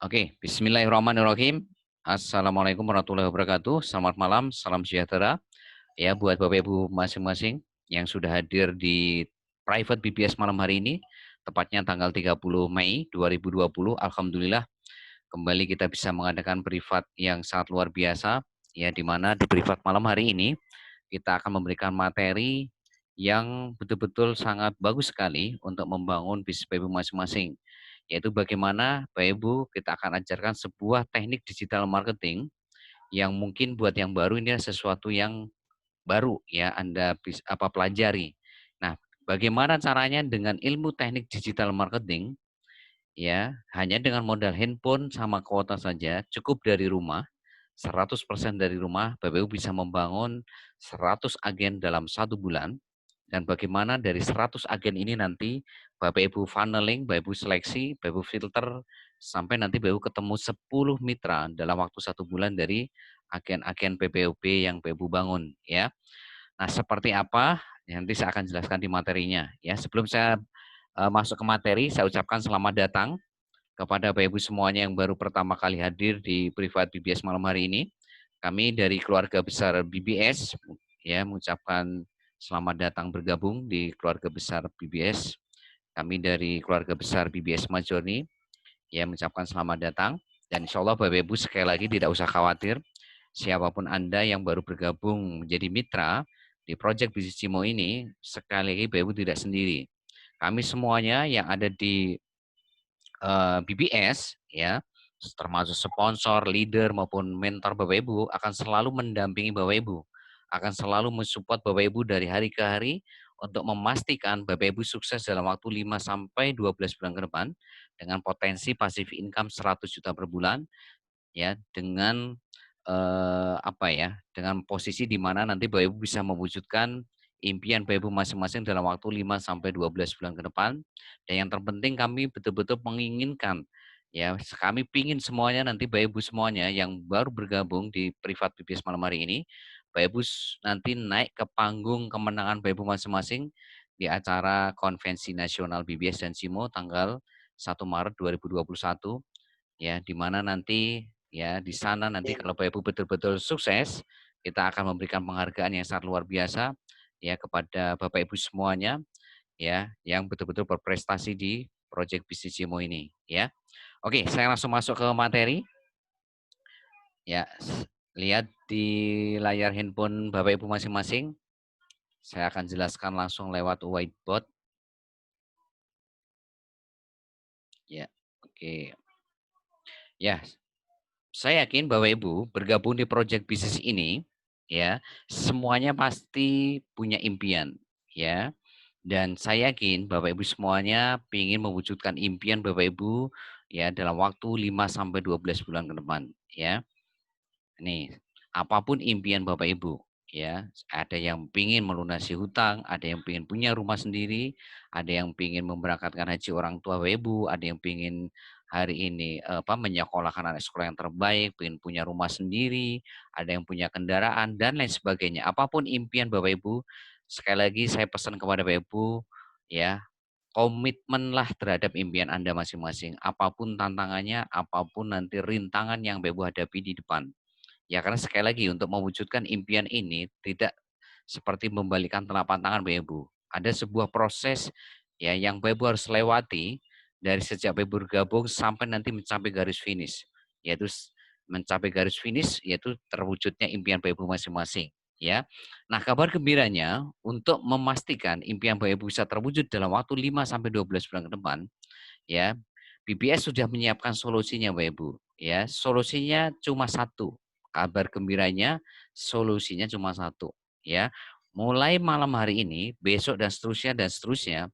Oke, bismillahirrahmanirrahim. Assalamualaikum warahmatullahi wabarakatuh. Selamat malam, salam sejahtera. Ya, buat Bapak Ibu masing-masing yang sudah hadir di private BBS malam hari ini, tepatnya tanggal 30 Mei 2020. Alhamdulillah, kembali kita bisa mengadakan privat yang sangat luar biasa, ya, di mana di privat malam hari ini kita akan memberikan materi yang betul-betul sangat bagus sekali untuk membangun bisnis Bapak Ibu masing-masing, yaitu bagaimana Bapak Ibu kita akan ajarkan sebuah teknik digital marketing yang mungkin buat yang baru ini sesuatu yang baru ya Anda bisa pelajari. Nah, bagaimana caranya dengan ilmu teknik digital marketing ya, hanya dengan modal handphone sama kuota saja, cukup dari rumah, 100% dari rumah, Bapak Ibu bisa membangun 100 agen dalam 1 bulan. Dan bagaimana dari 100 agen ini nanti Bapak Ibu funneling, Bapak Ibu seleksi, Bapak Ibu filter, sampai nanti Bapak Ibu ketemu 10 mitra dalam waktu 1 bulan dari agen-agen PPOB yang Bapak Ibu bangun ya. Nah, seperti apa? Nanti saya akan jelaskan di materinya ya. Sebelum saya masuk ke materi, saya ucapkan selamat datang kepada Bapak Ibu semuanya yang baru pertama kali hadir di privat BBS malam hari ini. Kami dari keluarga besar BBS ya mengucapkan selamat datang bergabung di keluarga besar BBS. Kami dari keluarga besar BBS Majoni ya mengucapkan selamat datang, dan insya Allah Bapak Ibu sekali lagi tidak usah khawatir, siapapun Anda yang baru bergabung menjadi mitra di Project Bisnis Cimo ini, sekali lagi Bapak Ibu tidak sendiri. Kami semuanya yang ada di BBS ya, termasuk sponsor, leader maupun mentor Bapak Ibu akan selalu mendampingi Bapak Ibu, akan selalu mensupport Bapak Ibu dari hari ke hari untuk memastikan Bapak Ibu sukses dalam waktu 5 sampai 12 bulan ke depan dengan potensi passive income 100 juta per bulan ya, dengan dengan posisi di mana nanti Bapak Ibu bisa mewujudkan impian Bapak Ibu masing-masing dalam waktu 5 sampai 12 bulan ke depan. Dan yang terpenting kami betul-betul menginginkan ya, kami pingin semuanya nanti Bapak Ibu semuanya yang baru bergabung di privat BBS malam hari ini, Bapak Ibu nanti naik ke panggung kemenangan Bapak Ibu masing-masing di acara Konvensi Nasional BBS dan Simo tanggal 1 Maret 2021 ya, di mana nanti ya di sana nanti kalau Bapak Ibu betul-betul sukses, kita akan memberikan penghargaan yang sangat luar biasa ya kepada Bapak Ibu semuanya ya yang betul-betul berprestasi di Project Bisnis Cimo ini ya. Oke, saya langsung masuk ke materi. Ya, lihat di layar handphone Bapak Ibu masing-masing. Saya akan jelaskan langsung lewat whiteboard. Ya, oke. Ya, saya yakin Bapak Ibu bergabung di project bisnis ini, ya, semuanya pasti punya impian, ya. Dan saya yakin Bapak Ibu semuanya ingin mewujudkan impian Bapak Ibu, ya, dalam waktu 5 sampai 12 bulan ke depan, ya. Nih, apapun impian Bapak Ibu, ya, ada yang ingin melunasi hutang, ada yang ingin punya rumah sendiri, ada yang ingin memberangkatkan haji orang tua Bapak Ibu, ada yang ingin hari ini menyekolahkan anak sekolah yang terbaik, ingin punya rumah sendiri, ada yang punya kendaraan dan lain sebagainya. Apapun impian Bapak Ibu, sekali lagi saya pesan kepada Bapak Ibu, ya, komitmenlah terhadap impian Anda masing-masing. Apapun tantangannya, apapun nanti rintangan yang Bapak Ibu hadapi di depan. Ya karena sekali lagi untuk mewujudkan impian ini tidak seperti membalikan telapak tangan Bapak Ibu. Ada sebuah proses ya yang Bapak Ibu harus lewati dari sejak Bapak Ibu bergabung sampai nanti mencapai garis finish. Yaitu mencapai garis finish yaitu terwujudnya impian Bapak Ibu masing-masing ya. Nah, kabar gembiranya untuk memastikan impian Bapak Ibu bisa terwujud dalam waktu 5 sampai 12 bulan ke depan ya. BBS sudah menyiapkan solusinya Bapak Ibu ya. Solusinya cuma satu. Kabar gembiranya solusinya cuma satu ya. Mulai malam hari ini, besok dan seterusnya,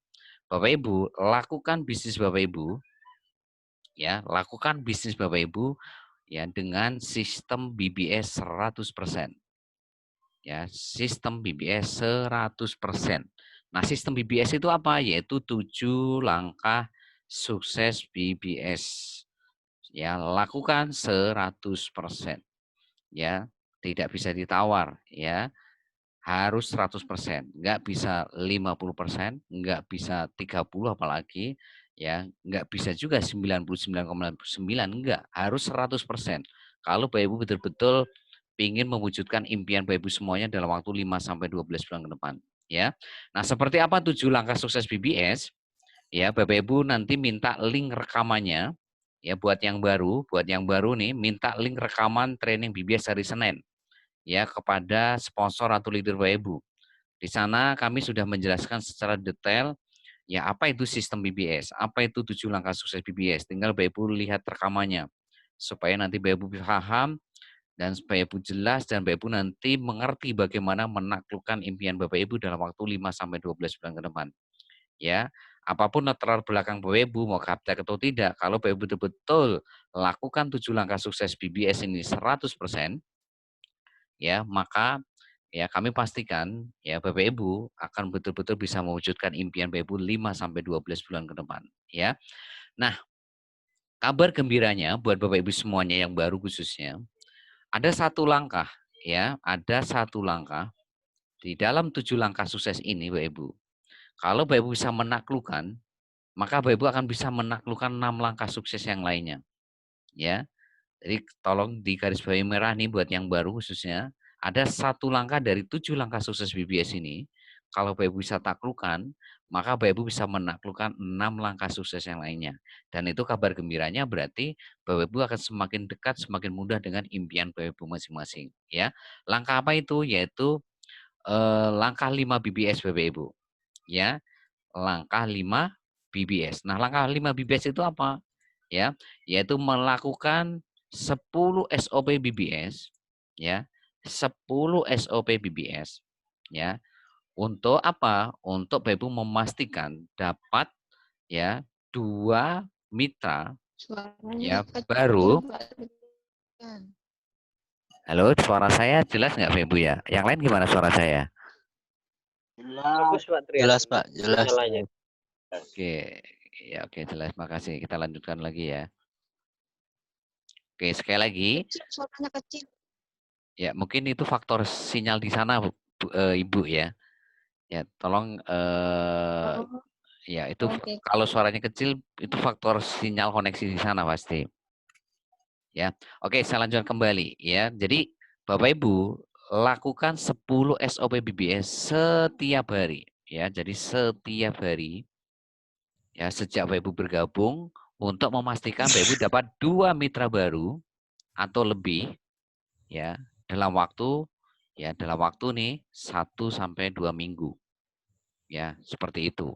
Bapak Ibu lakukan bisnis Bapak Ibu ya, lakukan bisnis Bapak Ibu ya dengan sistem BBS 100%. Ya, sistem BBS 100%. Nah, sistem BBS itu apa? Yaitu 7 langkah sukses BBS. Ya, lakukan 100%. Ya, tidak bisa ditawar ya. Harus 100%, nggak bisa 50%, nggak bisa 30 apalagi, Ya, nggak bisa juga 99,9, enggak, harus 100%. Kalau Bapak Ibu betul-betul ingin mewujudkan impian Bapak Ibu semuanya dalam waktu 5 sampai 12 bulan ke depan, ya. Nah, seperti apa 7 langkah sukses BBS? Ya, Bapak Ibu nanti minta link rekamannya ya buat yang baru nih minta link rekaman training BBS hari Senin ya kepada sponsor atau leader Bapak Ibu. Di sana kami sudah menjelaskan secara detail ya apa itu sistem BBS, apa itu 7 langkah sukses BBS. Tinggal Bapak Ibu lihat rekamannya supaya nanti Bapak Ibu paham dan supaya Ibu jelas dan Bapak Ibu nanti mengerti bagaimana menaklukkan impian Bapak Ibu dalam waktu 5 sampai 12 bulan ke depan. Ya, apapun latar belakang Bapak Ibu mau gaptek atau tidak, kalau Bapak Ibu betul-betul lakukan 7 langkah sukses BBS ini 100%, ya, maka ya kami pastikan ya Bapak Ibu akan betul-betul bisa mewujudkan impian Bapak Ibu 5 sampai 12 bulan ke depan, ya. Nah, kabar gembiranya buat Bapak Ibu semuanya yang baru khususnya, ada satu langkah ya, ada satu langkah di dalam 7 langkah sukses ini Bapak Ibu. Kalau Bapak Ibu bisa menaklukkan, maka Bapak Ibu akan bisa menaklukkan 6 langkah sukses yang lainnya, ya. Jadi tolong digarisbawahi merah nih buat yang baru khususnya, ada satu langkah dari 7 langkah sukses BBS ini, kalau Bapak Ibu bisa taklukkan, maka Bapak Ibu bisa menaklukkan 6 langkah sukses yang lainnya. Dan itu kabar gembiranya berarti Bapak Ibu akan semakin dekat, semakin mudah dengan impian Bapak Ibu masing-masing, ya. Langkah apa itu? Yaitu langkah 5 BBS Bapak Ibu, ya. Langkah 5 BBS. Nah, langkah 5 BBS itu apa? Ya, yaitu melakukan 10 SOP BBS ya. 10 SOP BBS ya. Untuk apa? Untuk Bapak Ibu memastikan dapat ya 2 mitra Suaranya ya kecil, baru. Pak. Halo, suara saya jelas nggak Bapak Ibu ya? Yang lain gimana suara saya? Bagus Pak Trian. Jelas Pak, jelas. Nyalanya. Oke, ya oke jelas. Makasih. Kita lanjutkan lagi ya. Oke, sekali lagi. Suaranya kecil. Ya, mungkin itu faktor sinyal di sana, Ibu ya. Ya, tolong Oh, ya itu oke. kalau suaranya kecil itu faktor sinyal koneksi di sana pasti. Ya. Oke, saya lanjutkan kembali ya. Jadi Bapak Ibu lakukan 10 SOP BBS setiap hari ya. Jadi setiap hari ya sejak Bapak Ibu bergabung untuk memastikan Bapak Ibu dapat 2 mitra baru atau lebih ya dalam waktu nih 1 sampai 2 minggu ya seperti itu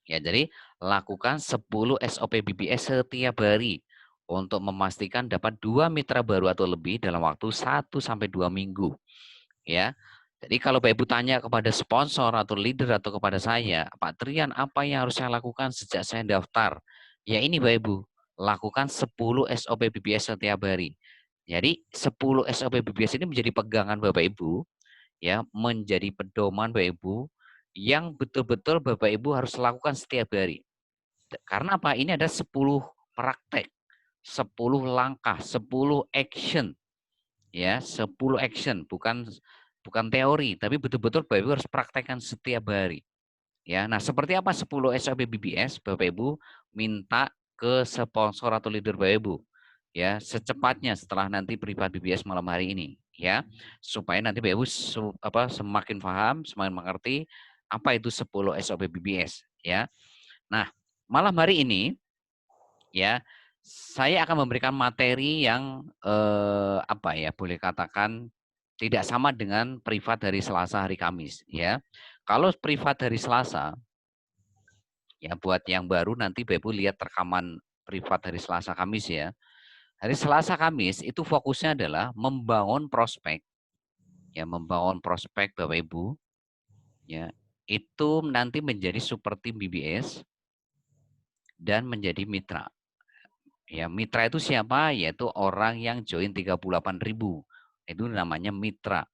ya. Jadi lakukan 10 SOP BBS setiap hari untuk memastikan dapat 2 mitra baru atau lebih dalam waktu 1 sampai 2 minggu ya. Jadi kalau Bapak Ibu tanya kepada sponsor atau leader atau kepada saya, Pak Trian, apa yang harus saya lakukan sejak saya daftar? Ya ini Bapak Ibu, lakukan 10 SOP BBS setiap hari. Jadi 10 SOP BBS ini menjadi pegangan Bapak Ibu, ya, menjadi pedoman Bapak Ibu yang betul-betul Bapak Ibu harus lakukan setiap hari. Karena apa? Ini ada 10 praktek, 10 langkah, 10 action, ya, 10 action, bukan teori, tapi betul-betul Bapak Ibu harus praktekkan setiap hari. Ya, nah seperti apa 10 SOP BBS? Bapak Ibu minta ke sponsor atau leader Bapak Ibu ya secepatnya setelah nanti privat BBS malam hari ini ya, supaya nanti Bapak Ibu semakin paham, semakin mengerti apa itu 10 SOP BBS ya. Nah, malam hari ini ya saya akan memberikan materi yang boleh katakan tidak sama dengan privat hari Selasa hari Kamis ya. Kalau privat hari Selasa ya buat yang baru nanti Bapak Ibu lihat rekaman privat hari Selasa Kamis ya. Hari Selasa Kamis itu fokusnya adalah membangun prospek ya, membangun prospek Bapak Ibu ya. Itu nanti menjadi super tim BBS dan menjadi mitra. Ya, mitra itu siapa? Yaitu orang yang join 38.000. Itu namanya mitra,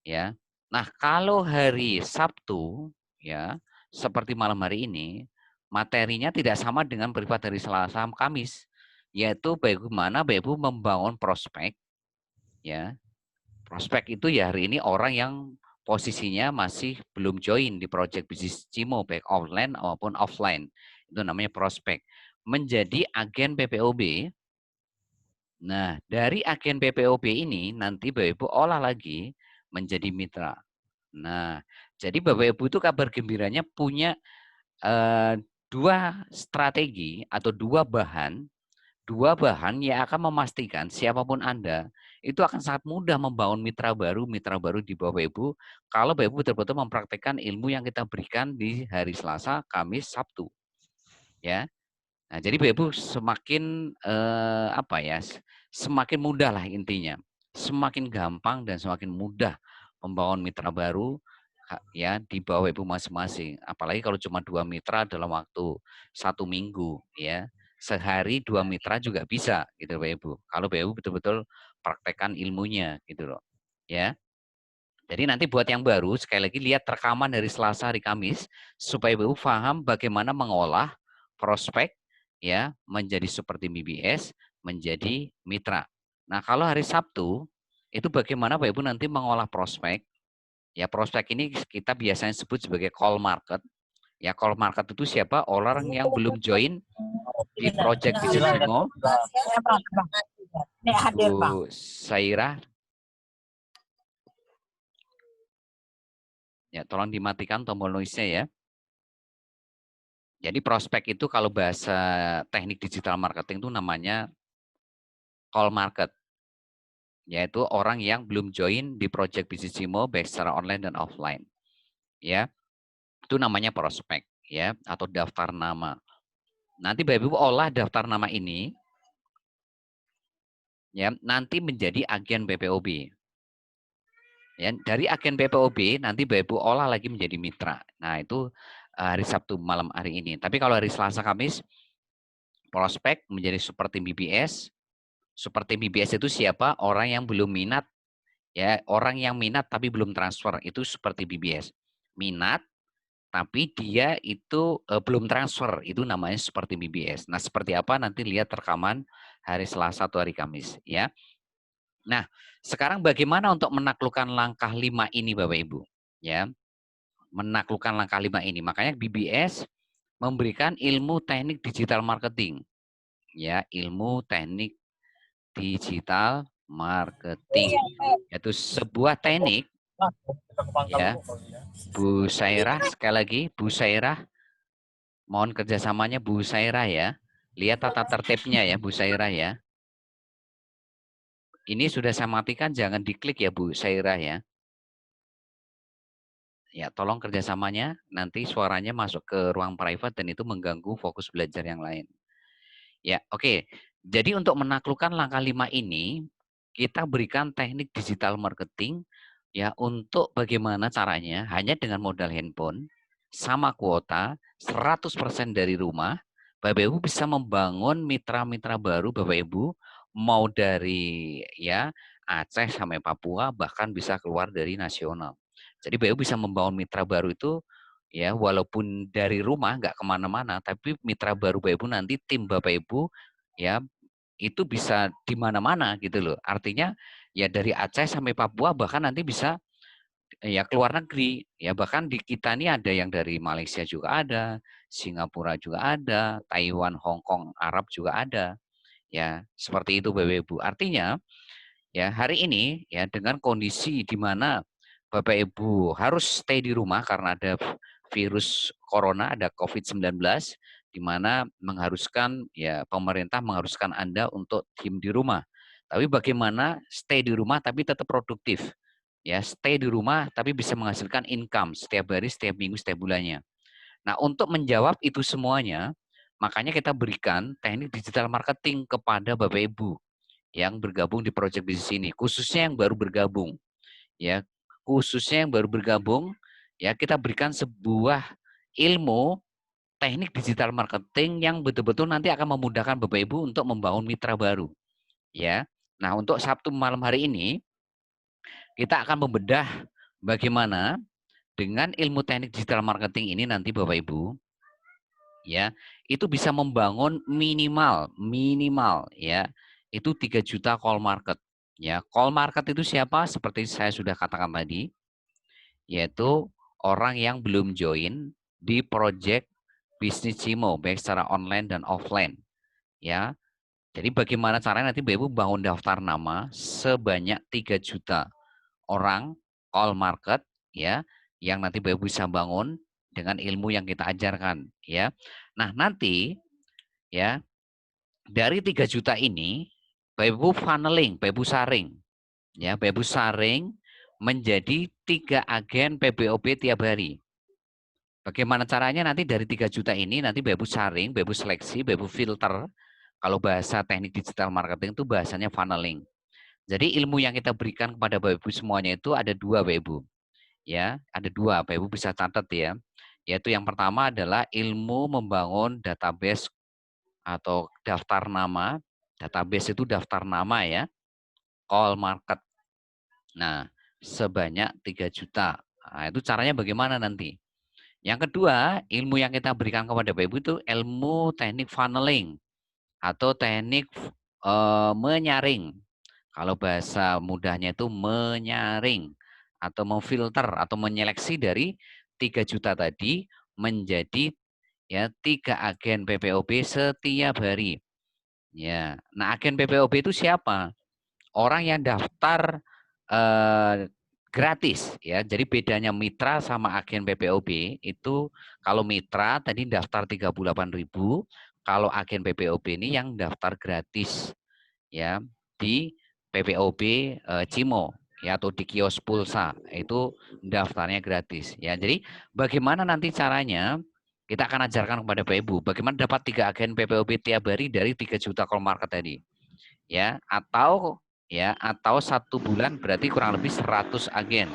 ya. Nah, kalau hari Sabtu, ya, seperti malam hari ini, materinya tidak sama dengan privat hari Selasa Kamis, yaitu bagaimana Bapak Ibu membangun prospek, ya. Prospek itu ya hari ini orang yang posisinya masih belum join di Project Bisnis Cimo, baik online maupun offline. Itu namanya prospek. Menjadi agen PPOB. Nah, dari agen PPOB ini nanti Bapak Ibu olah lagi menjadi mitra. Nah, jadi Bapak Ibu itu kabar gembiranya punya dua strategi atau dua bahan yang akan memastikan siapapun Anda itu akan sangat mudah membangun mitra baru di Bapak Ibu kalau Bapak Ibu betul-betul mempraktekkan ilmu yang kita berikan di hari Selasa, Kamis, Sabtu. Ya. Nah, jadi Bapak Ibu semakin semakin mudah lah intinya. Semakin gampang dan semakin mudah membangun mitra baru ya di Bapak Ibu masing-masing. Apalagi kalau cuma 2 mitra dalam waktu 1 minggu ya. Sehari 2 mitra juga bisa gitu Bapak Ibu. Kalau Bapak Ibu betul-betul praktekkan ilmunya gitu loh. Ya. Jadi nanti buat yang baru sekali lagi lihat rekaman dari Selasa hari Kamis supaya Bapak Ibu paham bagaimana mengolah prospek ya menjadi seperti BBS, menjadi mitra. Nah, kalau hari Sabtu itu bagaimana Bapak Ibu nanti mengolah prospek. Ya, prospek ini kita biasanya sebut sebagai call market. Ya, call market itu siapa? Orang yang belum join di project Bisnisimo. Bu Saira. Ya, tolong dimatikan tombol noise-nya ya. Jadi prospek itu kalau bahasa teknik digital marketing itu namanya call market. Yaitu orang yang belum join di project Bisnisimo baik secara online dan offline. Ya. Itu namanya prospek ya atau daftar nama. Nanti Bapak Ibu olah daftar nama ini ya nanti menjadi agen PPOB. Ya, dari agen PPOB nanti Bapak Ibu olah lagi menjadi mitra. Nah, itu hari Sabtu malam hari ini. Tapi kalau hari Selasa Kamis prospek menjadi seperti BBS. Seperti BBS itu siapa? Orang yang belum minat ya, orang yang minat tapi belum transfer itu seperti BBS. Minat tapi dia itu belum transfer, itu namanya seperti BBS. Nah, seperti apa nanti lihat rekaman hari Selasa atau hari Kamis ya. Nah, sekarang bagaimana untuk menaklukkan langkah 5 ini Bapak Ibu? Ya, menaklukkan langkah 5 ini. Makanya BBS memberikan ilmu teknik digital marketing. Ya, ilmu teknik digital marketing. Yaitu sebuah teknik ya. Bu Sairah, sekali lagi Bu Sairah, mohon kerjasamanya Bu Sairah ya. Lihat tata tertibnya ya Bu Sairah ya. Ini sudah saya matikan, jangan diklik ya Bu Sairah ya. Ya, tolong kerjasamanya, nanti suaranya masuk ke ruang private dan itu mengganggu fokus belajar yang lain. Ya, oke. Jadi untuk menaklukkan langkah 5 ini, kita berikan teknik digital marketing ya untuk bagaimana caranya hanya dengan modal handphone, sama kuota, 100% dari rumah, Bapak Ibu bisa membangun mitra-mitra baru Bapak Ibu, mau dari ya Aceh sampai Papua, bahkan bisa keluar dari nasional. Jadi Bapak Ibu bisa membangun mitra baru itu ya walaupun dari rumah nggak kemana-mana, tapi mitra baru Bapak Ibu nanti tim Bapak Ibu ya itu bisa di mana-mana gitu loh. Artinya ya dari Aceh sampai Papua bahkan nanti bisa ya keluar negeri. Ya bahkan di kita ini ada yang dari Malaysia juga ada, Singapura juga ada, Taiwan, Hong Kong, Arab juga ada. Ya, seperti itu Bapak Ibu. Artinya ya hari ini ya dengan kondisi di mana Bapak Ibu harus stay di rumah karena ada virus corona, ada COVID-19 di mana mengharuskan ya pemerintah mengharuskan Anda untuk diem di rumah. Tapi bagaimana stay di rumah tapi tetap produktif. Ya, stay di rumah tapi bisa menghasilkan income setiap hari, setiap minggu, setiap bulannya. Nah, untuk menjawab itu semuanya, makanya kita berikan teknik digital marketing kepada Bapak Ibu yang bergabung di project bisnis ini, khususnya yang baru bergabung. Ya, khususnya yang baru bergabung, ya kita berikan sebuah ilmu teknik digital marketing yang betul-betul nanti akan memudahkan Bapak Ibu untuk membangun mitra baru. Ya. Nah, untuk Sabtu malam hari ini kita akan membedah bagaimana dengan ilmu teknik digital marketing ini nanti Bapak Ibu ya, itu bisa membangun minimal ya, itu 3 juta call market. Ya, call market itu siapa? Seperti saya sudah katakan tadi, yaitu orang yang belum join di project bisnis Cimo, baik secara online dan offline. Ya, jadi bagaimana caranya nanti Bapak Ibu bangun daftar nama sebanyak 3 juta orang call market, ya, yang nanti Bapak Ibu bisa bangun dengan ilmu yang kita ajarkan, ya. Nah, nanti ya dari 3 juta ini Bapak Ibu funneling, Bapak Ibu saring, ya, Bapak Ibu saring menjadi 3 agen PPOB tiap hari. Bagaimana caranya nanti dari 3 juta ini nanti Bapak Ibu saring, Bapak Ibu seleksi, Bapak Ibu filter. Kalau bahasa teknik digital marketing itu bahasanya funneling. Jadi ilmu yang kita berikan kepada Bapak Ibu semuanya itu ada 2 Bapak Ibu. Ya, ada 2, Bapak Ibu bisa catat ya. Yaitu yang pertama adalah ilmu membangun database atau daftar nama. Database itu daftar nama ya. Call market. Nah, sebanyak 3 juta. Nah, itu caranya bagaimana nanti? Yang kedua, ilmu yang kita berikan kepada Bapak Ibu itu ilmu teknik funneling atau teknik menyaring. Kalau bahasa mudahnya itu menyaring atau memfilter atau menyeleksi dari 3 juta tadi menjadi ya 3 agen PPOB setiap hari. Ya. Nah, agen PPOB itu siapa? Orang yang daftar gratis ya. Jadi bedanya mitra sama agen PPOB itu kalau mitra tadi daftar 38.000, kalau agen PPOB ini yang daftar gratis ya di PPOB Cimo ya atau di kios pulsa itu daftarnya gratis ya. Jadi bagaimana nanti caranya kita akan ajarkan kepada Bapak Ibu bagaimana dapat 3 agen PPOB tiap hari dari 3 juta call market tadi. Ya, atau 1 bulan berarti kurang lebih 100 agen.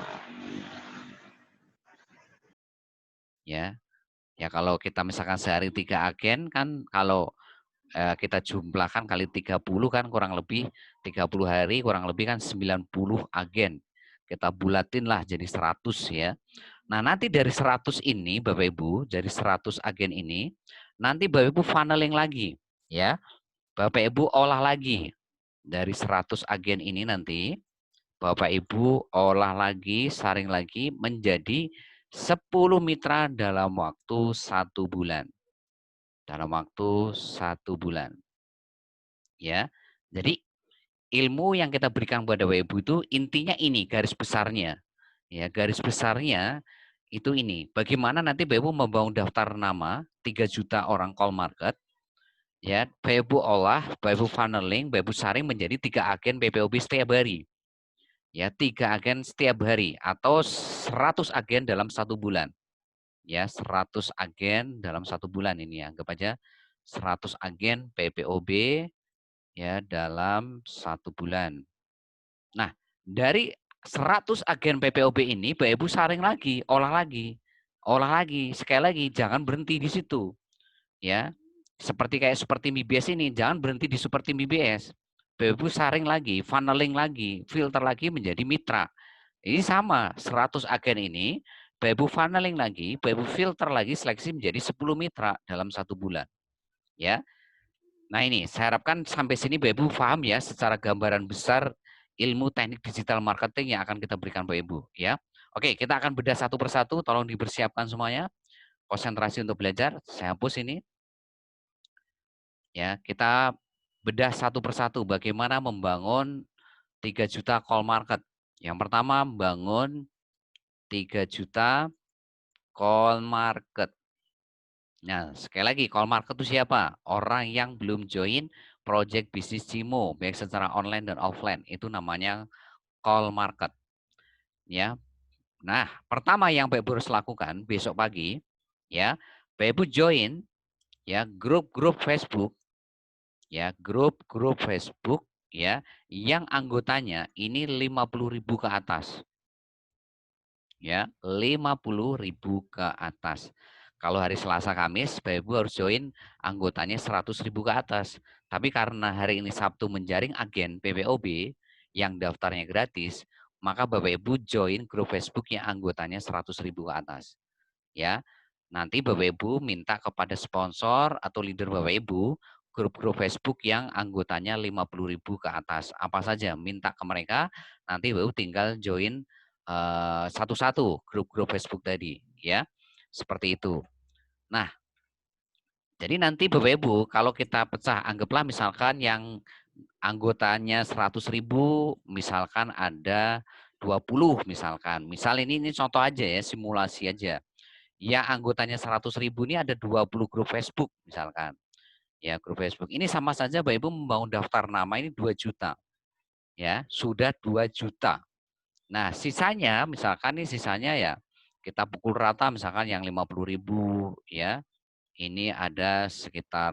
Ya. Ya kalau kita misalkan sehari 3 agen kan kalau kita jumlahkan kali 30 kan kurang lebih 30 hari kurang lebih kan 90 agen. Kita bulatin lah jadi 100 ya. Nah, nanti dari 100 ini Bapak Ibu, dari 100 agen ini nanti Bapak Ibu funneling lagi ya. Bapak Ibu olah lagi. Dari 100 agen ini nanti Bapak Ibu olah lagi, saring lagi menjadi 10 mitra dalam waktu 1 bulan. Dalam waktu 1 bulan. Ya. Jadi ilmu yang kita berikan kepada Bapak Ibu itu intinya ini garis besarnya. Ya, garis besarnya itu ini. Bagaimana nanti Bapak Ibu membangun daftar nama 3 juta orang call market. Ya, Bapak Ibu olah, Bapak Ibu funneling, Bapak Ibu saring menjadi 3 agen PPOB setiap hari. Ya, 3 agen setiap hari atau 100 agen dalam 1 bulan. Ya, 100 agen dalam 1 bulan ini ya. Anggap aja 100 agen PPOB ya dalam 1 bulan. Nah, dari 100 agen PPOB ini Bapak Ibu saring lagi, olah lagi. Olah lagi, sekali lagi jangan berhenti di situ. Ya. Seperti MIBS ini, jangan berhenti di seperti MIBS. Bapak Ibu saring lagi, funneling lagi, filter lagi menjadi mitra. Ini sama, 100 agen ini Bapak Ibu funneling lagi, Bapak Ibu filter lagi, seleksi menjadi 10 mitra dalam 1 bulan. Ya. Nah ini, saya harapkan sampai sini Bapak Ibu paham ya secara gambaran besar ilmu teknik digital marketing yang akan kita berikan Bapak Ibu. Ya. Oke, kita akan bedah satu persatu, tolong dipersiapkan semuanya. Konsentrasi untuk belajar, saya hapus ini. Ya, kita bedah satu persatu bagaimana membangun 3 juta call market. Yang pertama, membangun 3 juta call market. Nah, sekali lagi, call market itu siapa? Orang yang belum join project bisnis Cimo, baik secara online dan offline. Itu namanya call market. Ya. Nah, pertama yang Bapak Ibu harus lakukan besok pagi, ya, Bapak Ibu join ya grup-grup Facebook, ya, grup-grup Facebook ya yang anggotanya ini 50.000 ke atas. Ya, 50.000 ke atas. Kalau hari Selasa Kamis, Bapak Ibu harus join anggotanya 100.000 ke atas. Tapi karena hari ini Sabtu menjaring agen PPOB yang daftarnya gratis, maka Bapak Ibu join grup Facebook yang anggotanya 100.000 ke atas. Ya. Nanti Bapak Ibu minta kepada sponsor atau leader Bapak Ibu grup-grup Facebook yang anggotanya 50.000 ke atas. Apa saja minta ke mereka, nanti Bapak Ibu tinggal join satu-satu grup-grup Facebook tadi, ya. Seperti itu. Nah, Jadi nanti Bapak Ibu, kalau kita pecah, anggaplah misalkan yang anggotanya 100.000, misalkan ada 20 misalkan. Misal ini contoh aja ya, simulasi aja. Ya anggotanya 100.000 ini ada 20 grup Facebook misalkan. Ya, grup Facebook. Ini sama saja Bapak Ibu membangun daftar nama ini 2 juta. Ya, sudah 2 juta. Nah, sisanya misalkan nih sisanya ya kita pukul rata misalkan yang 50.000 ya. Ini ada sekitar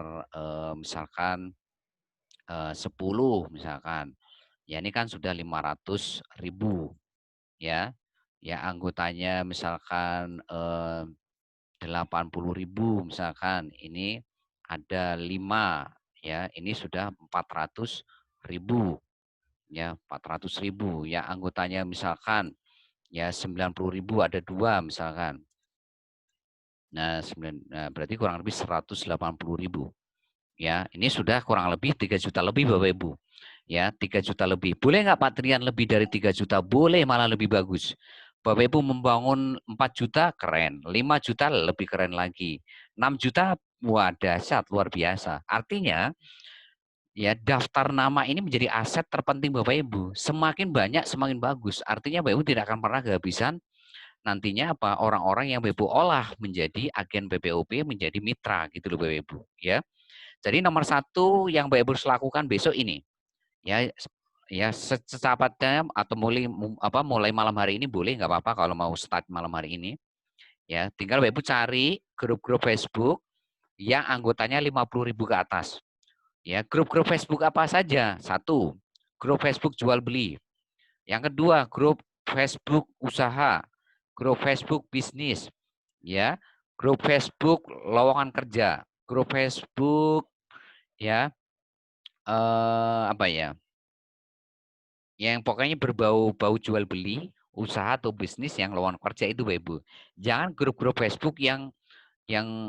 misalkan 10 misalkan. Ya ini kan sudah 500.000 ya. Ya anggotanya misalkan 80.000 misalkan. Ini ada 5 ya. Ini sudah 400.000 ya, 400.000 ya. Anggotanya misalkan ya 90.000 ada 2 misalkan. Nah, berarti kurang lebih 180.000. Ya, ini sudah kurang lebih 3 juta lebih Bapak Ibu. Ya, 3 juta lebih. Boleh nggak Pak Trian lebih dari 3 juta? Boleh, malah lebih bagus. Bapak Ibu membangun 4 juta, keren. 5 juta lebih keren lagi. 6 juta, wah dahsyat, luar biasa. Artinya, ya daftar nama ini menjadi aset terpenting Bapak Ibu. Semakin banyak, semakin bagus. Artinya Bapak Ibu tidak akan pernah kehabisan nantinya apa orang-orang yang Bapak Ibu olah menjadi agen BPOP, menjadi mitra gitu loh Bapak Ibu. Ya. Jadi nomor satu yang Mbak Ibu harus lakukan besok ini, ya, ya secepatnya atau mulai malam hari ini boleh nggak apa-apa kalau mau start malam hari ini, ya tinggal Mbak Ibu cari grup-grup Facebook yang anggotanya 50.000 ke atas, ya grup-grup Facebook apa saja? Satu, grup Facebook jual beli, yang kedua grup Facebook usaha, grup Facebook bisnis, ya grup Facebook lowongan kerja, grup Facebook ya apa ya, yang pokoknya berbau-bau jual beli, usaha atau bisnis yang lowongan kerja itu Bapak Ibu. Jangan grup-grup Facebook yang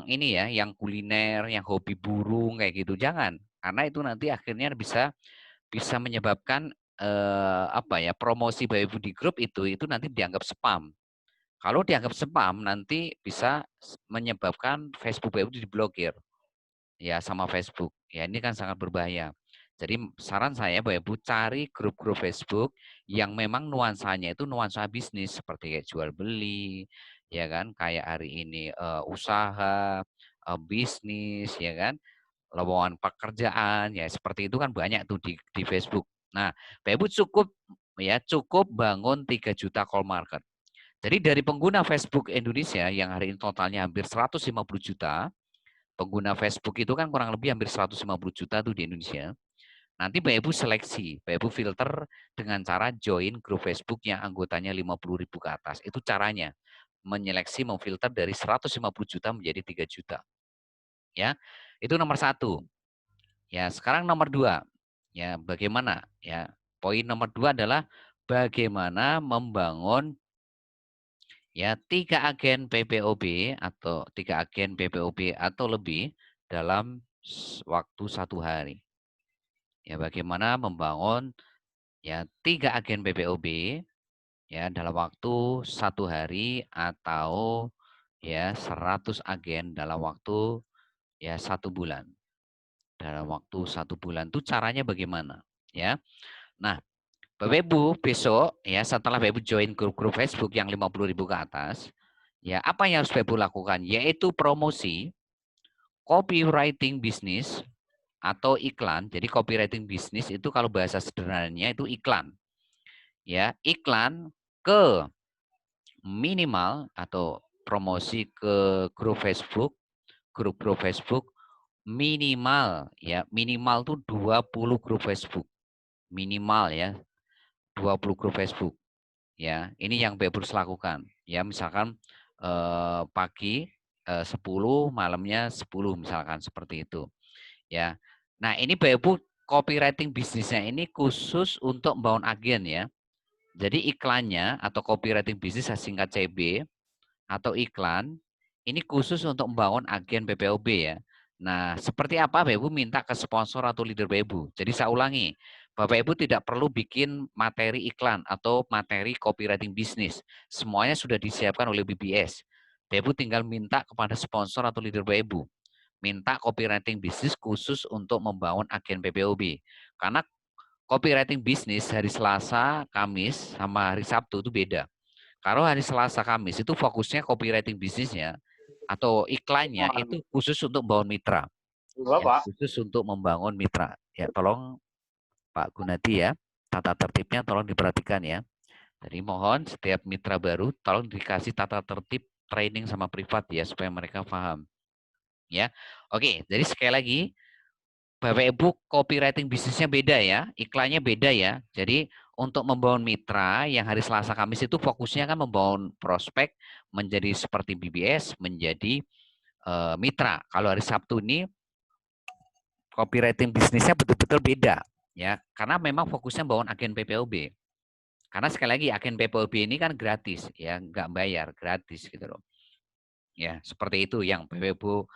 ini ya, yang kuliner, yang hobi burung kayak gitu, jangan. Karena itu nanti akhirnya bisa bisa menyebabkan apa ya, promosi Bapak Ibu di grup itu nanti dianggap spam. Kalau dianggap spam nanti bisa menyebabkan Facebook Bapak Ibu diblokir. Ya sama Facebook. Ya ini kan sangat berbahaya. Jadi saran saya Bapak Ibu cari grup-grup Facebook yang memang nuansanya itu nuansa bisnis seperti kayak jual beli, ya kan, kayak hari ini usaha, bisnis, ya kan, lowongan pekerjaan, ya seperti itu kan banyak tuh di Facebook. Nah, Bapak Ibu cukup bangun 3 juta call market. Jadi dari pengguna Facebook Indonesia yang hari ini totalnya hampir 150 juta, pengguna Facebook itu kan kurang lebih hampir 150 juta tuh di Indonesia. Nanti Mbak Ibu seleksi, Mbak Ibu filter dengan cara join grup Facebook yang anggotanya 50.000 ke atas. Itu caranya, menyeleksi, memfilter dari 150 juta menjadi 3 juta. Ya, itu nomor satu. Ya, sekarang nomor dua. Ya, bagaimana? Ya, poin nomor dua adalah bagaimana membangun ya 3 agen PPOB atau 3 agen PPOB atau lebih dalam waktu 1 hari. Ya, bagaimana membangun ya 3 agen PPOB ya dalam waktu 1 hari atau ya 100 agen dalam waktu ya 1 bulan. Dalam waktu 1 bulan itu caranya bagaimana? Ya. Nah, Bapak Ibu besok ya setelah Bapak Ibu join grup-grup Facebook yang 50.000 ke atas, ya apa yang harus Bapak Ibu lakukan? Yaitu promosi, copywriting bisnis atau iklan. Jadi copywriting bisnis itu kalau bahasa sederhananya itu iklan. Ya, iklan ke minimal atau promosi ke grup Facebook, grup-grup Facebook minimal ya, minimal tuh 20 grup Facebook. Minimal ya, 20 grup Facebook. Ya, ini yang Bapak harus lakukan. Ya, misalkan pagi 10, malamnya 10 misalkan seperti itu. Ya. Nah, ini Bapak Ibu copywriting bisnisnya ini khusus untuk membangun agen ya. Jadi iklannya atau copywriting bisnis singkat CB atau iklan ini khusus untuk membangun agen PPOB ya. Nah, seperti apa Bapak Ibu minta ke sponsor atau leader Bapak Ibu. Jadi saya ulangi, Bapak Ibu tidak perlu bikin materi iklan atau materi copywriting bisnis. Semuanya sudah disiapkan oleh BBS. Bapak Ibu tinggal minta kepada sponsor atau leader Bapak Ibu. minta copywriting bisnis khusus untuk membangun agen PPOB. Karena copywriting bisnis hari Selasa, Kamis, sama hari Sabtu itu beda. Kalau hari Selasa, Kamis itu fokusnya copywriting bisnisnya atau iklannya itu khusus untuk membangun mitra. Ya, khusus untuk membangun mitra. Ya, tolong Pak Gunadi ya, tata tertibnya tolong diperhatikan ya. Jadi mohon setiap mitra baru tolong dikasih tata tertib training sama privat ya supaya mereka paham. Ya. Oke, jadi sekali lagi Bapak Ibu copywriting bisnisnya beda ya, iklannya beda ya. Jadi untuk membangun mitra yang hari Selasa Kamis itu fokusnya kan membangun prospek menjadi seperti BBS, menjadi mitra. Kalau hari Sabtu ini copywriting bisnisnya betul-betul beda ya, karena memang fokusnya membangun agen PPOB. Karena sekali lagi agen PPOB ini kan gratis ya, nggak bayar, gratis gitu loh. Ya, seperti itu yang Bapak Ibu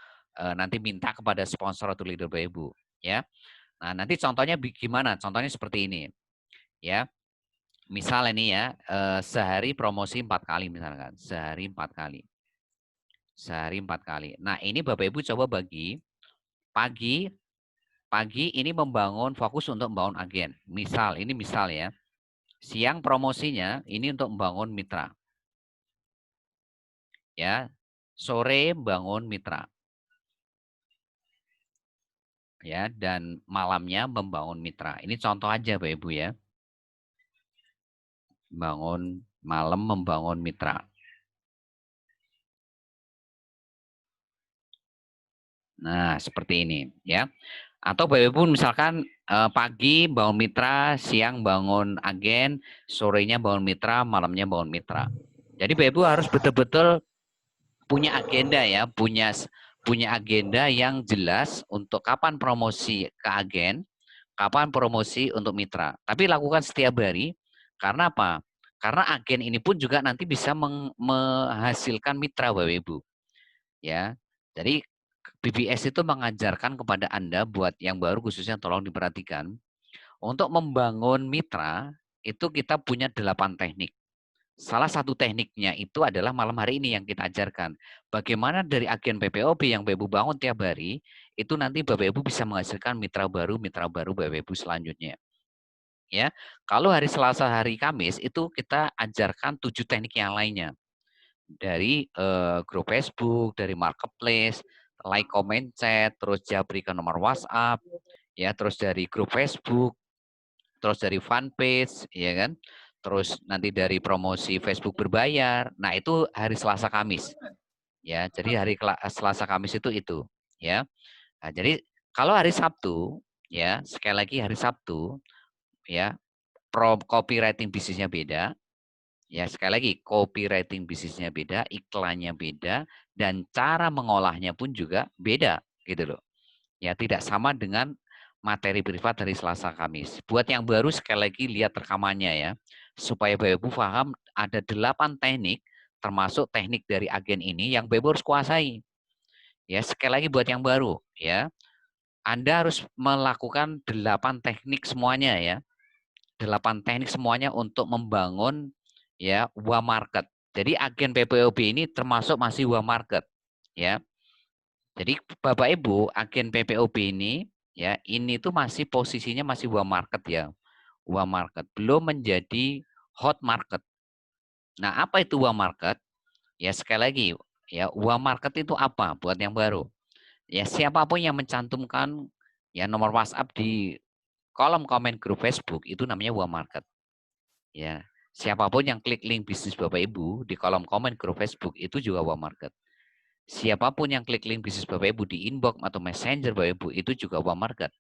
nanti minta kepada sponsor atau leader Bapak Ibu ya. Nah, nanti contohnya gimana? Contohnya seperti ini. Ya. Misal ini ya, sehari promosi 4 kali misalkan, sehari 4 kali. Sehari 4 kali. Nah, ini Bapak Ibu coba bagi pagi ini membangun fokus untuk membangun agen. Misal, ini misal ya. Siang promosinya ini untuk membangun mitra. Ya. Sore bangun mitra. Ya, dan malamnya membangun mitra. Ini contoh aja Bapak Ibu ya. Bangun malam membangun mitra. Nah, seperti ini ya. Atau Bapak Ibu misalkan pagi bangun mitra, siang bangun agen, sorenya bangun mitra, malamnya bangun mitra. Jadi Bapak Ibu harus betul-betul punya agenda ya, punya agenda yang jelas untuk kapan promosi ke agen, kapan promosi untuk mitra. Tapi lakukan setiap hari. Karena apa? Karena agen ini pun juga nanti bisa menghasilkan mitra Bapak Ibu. Ya. Jadi BBS itu mengajarkan kepada Anda buat yang baru khususnya tolong diperhatikan. Untuk membangun mitra itu kita punya 8 teknik. Salah satu tekniknya itu adalah malam hari ini yang kita ajarkan. Bagaimana dari agen PPOB yang Bapak Ibu bangun tiap hari, itu nanti Bapak Ibu bisa menghasilkan mitra baru Bapak Ibu selanjutnya. Ya, kalau hari Selasa, hari Kamis itu kita ajarkan 7 teknik yang lainnya. Dari grup Facebook, dari marketplace, like, comment, chat, terus japri ke nomor WhatsApp, ya, terus dari grup Facebook, terus dari fanpage, ya kan, terus nanti dari promosi Facebook berbayar. Nah itu hari Selasa Kamis, ya. Jadi hari Selasa Kamis itu, ya. Nah, jadi kalau hari Sabtu, ya, sekali lagi hari Sabtu, ya, copywriting bisnisnya beda. Ya, sekali lagi, copywriting bisnisnya beda, iklannya beda, dan cara mengolahnya pun juga beda, gitu loh. Ya, tidak sama dengan materi privat dari Selasa Kamis. Buat yang baru, sekali lagi lihat rekamannya ya, supaya Bapak Ibu paham ada 8 teknik, termasuk teknik dari agen ini yang Bapak Ibu harus kuasai. Ya, sekali lagi buat yang baru, ya, Anda harus melakukan 8 teknik semuanya ya. 8 teknik semuanya untuk membangun ya market. Jadi agen PPOB ini termasuk masih market ya. Jadi Bapak Ibu agen PPOB ini ya ini tuh masih posisinya masih market ya. Market belum menjadi hot market. Nah, apa itu market? Ya sekali lagi ya market itu apa buat yang baru? Ya siapapun yang mencantumkan ya nomor WhatsApp di kolom komen grup Facebook itu namanya market. Ya, siapapun yang klik link bisnis Bapak Ibu di kolom komen grup Facebook itu juga market. Siapapun yang klik link bisnis Bapak Ibu di inbox atau messenger Bapak Ibu itu juga market.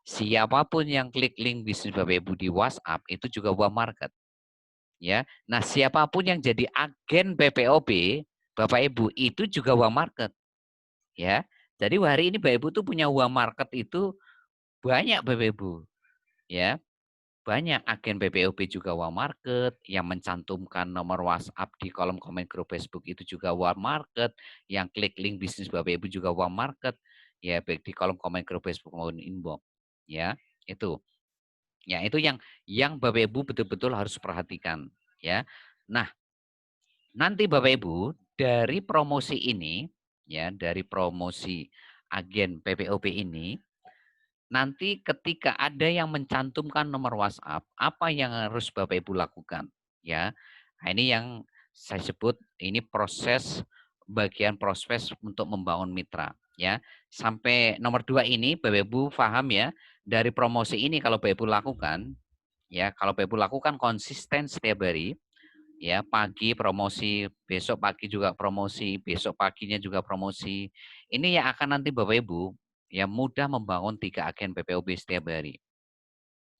Siapapun yang klik link bisnis Bapak Ibu di WhatsApp itu juga market. Ya. Nah, siapapun yang jadi agen PPOB Bapak Ibu itu juga market. Ya. Jadi hari ini Bapak Ibu tuh punya market itu banyak Bapak Ibu. Ya. Banyak agen PPOB juga market, yang mencantumkan nomor WhatsApp di kolom komen grup Facebook itu juga market, yang klik link bisnis Bapak Ibu juga market, ya baik di kolom komen grup Facebook maupun inbox. Ya, itu. Ya, itu yang Bapak Ibu betul-betul harus perhatikan, ya. Nah, nanti Bapak Ibu dari promosi ini ya, dari promosi agen PPOB ini, nanti ketika ada yang mencantumkan nomor WhatsApp, apa yang harus Bapak Ibu lakukan? Ya, nah ini yang saya sebut ini bagian proses untuk membangun mitra. Ya, sampai nomor 2 ini Bapak Ibu paham ya, dari promosi ini kalau Bapak Ibu lakukan, ya kalau Bapak Ibu lakukan konsisten setiap hari, ya pagi promosi, besok pagi juga promosi, besok paginya juga promosi. Ini yang akan nanti Bapak Ibu ya mudah membangun 3 agen PPOB setiap hari.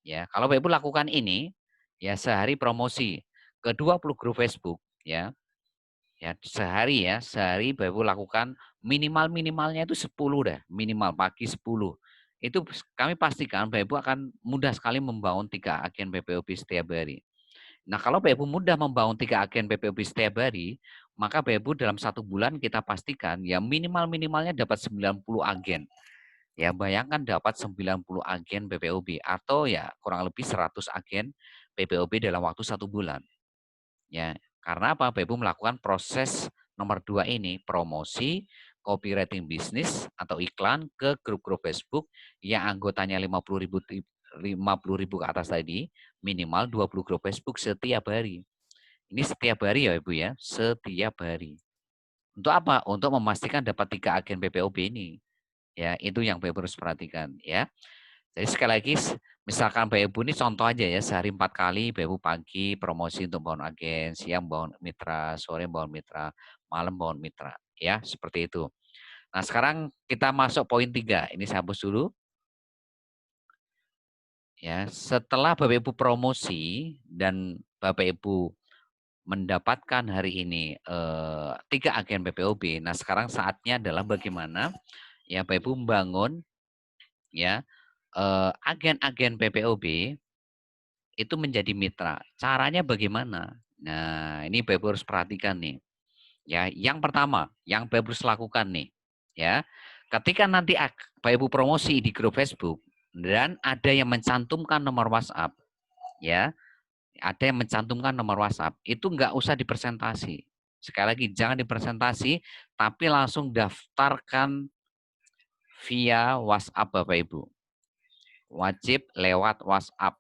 Ya, kalau Bapak Ibu lakukan ini, ya sehari promosi ke 20 grup Facebook ya. Ya, sehari Bapak Ibu lakukan minimalnya itu 10 dah, minimal pagi 10. Itu kami pastikan Bapak Ibu akan mudah sekali membangun 3 agen PPOB setiap hari. Nah, kalau Bapak Ibu mudah membangun 3 agen PPOB setiap hari, maka Bapak Ibu dalam 1 bulan kita pastikan ya minimalnya dapat 90 agen. Ya, bayangkan dapat 90 agen PPOB atau ya kurang lebih 100 agen PPOB dalam waktu 1 bulan. Ya, karena apa? Bapak Ibu melakukan proses nomor 2 ini, promosi, copywriting bisnis atau iklan ke grup-grup Facebook yang anggotanya 50.000 ke atas tadi, minimal 20 grup Facebook setiap hari. Ini setiap hari ya Ibu ya, setiap hari. Untuk apa? Untuk memastikan dapat 3 agen PPOB ini. Ya, itu yang Bapak Ibu harus perhatikan ya. Jadi sekali lagi, misalkan Bapak Ibu ini contoh aja ya, sehari 4 kali Bapak Ibu pagi promosi untuk bangun agen, siang bangun mitra, sore bangun mitra, malam bangun mitra. Ya, seperti itu. Nah, sekarang kita masuk poin 3. Ini saya hapus dulu. Ya, setelah Bapak Ibu promosi dan Bapak Ibu mendapatkan hari ini 3 agen PPOB. Nah, sekarang saatnya adalah bagaimana ya Bapak Ibu membangun ya agen-agen PPOB itu menjadi mitra. Caranya bagaimana? Nah, ini Bapak Ibu harus perhatikan nih. Ya, yang pertama, yang Bapak Ibu harus lakukan nih, ya. Ketika nanti Bapak Ibu promosi di grup Facebook dan ada yang mencantumkan nomor WhatsApp, ya, ada yang mencantumkan nomor WhatsApp, itu nggak usah dipresentasi. Sekali lagi, jangan dipresentasi, tapi langsung daftarkan via WhatsApp Bapak Ibu. Wajib lewat WhatsApp.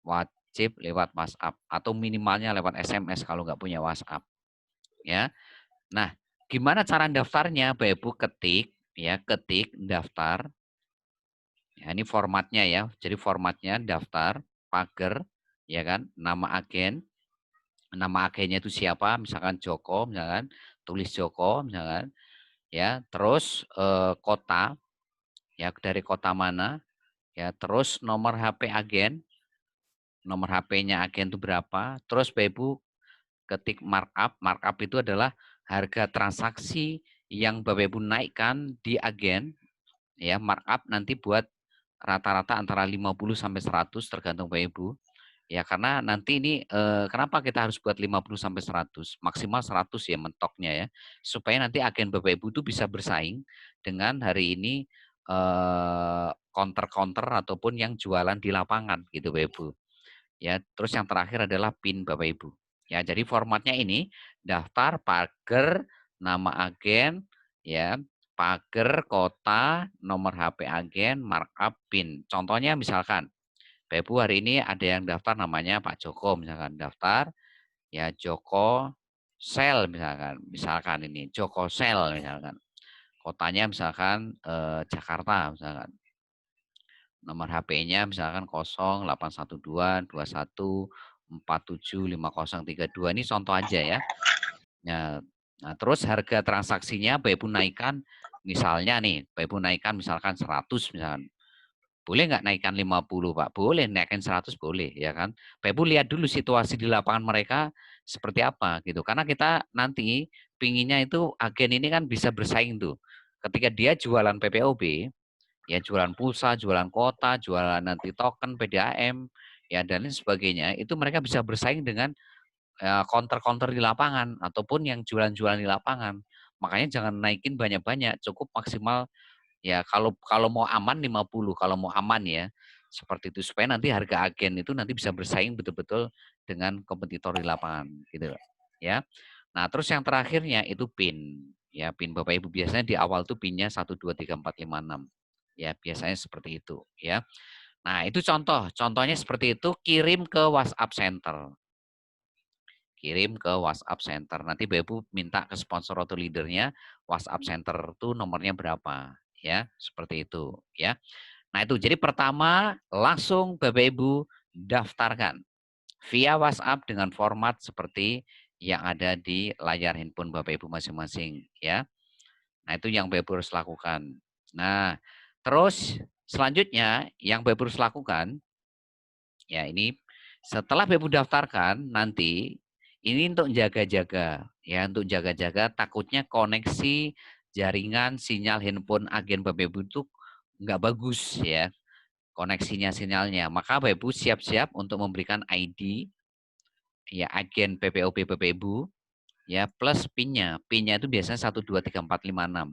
Wajib lewat WhatsApp atau minimalnya lewat SMS kalau nggak punya WhatsApp. Ya. Nah, gimana cara daftarnya? Bapak Ibu ketik daftar. Ya, ini formatnya ya. Jadi formatnya daftar, pagar, ya kan, nama agennya itu siapa? Misalkan Joko, misalkan tulis Joko, misalkan, ya. Terus kota, ya dari kota mana? Ya, terus nomor HP agen, nomor HP-nya agen itu berapa? Terus Bapak Ibu ketik markup itu adalah harga transaksi yang Bapak Ibu naikkan di agen, ya markup nanti buat rata-rata antara 50 sampai 100 tergantung Bapak Ibu. Ya karena nanti ini kenapa kita harus buat 50 sampai 100, maksimal 100 ya mentoknya ya. Supaya nanti agen Bapak Ibu itu bisa bersaing dengan hari ini counter-counter ataupun yang jualan di lapangan gitu Bapak Ibu. Ya, terus yang terakhir adalah PIN Bapak Ibu. Ya, jadi formatnya ini daftar, pagar, nama agen, ya, pagar, kota, nomor HP agen, markup, PIN. Contohnya misalkan, Bapak Ibu hari ini ada yang daftar namanya Pak Joko, misalkan daftar, ya Joko Sel misalkan ini Joko Sel misalkan. Kotanya misalkan Jakarta misalkan. Nomor HP-nya misalkan 081221475032. Ini contoh aja ya. Nah, terus harga transaksinya Bapak Ibu naikkan misalnya nih, Bapak Ibu naikkan misalkan 100 misalkan. Boleh nggak naikkan 50 Pak? Boleh, naikkan 100 boleh ya kan. Bapak Ibu lihat dulu situasi di lapangan mereka seperti apa gitu. Karena kita nanti pinginnya itu agen ini kan bisa bersaing tuh. Ketika dia jualan PPOB, ya jualan pulsa, jualan kota, jualan nanti token, PDAM, ya dan lain sebagainya, itu mereka bisa bersaing dengan counter-counter di lapangan ataupun yang jualan-jualan di lapangan. Makanya jangan naikin banyak-banyak, cukup maksimal ya kalau kalau mau aman 50, kalau mau aman ya. Seperti itu supaya nanti harga agen itu nanti bisa bersaing betul-betul dengan kompetitor di lapangan gitu ya. Nah, terus yang terakhirnya itu PIN. Ya, PIN Bapak Ibu biasanya di awal tuh PIN-nya 123456. Ya, biasanya seperti itu ya. Nah, itu contoh. Contohnya seperti itu, kirim ke WhatsApp Center. Kirim ke WhatsApp Center. Nanti Bapak Ibu minta ke sponsor atau leadernya WhatsApp Center itu nomornya berapa. Ya, seperti itu ya. Nah, itu jadi pertama langsung Bapak Ibu daftarkan via WhatsApp dengan format seperti yang ada di layar handphone Bapak Ibu masing-masing ya. Nah, itu yang Bapak Ibu harus lakukan. Nah, terus selanjutnya yang Bapak Ibu harus lakukan, ya ini setelah Bapak Ibu daftarkan nanti, ini untuk jaga-jaga. Ya, untuk jaga-jaga takutnya koneksi jaringan sinyal handphone agen Bapak Ibu itu nggak bagus ya, koneksinya sinyalnya. Maka Bapak Ibu siap-siap untuk memberikan ID, ya agen PPOB Bapak Ibu, ya plus PIN-nya. PIN-nya itu biasanya 123456.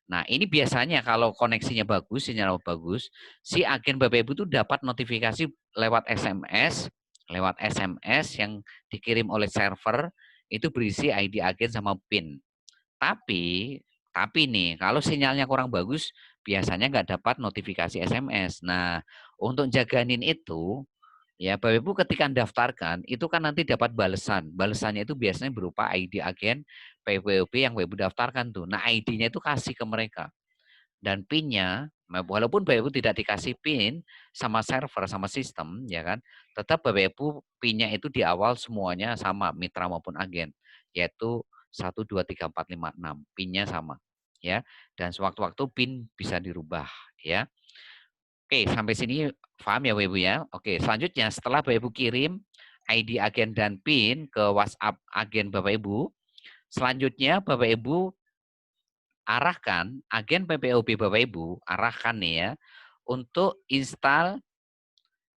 Nah, ini biasanya kalau koneksinya bagus, sinyal bagus, si agen Bapak Ibu itu dapat notifikasi lewat SMS yang dikirim oleh server, itu berisi ID agen sama PIN. Tapi nih, kalau sinyalnya kurang bagus, biasanya nggak dapat notifikasi SMS. Nah, untuk jagain itu, ya Bapak Ibu ketika daftarkan, itu kan nanti dapat balasan. Balasannya itu biasanya berupa ID agen PPOB yang Bapak Ibu daftarkan tuh. Nah, ID-nya itu kasih ke mereka. Dan PIN-nya, walaupun Bapak Ibu tidak dikasih PIN sama server, sama sistem, ya kan, tetap Bapak Ibu PIN-nya itu di awal semuanya sama, mitra maupun agen, yaitu 123456, PIN-nya sama, ya. Dan sewaktu-waktu PIN bisa dirubah, ya. Oke, sampai sini paham ya Bapak Ibu ya. Oke, selanjutnya setelah Bapak Ibu kirim ID agen dan PIN ke WhatsApp agen Bapak Ibu, selanjutnya Bapak Ibu arahkan agen PPOB Bapak Ibu, arahkan nih ya untuk install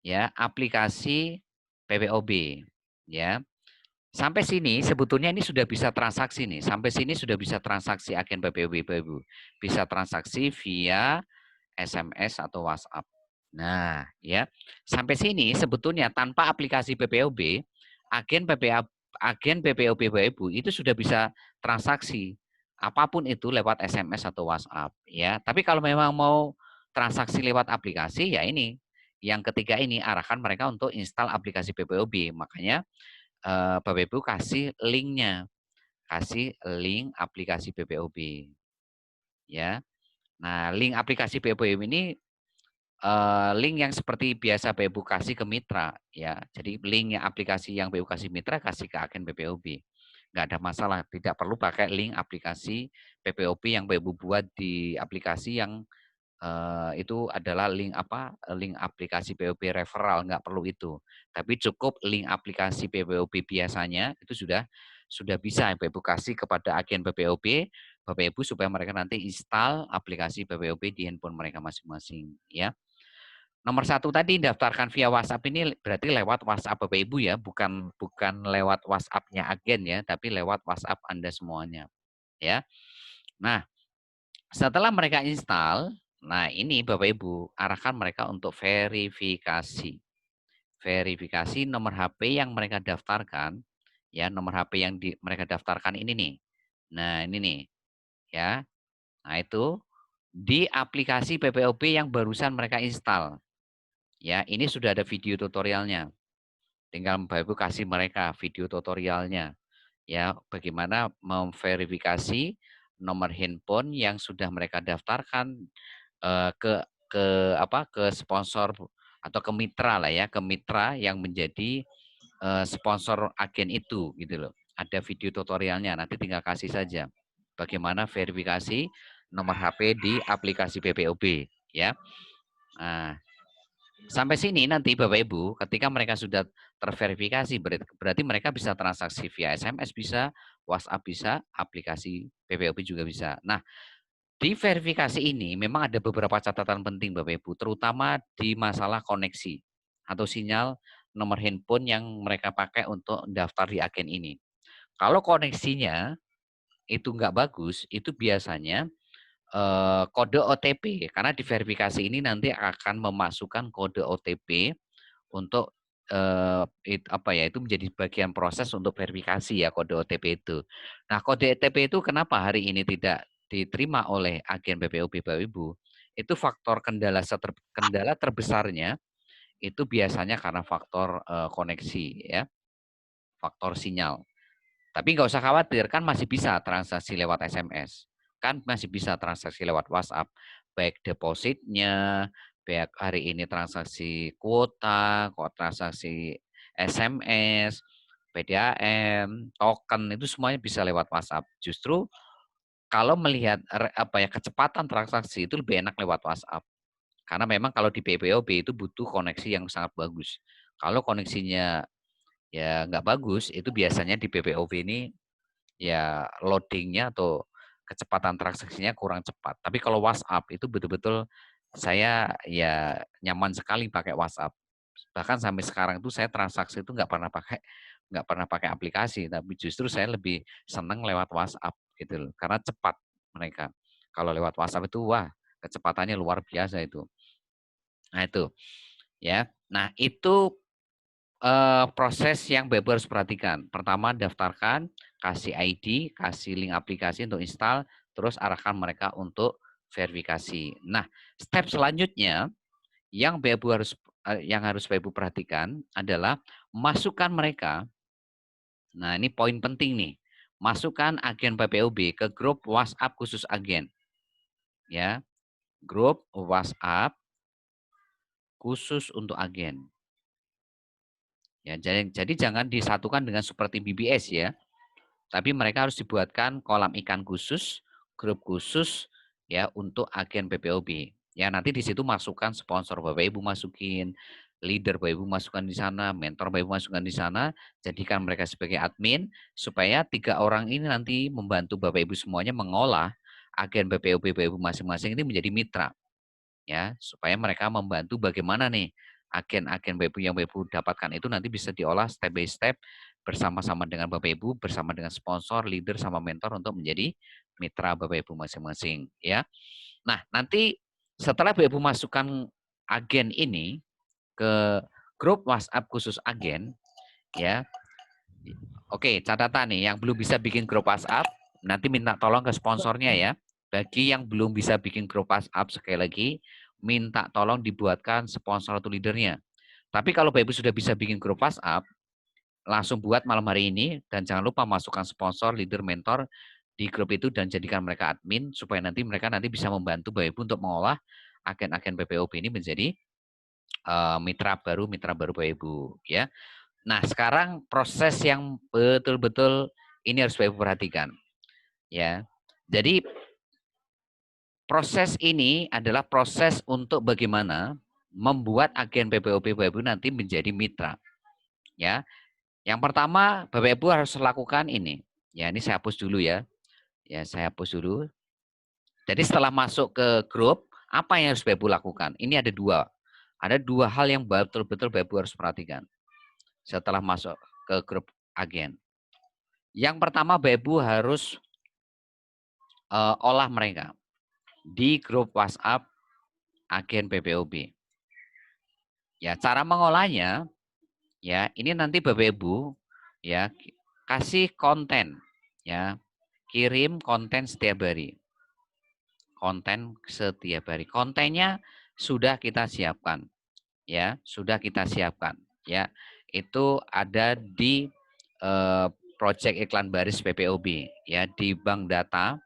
ya aplikasi PPOB ya. Sampai sini sebetulnya ini sudah bisa transaksi nih. Sampai sini sudah bisa transaksi agen PPOB Bapak Ibu. Bisa transaksi via SMS atau WhatsApp. Nah, ya. Sampai sini sebetulnya tanpa aplikasi PPOB, agen PPOB Bapak Ibu itu sudah bisa transaksi apapun itu lewat SMS atau WhatsApp, ya. Tapi kalau memang mau transaksi lewat aplikasi, ya ini yang ketiga ini arahkan mereka untuk install aplikasi PPOB. Makanya Bapak Ibu kasih linknya, kasih link aplikasi PPOB, ya. Nah, link aplikasi PPOB ini link yang seperti biasa PPOB kasih ke mitra ya. Jadi link yang aplikasi yang PPOB kasih mitra kasih ke agen PPOB. Nggak ada masalah, tidak perlu pakai link aplikasi PPOB yang PPOB buat di aplikasi yang itu adalah link apa? Link aplikasi PPOB referral, nggak perlu itu. Tapi cukup link aplikasi PPOB biasanya itu sudah bisa PPOB kasih kepada agen PPOB, Bapak Ibu supaya mereka nanti install aplikasi PPOB di handphone mereka masing-masing ya. Nomor satu tadi daftarkan via WhatsApp ini berarti lewat WhatsApp Bapak Ibu ya, bukan lewat WhatsApp-nya agen ya, tapi lewat WhatsApp Anda semuanya ya. Nah, setelah mereka install, nah ini Bapak Ibu arahkan mereka untuk verifikasi. Verifikasi nomor HP yang mereka daftarkan ya, nomor HP yang mereka daftarkan ini nih. Nah, ini nih ya. Nah, itu di aplikasi PPOB yang barusan mereka install. Ya, ini sudah ada video tutorialnya. Tinggal Bapak Ibu kasih mereka video tutorialnya. Ya, bagaimana memverifikasi nomor handphone yang sudah mereka daftarkan ke sponsor atau ke mitra lah ya, ke mitra yang menjadi sponsor agen itu gitu loh. Ada video tutorialnya, nanti tinggal kasih saja bagaimana verifikasi nomor HP di aplikasi PPOB ya. Nah, sampai sini nanti Bapak Ibu, ketika mereka sudah terverifikasi, berarti mereka bisa transaksi via SMS bisa, WhatsApp bisa, aplikasi PPOB juga bisa. Nah, di verifikasi ini memang ada beberapa catatan penting Bapak Ibu, terutama di masalah koneksi atau sinyal nomor handphone yang mereka pakai untuk daftar di agen ini. Kalau koneksinya itu nggak bagus, itu biasanya kode OTP, karena di verifikasi ini nanti akan memasukkan kode OTP untuk itu menjadi bagian proses untuk verifikasi ya kode OTP itu. Nah, kode OTP itu kenapa hari ini tidak diterima oleh agen BPOB Bapak Ibu? Itu faktor kendala terbesarnya itu biasanya karena faktor koneksi ya, faktor sinyal. Tapi nggak usah khawatir, kan masih bisa transaksi lewat SMS. Kan masih bisa transaksi lewat WhatsApp. Baik depositnya, baik hari ini transaksi kuota, transaksi SMS, PDAM, token, itu semuanya bisa lewat WhatsApp. Justru kalau melihat kecepatan transaksi itu lebih enak lewat WhatsApp. Karena memang kalau di PPOB itu butuh koneksi yang sangat bagus. Kalau koneksinya ya nggak bagus, itu biasanya di PPOB ini ya loadingnya atau kecepatan transaksinya kurang cepat. Tapi kalau WhatsApp itu betul-betul saya ya nyaman sekali pakai WhatsApp. Bahkan sampai sekarang itu saya transaksi itu nggak pernah pakai aplikasi, tapi justru saya lebih senang lewat WhatsApp gitu loh, karena cepat mereka. Kalau lewat WhatsApp itu wah kecepatannya luar biasa itu. Nah itu ya. Nah itu proses yang Bapak harus perhatikan. Pertama, daftarkan, kasih ID, kasih link aplikasi untuk install, terus arahkan mereka untuk verifikasi. Nah, step selanjutnya yang harus Bapak perhatikan adalah masukkan mereka. Nah, ini poin penting nih. Masukkan agen PPOB ke grup WhatsApp khusus agen. Ya, grup WhatsApp khusus untuk agen. Ya, jadi jangan disatukan dengan seperti BBS ya. Tapi mereka harus dibuatkan kolam ikan khusus, grup khusus ya untuk agen PPOB. Ya nanti di situ masukkan sponsor Bapak Ibu masukin, leader Bapak Ibu masukkan di sana, mentor Bapak Ibu masukkan di sana, jadikan mereka sebagai admin supaya 3 orang ini nanti membantu Bapak Ibu semuanya mengolah agen PPOB Bapak Ibu masing-masing ini menjadi mitra. Ya, supaya mereka membantu bagaimana nih agen-agen Bapak Ibu yang Bapak Ibu dapatkan itu nanti bisa diolah step by step bersama-sama dengan Bapak Ibu, bersama dengan sponsor, leader, sama mentor untuk menjadi mitra Bapak Ibu masing-masing. Ya, nah nanti setelah Bapak Ibu masukkan agen ini ke grup WhatsApp khusus agen, ya, oke catatan nih yang belum bisa bikin grup WhatsApp nanti minta tolong ke sponsornya ya. Bagi yang belum bisa bikin grup WhatsApp sekali lagi minta tolong dibuatkan sponsor atau leadernya. Tapi kalau Bapak Ibu sudah bisa bikin grup WhatsApp, langsung buat malam hari ini dan jangan lupa masukkan sponsor, leader, mentor di grup itu dan jadikan mereka admin supaya nanti mereka bisa membantu Bapak Ibu untuk mengolah agen-agen PPOB ini menjadi mitra baru Bapak Ibu ya. Nah, sekarang proses yang betul-betul ini harus Bapak Ibu perhatikan ya. Jadi proses ini adalah proses untuk bagaimana membuat agen PPOB Bapak Ibu nanti menjadi mitra. Ya. Yang pertama Bapak Ibu harus lakukan ini. Ya, ini saya hapus dulu ya. Ya, saya hapus dulu. Jadi setelah masuk ke grup, apa yang harus Bapak Ibu lakukan? Ini ada dua. Ada dua hal yang betul-betul Bapak Ibu harus perhatikan setelah masuk ke grup agen. Yang pertama Bapak Ibu harus olah mereka di grup WhatsApp agen PPOB. Ya, cara mengolahnya ya, ini nanti Bapak Ibu ya kasih konten ya. Kirim konten setiap hari. Konten setiap hari. Kontennya sudah kita siapkan. Ya, sudah kita siapkan ya. Itu ada di project iklan baris PPOB ya di bank data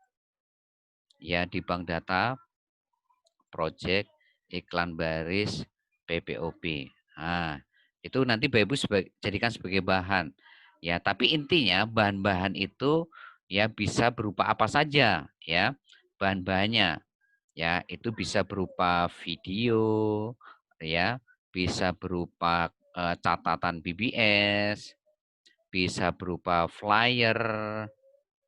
ya di bank data project iklan baris PPOB. Nah, itu nanti Bapak Ibu jadikan sebagai bahan. Ya, tapi intinya bahan-bahan itu ya bisa berupa apa saja ya. Bahan-bahannya ya itu bisa berupa video ya, bisa berupa catatan BBS, bisa berupa flyer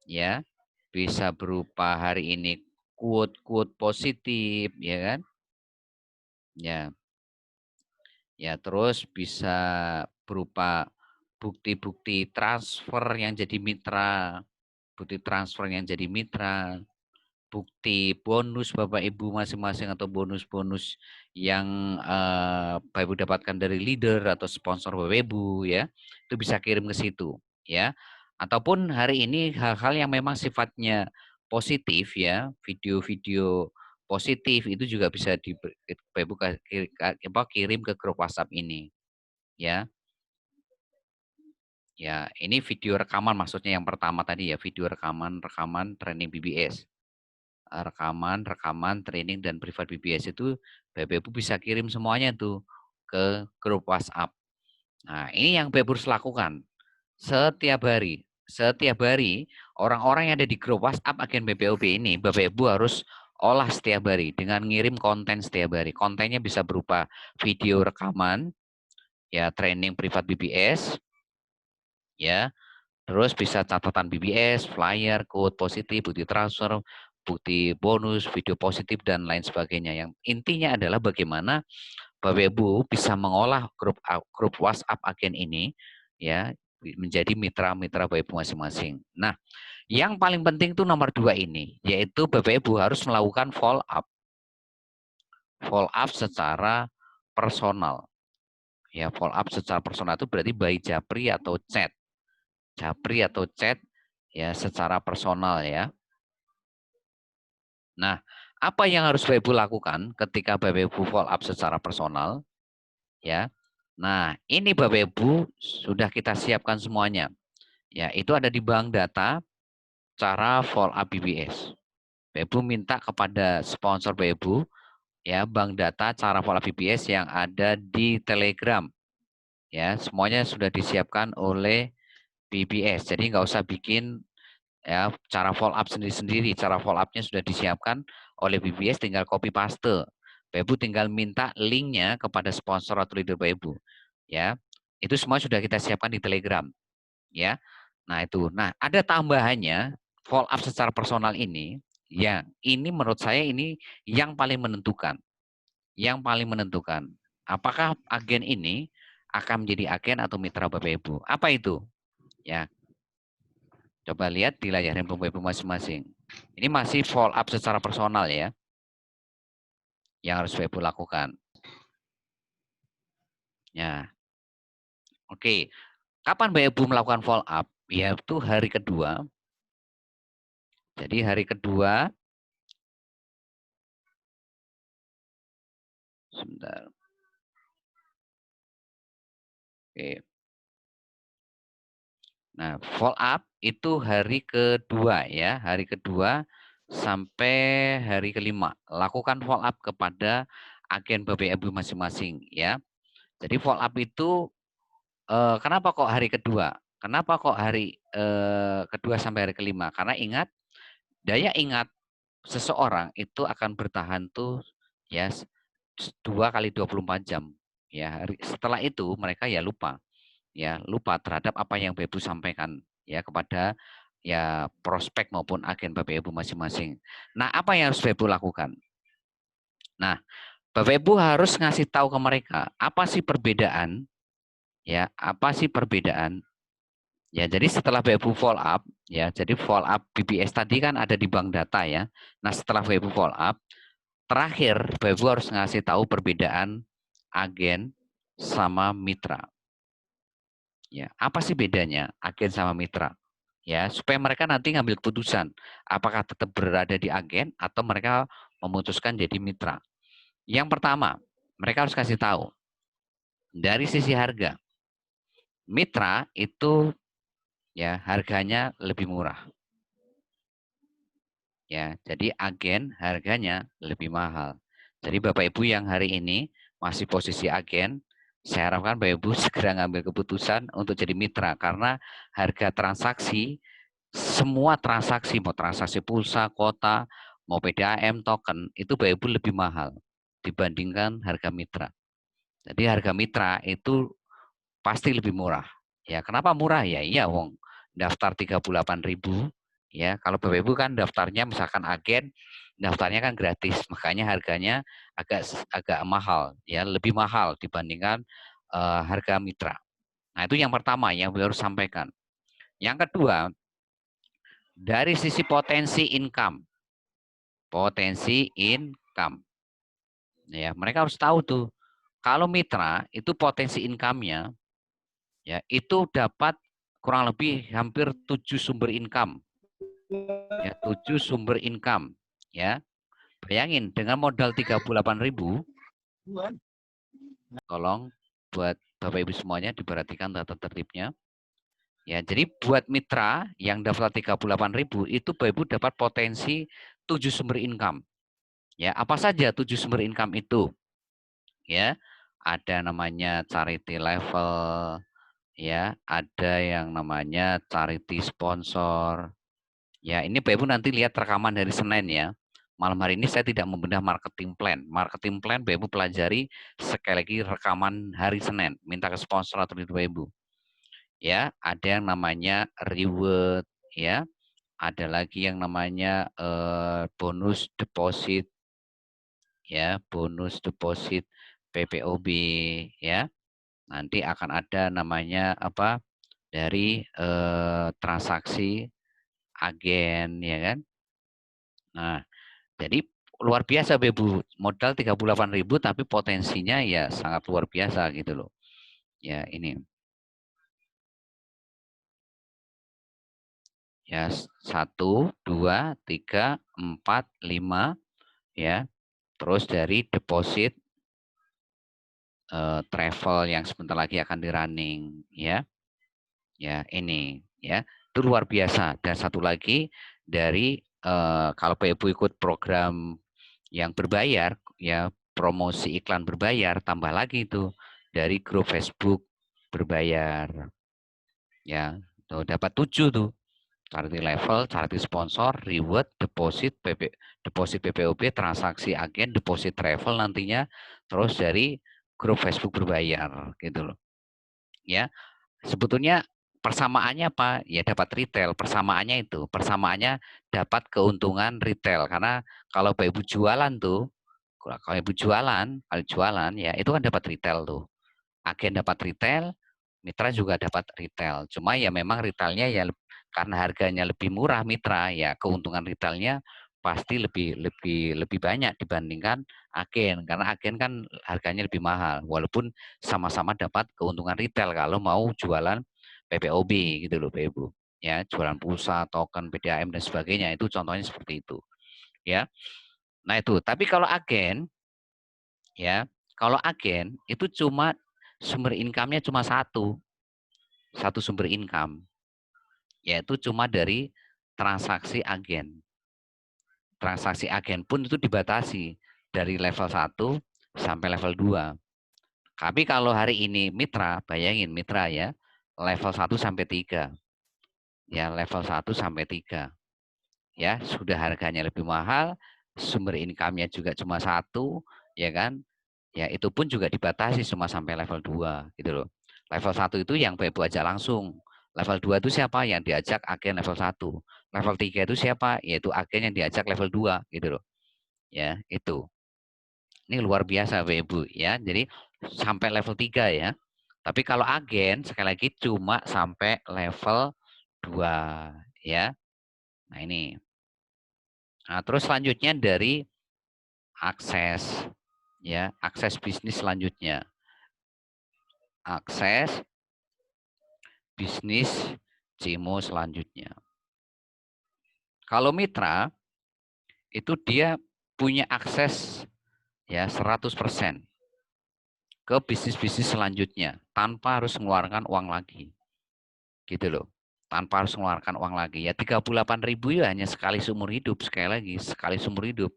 ya, bisa berupa hari ini quote-quote positif ya kan. Ya. Ya, terus bisa berupa bukti-bukti transfer yang jadi mitra, bukti transfer yang jadi mitra. bukti bonus Bapak Ibu masing-masing atau bonus-bonus yang Bapak Ibu dapatkan dari leader atau sponsor Bapak Ibu ya, itu bisa kirim ke situ ya. Ataupun hari ini hal-hal yang memang sifatnya positif ya, video-video positif itu juga bisa Bapak Ibu kirim ke grup WhatsApp ini ya. Ya, ini video rekaman maksudnya yang pertama tadi ya, video rekaman training BBS. Rekaman training dan privat BBS itu Bapak Ibu bisa kirim semuanya tuh ke grup WhatsApp. Nah, ini yang Bapak Ibu harus lakukan setiap hari. Setiap hari orang-orang yang ada di grup WhatsApp agen BPOB ini Bapak Ibu harus olah setiap hari dengan ngirim konten setiap hari. Kontennya bisa berupa video rekaman ya, training privat BBS ya. Terus bisa catatan BBS, flyer, quote positif, bukti transfer, bukti bonus, video positif, dan lain sebagainya. Yang intinya adalah bagaimana Bapak Ibu bisa mengolah grup WhatsApp agen ini ya menjadi mitra-mitra Bapak Ibu masing-masing. Nah, yang paling penting itu nomor 2 ini, yaitu Bapak Ibu harus melakukan follow up. Follow up secara personal. Ya, follow up secara personal itu berarti by japri atau chat. Japri atau chat ya secara personal ya. Nah, apa yang harus Bapak Ibu lakukan ketika Bapak Ibu follow up secara personal ya. Nah, ini Bapak Ibu sudah kita siapkan semuanya. Ya, itu ada di bank data cara follow up BBS. Bapak Ibu minta kepada sponsor Bapak Ibu ya bank data cara follow up BBS yang ada di Telegram. Ya, semuanya sudah disiapkan oleh BBS. Jadi nggak usah bikin ya cara follow up sendiri-sendiri. Cara follow up-nya sudah disiapkan oleh BBS, tinggal copy paste. Bapak Ibu tinggal minta linknya kepada sponsor atau leader Bapak Ibu. Ya, itu semua sudah kita siapkan di Telegram. Ya, nah itu. Nah, ada tambahannya follow up secara personal ini. Ya, ini menurut saya ini yang paling menentukan. Yang paling menentukan. Apakah agen ini akan menjadi agen atau mitra Bapak Ibu? Apa itu? Ya, coba lihat di layar handphone Bapak Ibu masing-masing. Ini masih follow up secara personal ya. Yang harus Bapak Ibu lakukan. Ya. Oke. Kapan Bapak Ibu melakukan follow up? Yaitu hari kedua. Jadi hari kedua. Sebentar. Oke. Nah, follow up itu hari kedua ya. Hari kedua sampai hari kelima. Lakukan follow up kepada agen Bapak Ibu masing-masing ya. Jadi follow up itu kenapa kok hari kedua? Kenapa kok hari kedua sampai hari kelima? Karena ingat, daya ingat seseorang itu akan bertahan tuh ya 2 kali 24 jam. Ya, setelah itu mereka ya lupa terhadap apa yang Bapak Ibu sampaikan ya kepada ya prospek maupun agen Bapak Ibu masing-masing. Nah, apa yang harus Bapak Ibu lakukan? Nah, Bapak Ibu harus ngasih tahu ke mereka apa sih perbedaan ya, apa sih perbedaan. Ya, jadi setelah Bapak Ibu follow up, ya, jadi follow up BBS tadi kan ada di bank data ya. Nah, setelah Bapak Ibu follow up, terakhir Bapak Ibu harus ngasih tahu perbedaan agen sama mitra. Ya, apa sih bedanya agen sama mitra? Ya, supaya mereka nanti ngambil keputusan apakah tetap berada di agen atau mereka memutuskan jadi mitra. Yang pertama, mereka harus kasih tahu dari sisi harga. Mitra itu ya harganya lebih murah. Ya, jadi agen harganya lebih mahal. Jadi Bapak Ibu yang hari ini masih posisi agen, saya harapkan Bapak Ibu segera ngambil keputusan untuk jadi mitra karena harga transaksi, semua transaksi, mau transaksi pulsa, kota, mau PDAM, token, itu Bapak Ibu lebih mahal dibandingkan harga mitra. Jadi harga mitra itu pasti lebih murah. Ya, kenapa murah? Ya iya wong daftar 38.000 ya. Kalau Bapak Ibu kan daftarnya misalkan agen, daftarnya kan gratis, makanya harganya agak mahal ya, lebih mahal dibandingkan harga mitra. Nah, itu yang pertama yang Bapak harus sampaikan. Yang kedua, dari sisi potensi income. Potensi income. Ya, mereka harus tahu tuh. Kalau mitra itu potensi income-nya ya itu dapat kurang lebih hampir 7 sumber income. Ya, 7 sumber income ya. Bayangin dengan modal 38.000, tolong buat Bapak Ibu semuanya diperhatikan tata tertibnya. Ya, jadi buat mitra yang daftar 38.000 itu Bapak Ibu dapat potensi 7 sumber income. Ya, apa saja 7 sumber income itu? Ya, ada namanya charity level, ya, ada yang namanya charity sponsor. Ya, ini Bapak Ibu nanti lihat rekaman dari Senin ya. Malam hari ini saya tidak membedah marketing plan. Marketing plan Bapak Ibu pelajari sekali lagi rekaman hari Senin. Minta ke sponsor atau Bapak Ibu. Ya, ada yang namanya reward, ya. Ada lagi yang namanya bonus deposit, ya, bonus deposit PPOB, ya. Nanti akan ada namanya apa dari transaksi agen, ya kan. Nah, jadi luar biasa Bebu, modal 38.000 tapi potensinya ya sangat luar biasa gitu loh. Ya, ini. Ya, 1, 2, 3, 4, 5 ya. Terus dari deposit travel yang sebentar lagi akan di running ya. Ya, ini ya. Itu luar biasa. Dan satu lagi dari kalau Pak Ibu ikut program yang berbayar ya, promosi iklan berbayar, tambah lagi itu dari grup Facebook berbayar. Ya, tuh dapat 7 tuh. Charity level, charity sponsor, reward, deposit, deposit PPOB, transaksi agen, deposit travel nantinya, terus dari grup Facebook berbayar gitu loh. Ya, sebetulnya persamaannya apa? Ya dapat retail. Persamaannya itu, persamaannya dapat keuntungan retail karena kalau Bapak Ibu jualan tuh, kalau Ibu jualan, kalau jualan ya itu kan dapat retail tuh. Agen dapat retail, mitra juga dapat retail. Cuma ya memang retailnya ya karena harganya lebih murah mitra, ya keuntungan retailnya pasti lebih banyak dibandingkan agen karena agen kan harganya lebih mahal walaupun sama-sama dapat keuntungan retail kalau mau jualan PPOB gitu loh Bapak Ibu. Ya, jualan pulsa, token, PDAM dan sebagainya itu contohnya seperti itu. Ya. Nah, itu. Tapi kalau agen ya, kalau agen itu cuma sumber income-nya cuma satu sumber income, yaitu cuma dari transaksi agen. Transaksi agen pun itu dibatasi dari level 1 sampai level 2. Tapi kalau hari ini mitra, bayangin mitra ya, level 1 sampai 3. Ya, level 1 sampai 3. Ya, sudah harganya lebih mahal, sumber income-nya juga cuma satu, ya kan? Ya, itu pun juga dibatasi cuma sampai level 2 gitu loh. Level 1 itu yang Bapak Ibu ajak langsung. Level 2 itu siapa? Yang diajak agen level 1. Level 3 itu siapa? Yaitu agen yang diajak level 2 gitu loh. Ya, itu. Ini luar biasa Bapak Ibu ya. Jadi sampai level 3 ya. Tapi kalau agen sekali lagi cuma sampai level 2 ya. Nah, ini. Nah, terus selanjutnya dari akses ya, akses bisnis selanjutnya. Akses bisnis CIMO selanjutnya. Kalau mitra itu dia punya akses ya 100% ke bisnis-bisnis selanjutnya tanpa harus mengeluarkan uang lagi. Gitu loh. Tanpa harus mengeluarkan uang lagi. Ya 38.000 ya hanya sekali seumur hidup, sekali lagi sekali seumur hidup.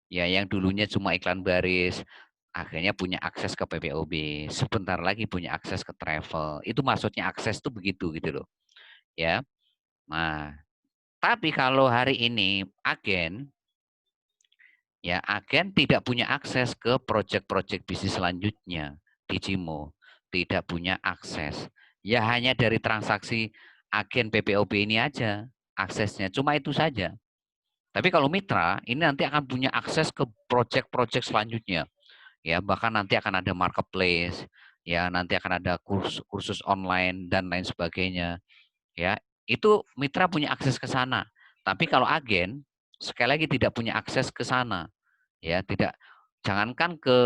Ya yang dulunya cuma iklan baris, akhirnya punya akses ke PPOB, sebentar lagi punya akses ke travel. Itu maksudnya akses tuh begitu gitu loh. Ya. Nah, tapi kalau hari ini agen, ya agen tidak punya akses ke proyek-proyek bisnis selanjutnya di Cimo, tidak punya akses. Ya hanya dari transaksi agen PPOB ini aja aksesnya, cuma itu saja. Tapi kalau mitra ini nanti akan punya akses ke proyek-proyek selanjutnya. Ya, bahkan nanti akan ada marketplace, ya nanti akan ada kursus online dan lain sebagainya. Ya, itu mitra punya akses ke sana. Tapi kalau agen sekali lagi tidak punya akses ke sana, ya tidak. Jangankan ke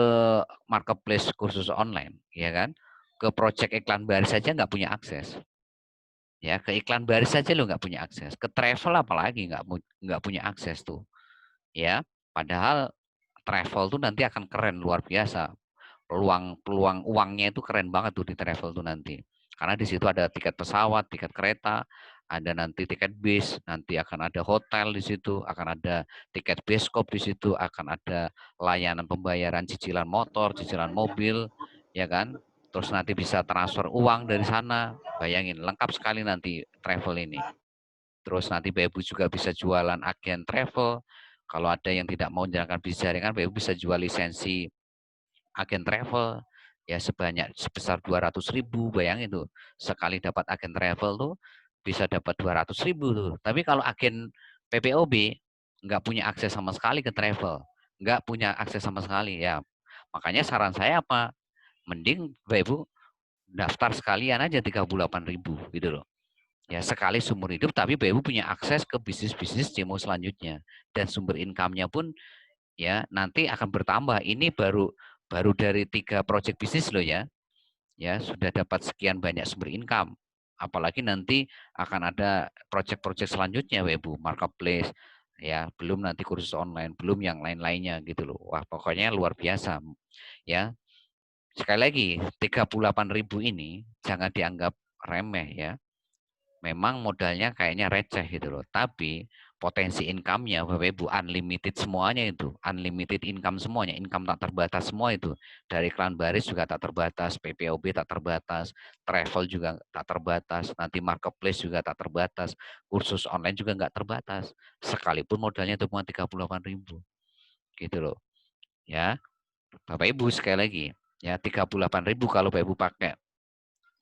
marketplace kursus online, ya kan, ke project iklan baris saja nggak punya akses. Ya, ke iklan baris saja lo nggak punya akses. Ke travel apalagi nggak punya akses tuh. Ya, padahal travel tuh nanti akan keren luar biasa. Peluang uangnya itu keren banget tuh di travel tuh nanti. Karena di situ ada tiket pesawat, tiket kereta, ada nanti tiket bis, nanti akan ada hotel di situ, akan ada tiket bioskop di situ, akan ada layanan pembayaran cicilan motor, cicilan mobil, ya kan? Terus nanti bisa transfer uang dari sana. Bayangin, lengkap sekali nanti travel ini. Terus nanti Bapak Ibu juga bisa jualan agen travel. Kalau ada yang tidak mau menjalankan bisnis jaringan, Bapak Ibu bisa jual lisensi agen travel ya sebesar 200.000. Bayangin tuh, sekali dapat agen travel tuh bisa dapat 200.000 tuh. Tapi kalau agen PPOB nggak punya akses sama sekali ke travel, nggak punya akses sama sekali ya. Makanya saran saya apa? Mending Bapak Ibu daftar sekalian aja 38.000 gitu loh. Ya sekali seumur hidup, tapi Bapak Ibu punya akses ke bisnis-bisnis demo selanjutnya dan sumber income-nya pun ya nanti akan bertambah. Ini baru baru dari 3 project bisnis loh ya. Ya sudah dapat sekian banyak sumber income. Apalagi nanti akan ada project-project selanjutnya Bapak Ibu, marketplace ya, belum nanti kursus online, belum yang lain-lainnya gitu loh. Wah, pokoknya luar biasa. Ya. Sekali lagi, 38.000 ini jangan dianggap remeh ya. Memang modalnya kayaknya receh gitu loh. Tapi potensi income-nya Bapak Ibu unlimited semuanya itu. Unlimited income semuanya. Income tak terbatas semua itu. Dari iklan baris juga tak terbatas. PPOB tak terbatas. Travel juga tak terbatas. Nanti marketplace juga tak terbatas. Kursus online juga nggak terbatas. Sekalipun modalnya itu cuma 38.000. Gitu loh. Ya, Bapak Ibu sekali lagi. Ya 38.000 kalau Bapak Ibu pakai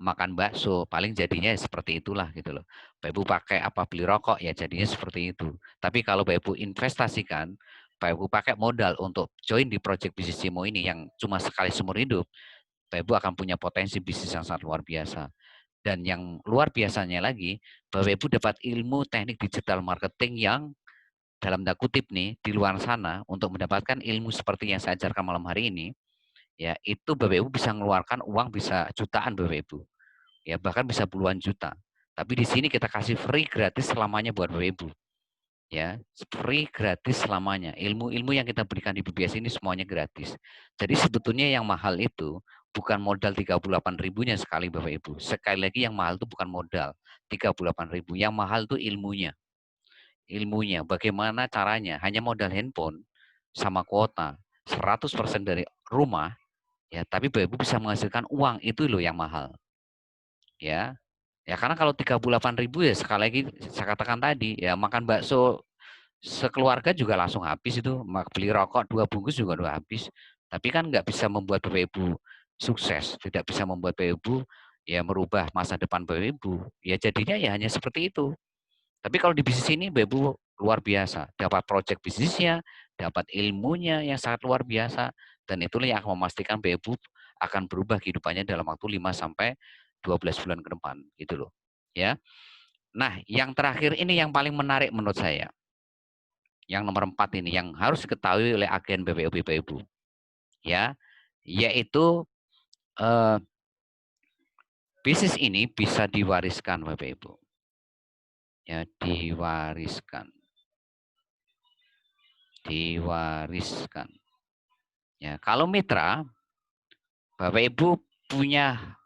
makan bakso, paling jadinya seperti itulah gitu loh. Bapak Ibu pakai apa beli rokok ya jadinya seperti itu. Tapi kalau Bapak Ibu investasikan, Bapak Ibu pakai modal untuk join di project bisnis Cimo ini yang cuma sekali seumur hidup, Bapak Ibu akan punya potensi bisnis yang sangat luar biasa. Dan yang luar biasanya lagi, Bapak Ibu dapat ilmu teknik digital marketing yang dalam tanda kutip nih di luar sana untuk mendapatkan ilmu seperti yang saya ajarkan malam hari ini, ya itu Bapak Ibu bisa mengeluarkan uang bisa jutaan Bapak Ibu. Ya bahkan bisa puluhan juta. Tapi di sini kita kasih free gratis selamanya buat Bapak Ibu. Ya, free gratis selamanya. Ilmu-ilmu yang kita berikan di BBS ini semuanya gratis. Jadi sebetulnya yang mahal itu bukan modal 38.000-nya sekali Bapak Ibu. Sekali lagi yang mahal itu bukan modal 38.000. Yang mahal itu ilmunya. Ilmunya bagaimana caranya? Hanya modal handphone sama kuota 100% dari rumah ya, tapi Bapak Ibu bisa menghasilkan uang itu loh yang mahal. Ya, ya karena kalau 38.000 ya sekali lagi saya katakan tadi ya makan bakso sekeluarga juga langsung habis itu. Beli rokok 2 bungkus juga udah habis. Tapi kan nggak bisa membuat Bapak Ibu sukses, tidak bisa membuat Bapak Ibu ya merubah masa depan Bapak Ibu. Ya jadinya ya hanya seperti itu. Tapi kalau di bisnis ini Bapak Ibu luar biasa, dapat project bisnisnya, dapat ilmunya yang sangat luar biasa dan itulah yang akan memastikan Bapak Ibu akan berubah kehidupannya dalam waktu 5 sampai 12 bulan ke depan gitu loh. Ya. Nah, yang terakhir ini yang paling menarik menurut saya. Yang nomor 4 ini yang harus diketahui oleh agen BPOB Bapak Ibu. Ya, yaitu bisnis ini bisa diwariskan Bapak Ibu. Ya, diwariskan. Diwariskan. Ya, kalau mitra Bapak Ibu punya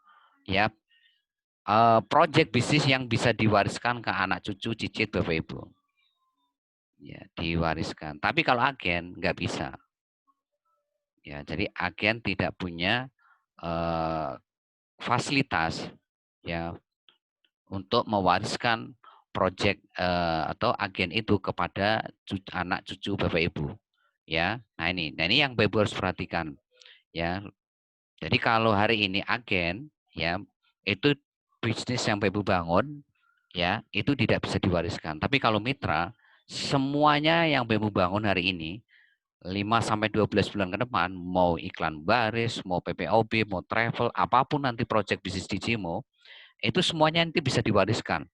ya project bisnis yang bisa diwariskan ke anak cucu cicit Bapak Ibu. Ya, diwariskan. Tapi kalau agen nggak bisa. Ya, jadi agen tidak punya fasilitas ya untuk mewariskan proyek atau agen itu kepada anak cucu Bapak Ibu. Ya. Nah ini yang Bapak Ibu harus perhatikan ya. Jadi kalau hari ini agen ya itu bisnis yang Bapak Ibu bangun ya itu tidak bisa diwariskan. Tapi kalau mitra semuanya yang Bapak Ibu bangun hari ini 5 sampai 12 bulan ke depan mau iklan baris, mau PPOB, mau travel, apapun nanti proyek bisnis di Cimo itu semuanya nanti bisa diwariskan.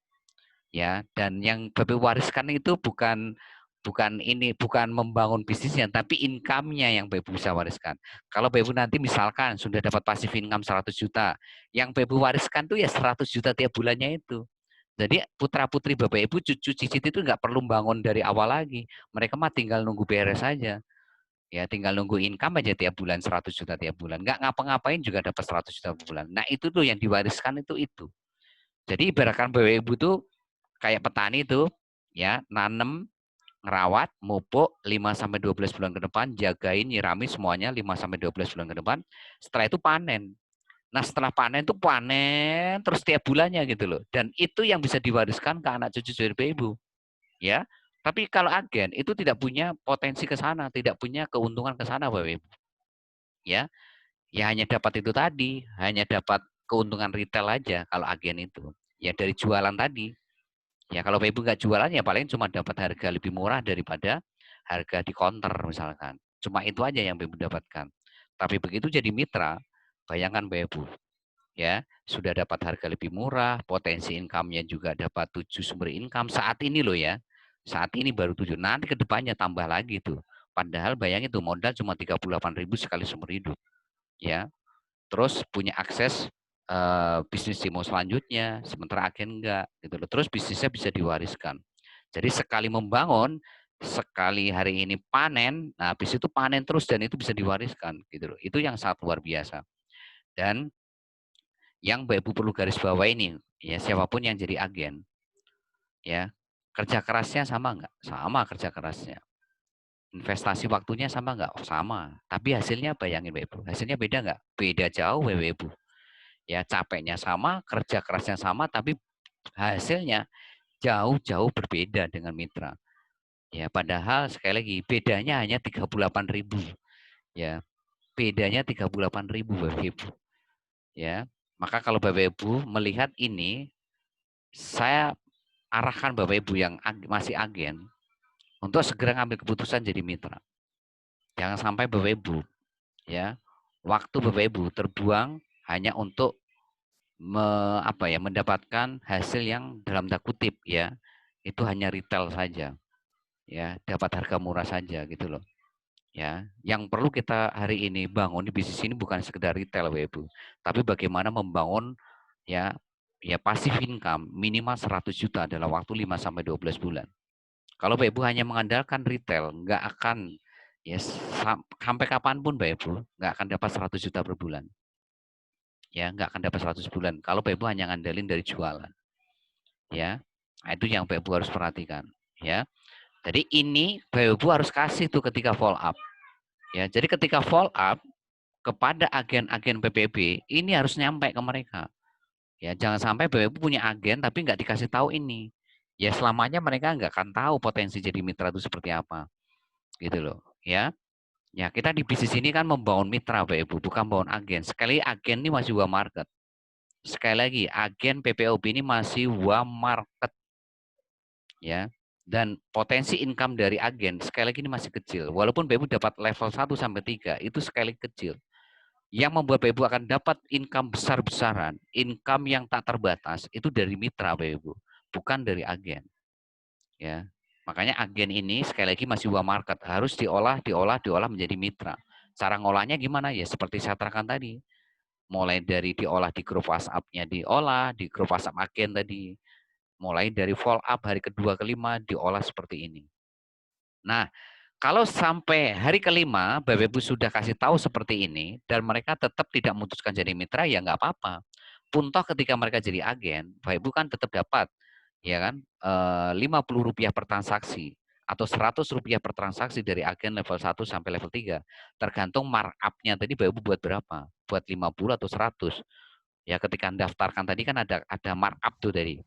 Ya, dan yang Bapak wariskan itu bukan bukan membangun bisnisnya, tapi income-nya yang Bapak Ibu bisa wariskan. Kalau Bapak Ibu nanti misalkan sudah dapat passive income 100 juta, yang Bapak Ibu wariskan tuh ya 100 juta tiap bulannya itu. Jadi putra-putri Bapak Ibu, cucu cicit itu nggak perlu bangun dari awal lagi. Mereka mah tinggal nunggu beres saja. Ya tinggal nunggu income aja tiap bulan 100 juta tiap bulan. Nggak ngapa-ngapain juga dapat 100 juta per bulan. Nah itu tuh yang diwariskan itu. Jadi ibaratkan Bapak Ibu tuh kayak petani tuh ya nanem, ngerawat, mupuk 5-12 bulan ke depan, jagain, nyirami semuanya 5-12 bulan ke depan. Setelah itu panen. Nah setelah panen itu panen terus tiap bulannya gitu loh. Dan itu yang bisa diwariskan ke anak cucu Bapak Ibu. Ya, tapi kalau agen itu tidak punya potensi ke sana, tidak punya keuntungan ke sana Bapak Ibu. Ya, ya hanya dapat itu tadi, hanya dapat keuntungan retail aja kalau agen itu. Ya dari jualan tadi. Ya kalau Bapak Ibu nggak jualan ya paling cuma dapat harga lebih murah daripada harga di counter misalkan. Cuma itu aja yang Bapak Ibu dapatkan. Tapi begitu jadi mitra, bayangkan Bapak Ibu, ya sudah dapat harga lebih murah, potensi income-nya juga dapat 7 sumber income saat ini loh ya. Saat ini baru 7, nanti ke depannya tambah lagi tuh. Padahal bayangin tuh modal cuma 38.000 sekali sumber hidup. Ya. Terus punya akses bisnis demo selanjutnya, sementara agen enggak gitu loh. Terus bisnisnya bisa diwariskan. Jadi sekali membangun, sekali hari ini panen, nah habis itu panen terus dan itu bisa diwariskan gitu loh. Itu yang sangat luar biasa. Dan yang Mbak Ibu perlu garis bawah ini, ya siapapun yang jadi agen, ya kerja kerasnya sama nggak? Sama kerja kerasnya. Investasi waktunya sama nggak? Sama. Tapi hasilnya bayangin Mbak Ibu, hasilnya beda nggak? Beda jauh Mbak Ibu. Ya capeknya sama, kerja kerasnya sama, tapi hasilnya jauh-jauh berbeda dengan mitra. Ya padahal sekali lagi bedanya hanya 38.000. Ya bedanya 38.000 Bapak Ibu. Ya maka kalau Bapak Ibu melihat ini, saya arahkan Bapak Ibu yang masih agen untuk segera ngambil keputusan jadi mitra. Jangan sampai Bapak Ibu ya waktu Bapak Ibu terbuang hanya untuk mendapatkan hasil yang dalam tanda kutip ya itu hanya retail saja ya, dapat harga murah saja gitu loh. Ya, yang perlu kita hari ini bangun di bisnis ini bukan sekedar retail Bapak Ibu, tapi bagaimana membangun ya passive income minimal 100 juta dalam waktu 5 sampai 12 bulan. Kalau Bapak Ibu hanya mengandalkan retail, nggak akan ya sampai kapanpun Bapak Ibu nggak akan dapat 100 juta per bulan. Ya, nggak akan dapat 100 bulan kalau Bapak Ibu hanya ngandelin dari jualan. Ya. Nah, itu yang Bapak Ibu harus perhatikan, ya. Jadi ini Bapak Ibu harus kasih tuh ketika follow up. Ya, jadi ketika follow up kepada agen-agen PPB, ini harus nyampe ke mereka. Ya, jangan sampai Bapak Ibu punya agen tapi nggak dikasih tahu ini. Ya, selamanya mereka nggak akan tahu potensi jadi mitra itu seperti apa. Gitu loh, ya. Ya, kita di bisnis ini kan membangun mitra Bapak Ibu, bukan membangun agen. Sekali agen ini masih one market. Sekali lagi, agen PPOB ini masih one market. Ya. Dan potensi income dari agen sekali lagi ini masih kecil. Walaupun Bapak Ibu dapat level 1 sampai 3, itu sekali kecil. Yang membuat Bapak Ibu akan dapat income besar-besaran, income yang tak terbatas, itu dari mitra Bapak Ibu, bukan dari agen. Ya. Makanya agen ini sekali lagi masih one market, harus diolah menjadi mitra. Cara ngolahnya gimana? Ya seperti saya terangkan tadi. Mulai dari diolah di grup WhatsApp-nya diolah, di grup WhatsApp agen tadi. Mulai dari follow up hari kedua, kelima, diolah seperti ini. Nah, kalau sampai hari kelima, Bapak Ibu sudah kasih tahu seperti ini, dan mereka tetap tidak memutuskan jadi mitra, ya nggak apa-apa. Pun toh ketika mereka jadi agen, Bapak Ibu kan tetap dapat, ya kan, Rp50 per transaksi, atau Rp100 per transaksi dari agen level 1 sampai level 3. Tergantung markup-nya tadi Bapak Ibu buat berapa, buat 50 atau 100. Ya ketika daftarkan tadi kan ada markup tuh dari.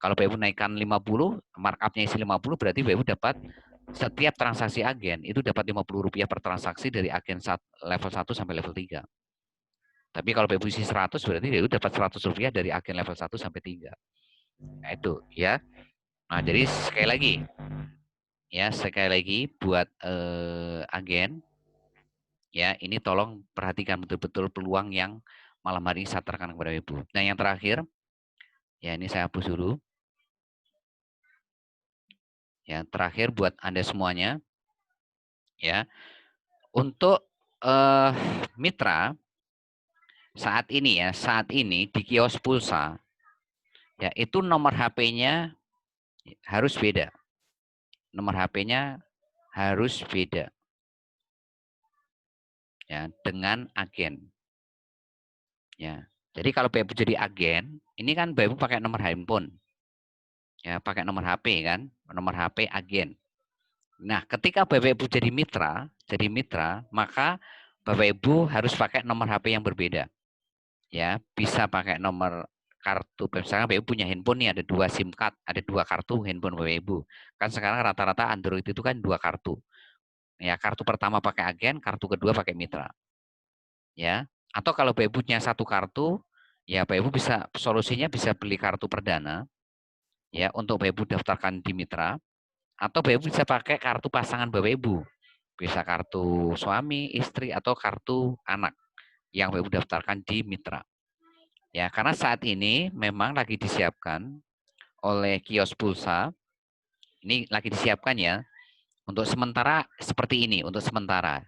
Kalau Bapak Ibu naikkan 50, markup-nya isi 50, berarti Bapak Ibu dapat setiap transaksi agen itu dapat Rp50 per transaksi dari agen level 1 sampai level 3. Tapi kalau Bapak Ibu isi 100, berarti Bapak Ibu dapat Rp100 dari agen level 1 sampai 3. Nah itu ya. Nah jadi sekali lagi buat agen, ya ini tolong perhatikan betul-betul peluang yang malam hari ini saya terangkan kepada Ibu. Nah yang terakhir, ya ini saya hapus dulu. Ya, terakhir buat Anda semuanya, ya, untuk mitra saat ini di kios pulsa, ya itu nomor HP-nya harus beda. Nomor HP-nya harus beda, ya, dengan agen. Ya, jadi kalau Bapak jadi agen, ini kan Bapak pakai nomor handphone, ya, pakai nomor HP kan, nomor HP agen. Nah, ketika Bapak Ibu jadi mitra, maka Bapak Ibu harus pakai nomor HP yang berbeda. Ya, bisa pakai nomor kartu. Misalnya Bapak Ibu punya handphone nih, ada 2 SIM card, ada 2 kartu handphone Bapak Ibu. Kan sekarang rata-rata Android itu kan 2 kartu. Ya, kartu pertama pakai agen, kartu kedua pakai mitra. Ya, atau kalau Bapak Ibu punya 1 kartu, ya Bapak Ibu bisa solusinya bisa beli kartu perdana, ya, untuk Bapak Ibu daftarkan di mitra. Atau Bapak Ibu bisa pakai kartu pasangan Bapak Ibu. Bisa kartu suami, istri, atau kartu anak yang Bapak Ibu daftarkan di mitra. Ya, karena saat ini memang lagi disiapkan oleh kios pulsa. Ini lagi disiapkan ya. Untuk sementara seperti ini, untuk sementara.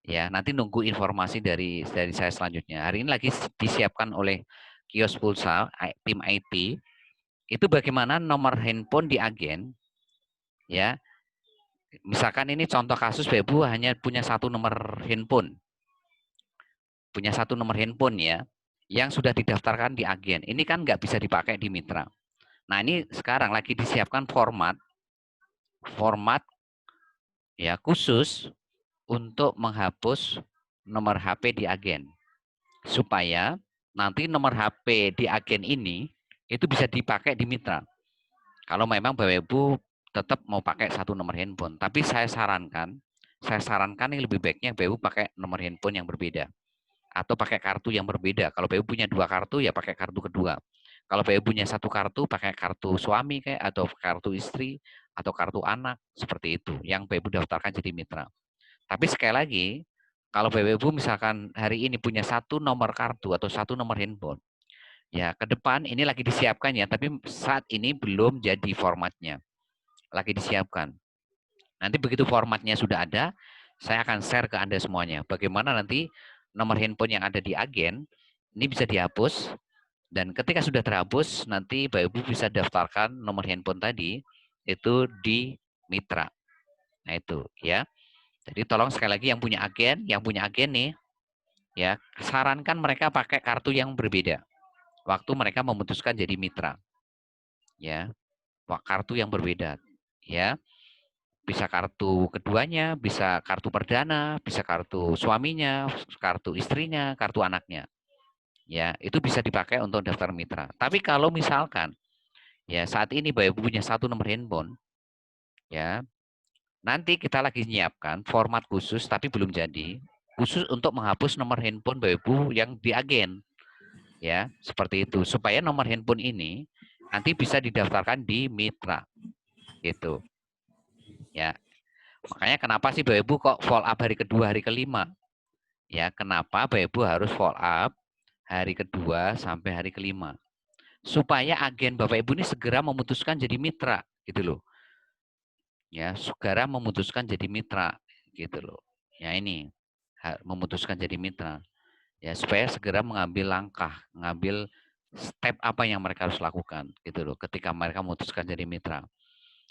Ya, nanti nunggu informasi dari saya selanjutnya. Hari ini lagi disiapkan oleh kios pulsa, tim IT. Itu bagaimana nomor handphone di agen, ya. Misalkan ini contoh kasus Bapak Ibu hanya punya 1 nomor handphone. Punya 1 nomor handphone ya, yang sudah didaftarkan di agen. Ini kan nggak bisa dipakai di mitra. Nah, ini sekarang lagi disiapkan format ya khusus untuk menghapus nomor HP di agen. Supaya nanti nomor HP di agen ini itu bisa dipakai di mitra. Kalau memang Bapak Ibu tetap mau pakai 1 nomor handphone. Tapi saya sarankan ini lebih baiknya Bapak Ibu pakai nomor handphone yang berbeda. Atau pakai kartu yang berbeda. Kalau Bapak Ibu punya 2 kartu, ya pakai kartu kedua. Kalau Bapak Ibu punya 1 kartu, pakai kartu suami kayak, atau kartu istri, atau kartu anak, seperti itu. Yang Bapak Ibu daftarkan jadi mitra. Tapi sekali lagi, kalau Bapak Ibu misalkan hari ini punya 1 nomor kartu atau 1 nomor handphone, ya ke depan ini lagi disiapkan ya, tapi saat ini belum jadi formatnya. Lagi disiapkan. Nanti begitu formatnya sudah ada, saya akan share ke Anda semuanya. Bagaimana nanti nomor handphone yang ada di agen, ini bisa dihapus. Dan ketika sudah terhapus, nanti Bapak Ibu bisa daftarkan nomor handphone tadi, itu di mitra. Nah itu ya. Jadi tolong sekali lagi yang punya agen nih, ya sarankan mereka pakai kartu yang berbeda. Waktu mereka memutuskan jadi mitra. Ya, kartu yang berbeda. Ya. Bisa kartu keduanya, bisa kartu perdana, bisa kartu suaminya, kartu istrinya, kartu anaknya. Ya, itu bisa dipakai untuk daftar mitra. Tapi kalau misalkan ya saat ini Bapak Ibu punya 1 nomor handphone, ya, nanti kita lagi menyiapkan format khusus tapi belum jadi, khusus untuk menghapus nomor handphone Bapak Ibu yang di agen. Ya, seperti itu. Supaya nomor handphone ini nanti bisa didaftarkan di mitra. Gitu. Ya, makanya kenapa sih Bapak Ibu kok follow up hari kedua, hari kelima? Ya, kenapa Bapak Ibu harus follow up hari kedua sampai hari kelima? Supaya agen Bapak Ibu ini segera memutuskan jadi mitra, gitu loh. Ya, segera memutuskan jadi mitra, gitu loh. Ya ini, memutuskan jadi mitra. Ya, supaya segera mengambil langkah, mengambil step apa yang mereka harus lakukan, gitu loh. Ketika mereka memutuskan jadi mitra.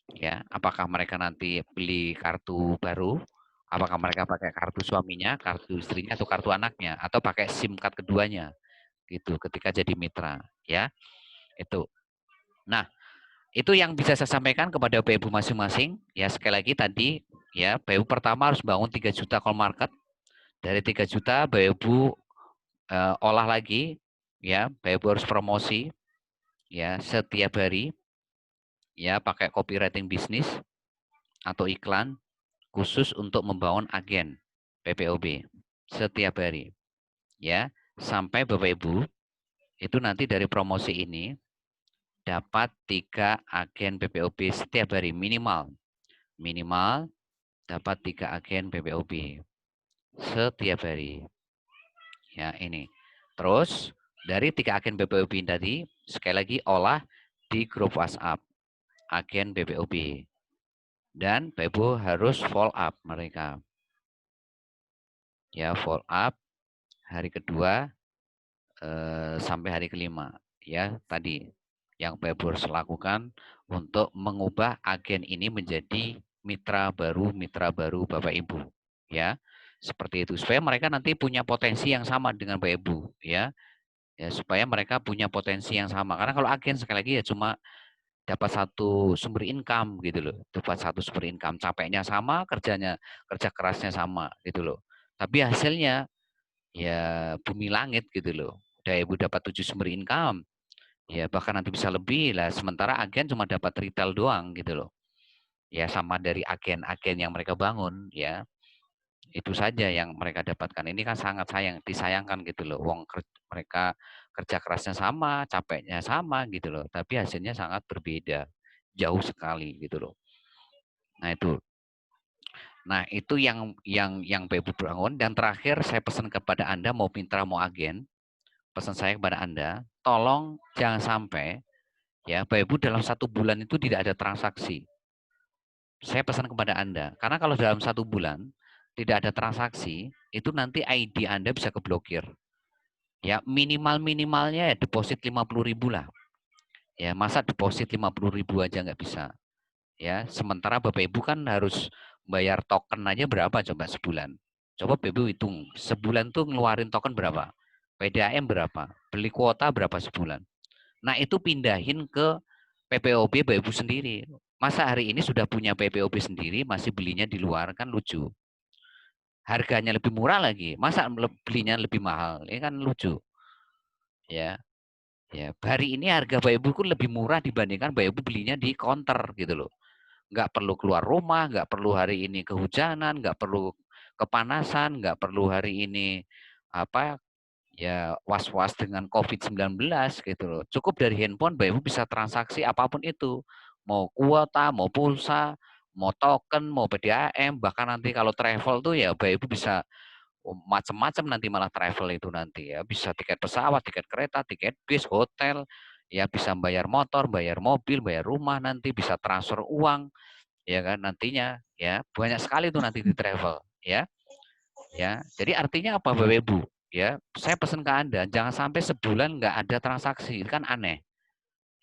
Ya, apakah mereka nanti beli kartu baru, apakah mereka pakai kartu suaminya, kartu istrinya, atau kartu anaknya, atau pakai SIM card keduanya, gitu. Ketika jadi mitra, ya itu. Nah, itu yang bisa saya sampaikan kepada Bapak Ibu masing-masing. Ya sekali lagi tadi, ya Bapak Ibu pertama harus bangun 3 juta call market. Dari 3 juta Bapak Ibu olah lagi, ya Bapak Ibu harus promosi, ya setiap hari, ya pakai copywriting bisnis atau iklan khusus untuk membangun agen PPOB setiap hari, ya sampai Bapak Ibu itu nanti dari promosi ini dapat 3 agen PPOB setiap hari minimal dapat 3 agen PPOB setiap hari. Ya ini. Terus dari 3 agen PPOB tadi sekali lagi olah di grup WhatsApp agen PPOB. Dan Bapak Ibu harus follow up mereka. Ya, follow up hari kedua sampai hari kelima. Ya, tadi yang Bapak Ibu harus lakukan untuk mengubah agen ini menjadi mitra baru Bapak Ibu. Ya, seperti itu. Supaya mereka nanti punya potensi yang sama dengan Bapak Ibu. Ya, supaya mereka punya potensi yang sama. Karena kalau agen sekali lagi ya cuma dapat satu sumber income gitu loh. Dapat satu sumber income, capeknya sama, kerja kerasnya sama gitu loh. Tapi hasilnya ya bumi langit gitu loh. Udah Ibu dapat 7 sumber income. Ya bahkan nanti bisa lebih lah. Sementara agen cuma dapat retail doang gitu loh. Ya sama dari agen-agen yang mereka bangun ya. Itu saja yang mereka dapatkan. Ini kan sangat disayangkan gitu loh. Mereka kerja kerasnya sama, capeknya sama gitu loh. Tapi hasilnya sangat berbeda. Jauh sekali gitu loh. Nah itu. Nah itu yang Bapak Ibu bangun. Dan terakhir saya pesan kepada Anda mau mitra mau agen. Pesan saya kepada Anda, tolong jangan sampai ya Bapak Ibu dalam 1 bulan itu tidak ada transaksi. Saya pesan kepada Anda, karena kalau dalam 1 bulan tidak ada transaksi, itu nanti ID Anda bisa keblokir. Ya minimalnya ya deposit 50.000 lah. Ya masa deposit 50.000 aja nggak bisa. Ya sementara Bapak Ibu kan harus bayar token aja berapa coba sebulan. Coba Bapak Ibu hitung, sebulan tuh ngeluarin token berapa? PDAM berapa? Beli kuota berapa sebulan? Nah itu pindahin ke PPOB Bapak Ibu sendiri. Masa hari ini sudah punya PPOB sendiri, masih belinya di luar, kan lucu. Harganya lebih murah lagi, masa belinya lebih mahal? Ini kan lucu. Ya, ya. Hari ini harga Bapak Ibu pun lebih murah dibandingkan Bapak Ibu belinya di counter gitu loh. Nggak perlu keluar rumah, nggak perlu hari ini kehujanan, nggak perlu kepanasan, nggak perlu hari ini apa ya was-was dengan COVID-19 gitu loh. Cukup dari handphone Bapak Ibu bisa transaksi apapun itu. Mau kuota, mau pulsa, mau token, mau PDAM, bahkan nanti kalau travel tuh ya Bapak Ibu bisa macam-macam nanti malah travel itu nanti ya. Bisa tiket pesawat, tiket kereta, tiket bis, hotel, ya bisa bayar motor, bayar mobil, bayar rumah nanti, bisa transfer uang, ya kan nantinya ya. Banyak sekali tuh nanti di travel ya. Ya, jadi artinya apa Bapak Ibu? Ya, saya pesan ke Anda, jangan sampai sebulan nggak ada transaksi, itu kan aneh.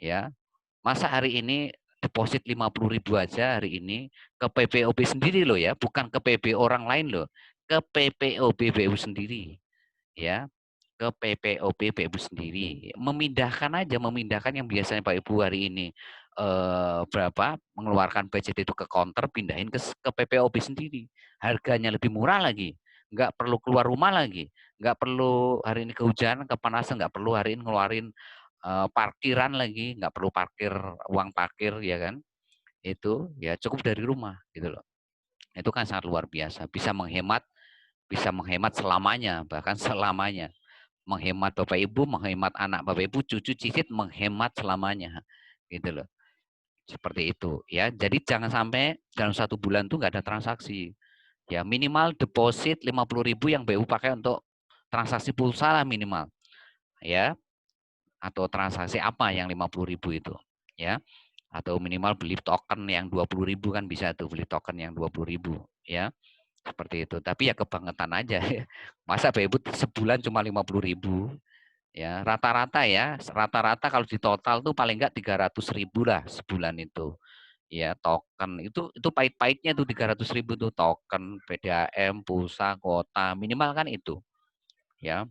Ya, masa hari ini deposit 50.000 aja hari ini ke PPOB sendiri loh ya, bukan ke PB orang lain loh, ke PPOB BU sendiri. Ya, ke PPOB BU sendiri. Memindahkan yang biasanya Pak Ibu hari ini berapa mengeluarkan budget itu ke counter, pindahin ke PPOB sendiri. Harganya lebih murah lagi, nggak perlu keluar rumah lagi, nggak perlu hari ini kehujanan, kepanasan, nggak perlu hari ini ngeluarin parkiran lagi, nggak perlu uang parkir ya kan. Itu ya cukup dari rumah gitu loh. Itu kan sangat luar biasa, bisa menghemat selamanya, bahkan selamanya. Menghemat Bapak Ibu, menghemat anak Bapak Ibu, cucu cicit, menghemat selamanya. Gitu loh. Seperti itu ya. Jadi jangan sampai dalam 1 bulan tuh nggak ada transaksi. Ya minimal deposit 50.000 yang BU pakai untuk transaksi pulsa lah minimal. Ya. Atau transaksi apa yang 50.000 itu. Ya. Atau minimal beli token yang 20.000 kan bisa tuh beli token yang 20.000 ya. Seperti itu. Tapi ya kebangetan aja ya. Masa BU sebulan cuma 50.000 ya rata-rata kalau di total tuh paling enggak 300.000 lah sebulan itu ya token itu pahit-pahitnya tuh 300.000 tuh token PDAM pulsa kuota minimal kan itu ya.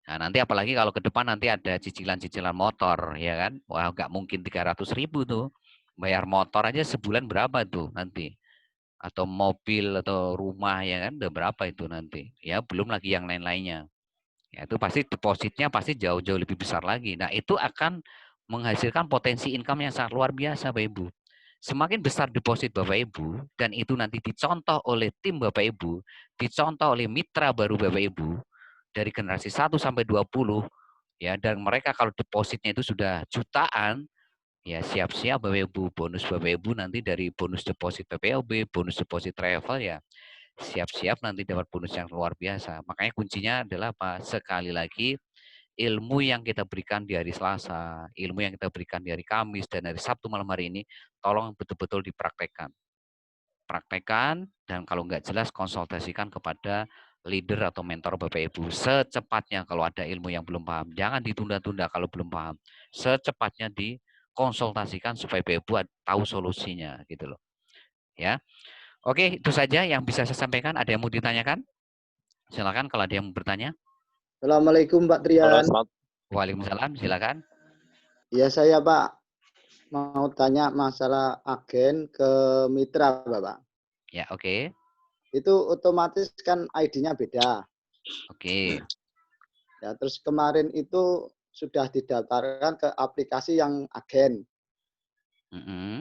Nah nanti apalagi kalau ke depan nanti ada cicilan-cicilan motor ya kan wah nggak mungkin 300.000 tuh bayar motor aja sebulan berapa tuh nanti atau mobil atau rumah ya kan udah berapa itu nanti ya belum lagi yang lain-lainnya. Ya, itu pasti depositnya pasti jauh-jauh lebih besar lagi. Nah, itu akan menghasilkan potensi income yang sangat luar biasa, Bapak Ibu. Semakin besar deposit Bapak Ibu, dan itu nanti dicontoh oleh tim Bapak Ibu, dicontoh oleh mitra baru Bapak Ibu, dari generasi 1 sampai 20, ya, dan mereka kalau depositnya itu sudah jutaan, ya siap-siap Bapak Ibu, bonus Bapak Ibu nanti dari bonus deposit PPOB, bonus deposit travel ya, siap-siap nanti dapat bonus yang luar biasa. Makanya kuncinya adalah apa? Sekali lagi ilmu yang kita berikan di hari Selasa, ilmu yang kita berikan di hari Kamis, dan hari Sabtu malam hari ini, tolong betul-betul dipraktekkan. Praktekkan, dan kalau nggak jelas, konsultasikan kepada leader atau mentor Bapak Ibu. Secepatnya kalau ada ilmu yang belum paham. Jangan ditunda-tunda kalau belum paham. Secepatnya dikonsultasikan supaya Bapak Ibu tahu solusinya. Gitu loh. Ya. Oke, itu saja yang bisa saya sampaikan. Ada yang mau ditanyakan? Silakan kalau ada yang mau bertanya. Assalamualaikum Pak Halo, Trian. Waalaikumsalam, silakan. Ya saya Pak mau tanya masalah agen ke mitra Bapak. Ya, oke. Itu otomatis kan ID-nya beda. Oke. Ya, terus kemarin itu sudah didaftarkan ke aplikasi yang agen.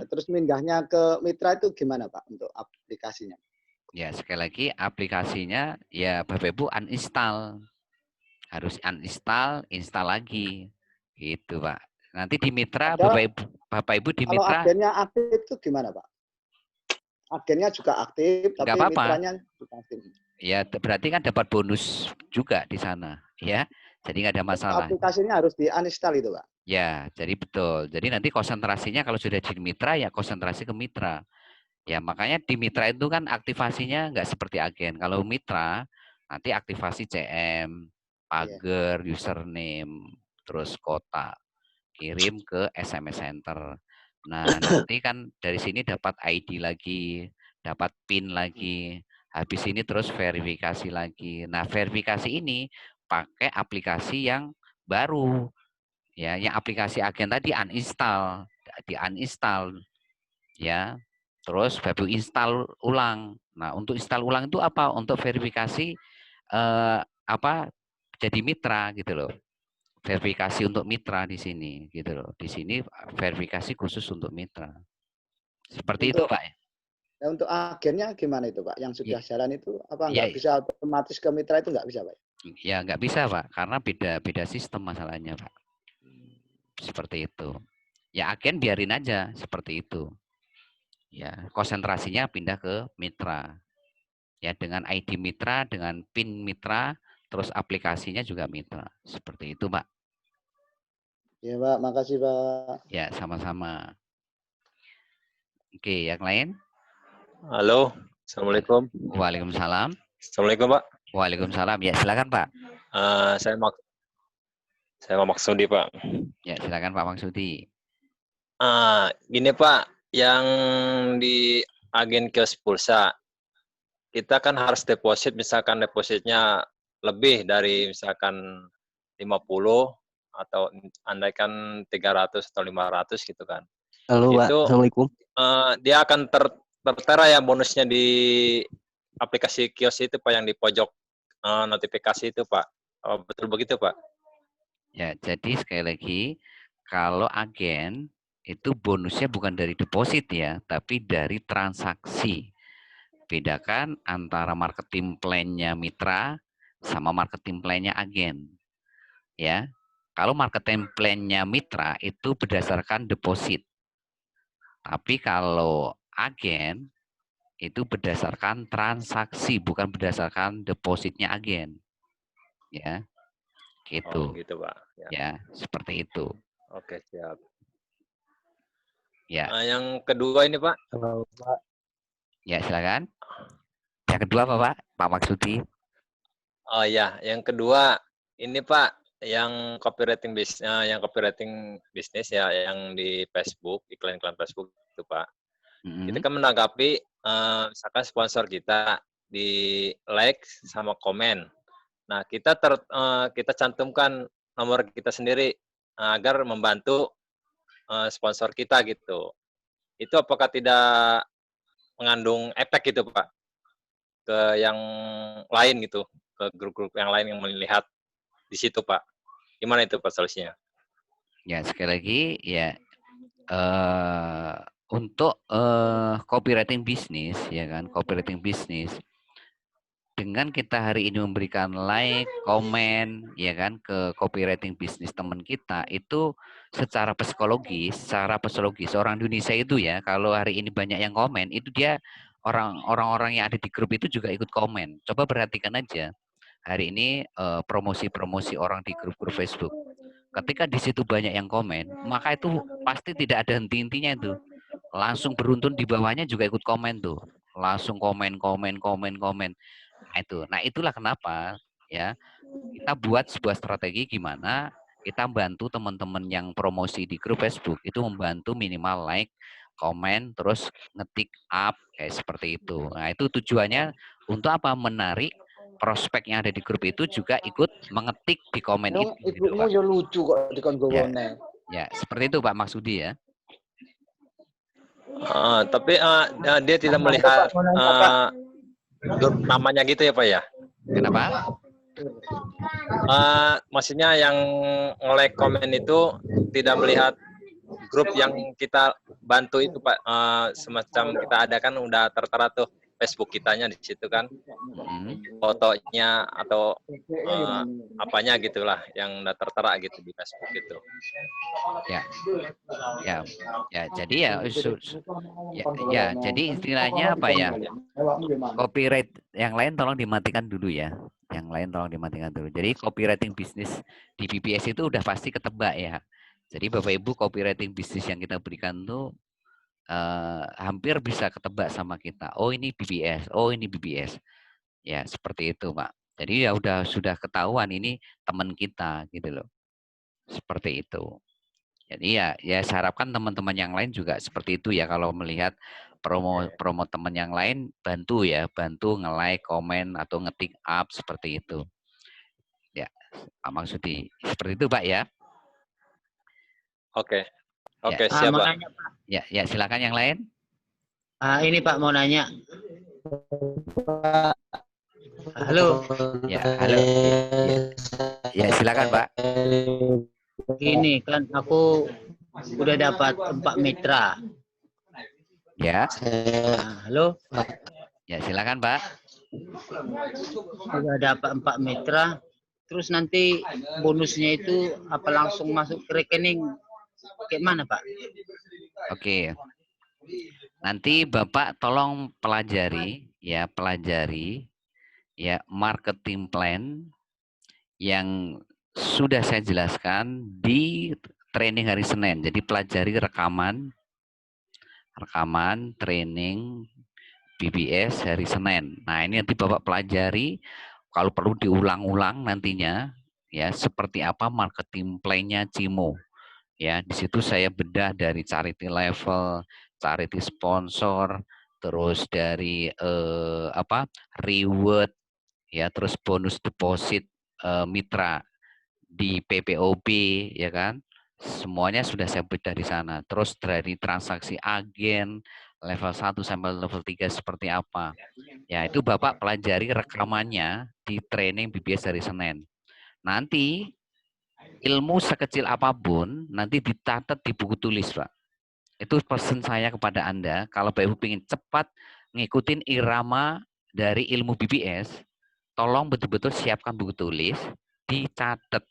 Terus mindahnya ke mitra itu gimana Pak untuk aplikasinya? Ya, sekali lagi aplikasinya ya Bapak Ibu uninstall. Harus uninstall, install lagi. Gitu, Pak. Nanti di mitra Padahal, Bapak Ibu di kalau mitra agennya aktif itu gimana Pak? Agennya juga aktif, nggak tapi apa-apa. mitranya juga aktif. Ya, berarti kan dapat bonus juga di sana, ya. Jadi nggak ada masalah. Aplikasinya harus di-uninstall itu Pak? Ya, jadi betul. Jadi nanti konsentrasinya kalau sudah di mitra, ya konsentrasi ke mitra. Ya, makanya di mitra itu kan aktivasinya nggak seperti agen. Kalau mitra, nanti aktivasi CM, pager, username, terus kota. Kirim ke SMS Center. Nah, nanti kan dari sini dapat ID lagi, dapat PIN lagi. Habis ini terus verifikasi lagi. Nah, verifikasi ini pakai aplikasi yang baru. Ya, yang aplikasi agen tadi uninstall, di-uninstall ya. Terus baru install ulang. Nah, untuk install ulang itu apa? Untuk verifikasi jadi mitra gitu loh. Verifikasi untuk mitra di sini gitu loh. Di sini verifikasi khusus untuk mitra. Seperti itu, Pak. Ya, untuk agennya gimana itu Pak? Yang sudah jalan itu apa nggak bisa otomatis ke mitra itu nggak bisa Pak? Ya nggak bisa Pak, karena beda sistem masalahnya Pak. Seperti itu. Ya agen biarin aja seperti itu. Ya konsentrasinya pindah ke mitra. Ya dengan ID mitra, dengan PIN mitra, terus aplikasinya juga mitra. Seperti itu Pak. Ya Pak, makasih Pak. Ya sama-sama. Oke, yang lain? Halo, Assalamualaikum. Waalaikumsalam. Assalamualaikum Pak. Waalaikumsalam. Ya silakan Pak. Saya Maksudi Pak. Ya silakan Pak Maksudi. Gini Pak, yang di agen kios pulsa, kita kan harus deposit, misalkan depositnya lebih dari misalkan 50 atau andaikan 300 atau 500 gitu kan. Halo Pak, itu Assalamualaikum. Dia akan tertera ya bonusnya di aplikasi kios itu Pak, yang di pojok notifikasi itu Pak. Betul begitu Pak? Ya, jadi sekali lagi kalau agen itu bonusnya bukan dari deposit ya, tapi dari transaksi. Bedakan antara marketing plan-nya mitra sama marketing plan-nya agen. Ya. Kalau marketing plan-nya mitra itu berdasarkan deposit. Tapi kalau agen itu berdasarkan transaksi, bukan berdasarkan depositnya agen. Ya. Gitu. Oh, gitu Pak. Ya, seperti itu. Oke, siap. Ya. Yang kedua ini Pak. Halo Pak. Ya, silakan. Yang kedua apa Pak? Pak Maksudi. Oh ya, yang kedua ini Pak, yang copywriting bisnis ya, yang di Facebook, iklan-iklan Facebook itu Pak. Kita kan menanggapi misalkan sponsor kita di like sama komen. Nah, kita cantumkan nomor kita sendiri agar membantu sponsor kita gitu. Itu apakah tidak mengandung efek gitu Pak ke yang lain gitu, ke grup-grup yang lain yang melihat di situ Pak? Gimana itu Pak solusinya? Ya, sekali lagi ya untuk copywriting bisnis ya kan, copywriting bisnis dengan kita hari ini memberikan like, komen ya kan ke copywriting bisnis teman kita, itu secara psikologis orang Indonesia itu ya, kalau hari ini banyak yang komen, itu dia orang-orang yang ada di grup itu juga ikut komen. Coba perhatikan aja. hari ini promosi-promosi orang di grup-grup Facebook. Ketika di situ banyak yang komen, maka itu pasti tidak ada henti-hentinya itu. Langsung beruntun di bawahnya juga ikut komen tuh. Langsung komen. Nah itu. Nah itulah kenapa ya kita buat sebuah strategi gimana kita bantu teman-teman yang promosi di grup Facebook itu membantu minimal like, komen, terus ngetik up kayak seperti itu. Nah itu tujuannya untuk apa? Menarik prospek yang ada di grup itu juga ikut mengetik di komen itu. Gitu, Ibumu Pak. ya lucu kok dikon gowone. Ya, seperti itu Pak Maksudi ya. Tapi dia tidak melihat grup namanya gitu ya Pak ya? Kenapa? Maksudnya yang nge-like komen itu tidak melihat grup yang kita bantu itu Pak, semacam kita ada kan udah tertera tuh Facebook kitanya di situ kan, fotonya atau apanya gitulah yang udah tertera gitu di Facebook itu. Jadi istilahnya apa ya? Copyright yang lain tolong dimatikan dulu ya. Yang lain tolong dimatikan dulu. Jadi copywriting bisnis di BBS itu udah pasti ketebak ya. Jadi Bapak Ibu copywriting bisnis yang kita berikan tuh hampir bisa ketebak sama kita. Oh ini BBS, oh ini BBS. Ya seperti itu Pak. Jadi ya sudah ketahuan ini teman kita gitu loh. Seperti itu. Jadi ya saya harapkan teman-teman yang lain juga seperti itu ya kalau melihat promo teman yang lain bantu nge-like, komen atau ngetik up seperti itu. Ya, Pak Maksudi. Seperti itu Pak ya. Oke, siap Pak. Nanya, Pak. Ya silakan yang lain. Ini Pak mau nanya. Halo. Ya, halo. Ya silakan Pak. Ini kan aku udah dapat 4 mitra. Ya. Halo. Ya silakan Pak. Udah dapat 4 mitra. Terus nanti bonusnya itu apa langsung masuk ke rekening? Kayak mana Pak? Oke. Nanti Bapak tolong pelajari ya marketing plan yang sudah saya jelaskan di training hari Senin. Jadi pelajari rekaman training BBS hari Senin. Nah, ini nanti Bapak pelajari kalau perlu diulang-ulang nantinya ya seperti apa marketing plan-nya Cimo. Ya, di situ saya bedah dari charity level, charity sponsor, terus dari reward ya, terus bonus deposit mitra di PPOB ya kan. Semuanya sudah saya bedah di sana. Terus dari transaksi agen level 1 sampai level 3 seperti apa. Ya, itu Bapak pelajari rekamannya di training BBS hari Senin. Nanti ilmu sekecil apapun nanti dicatat di buku tulis, Pak. Itu pesan saya kepada Anda, kalau Bapak Ibu ingin cepat ngikutin irama dari ilmu BBS, tolong betul-betul siapkan buku tulis, dicatat.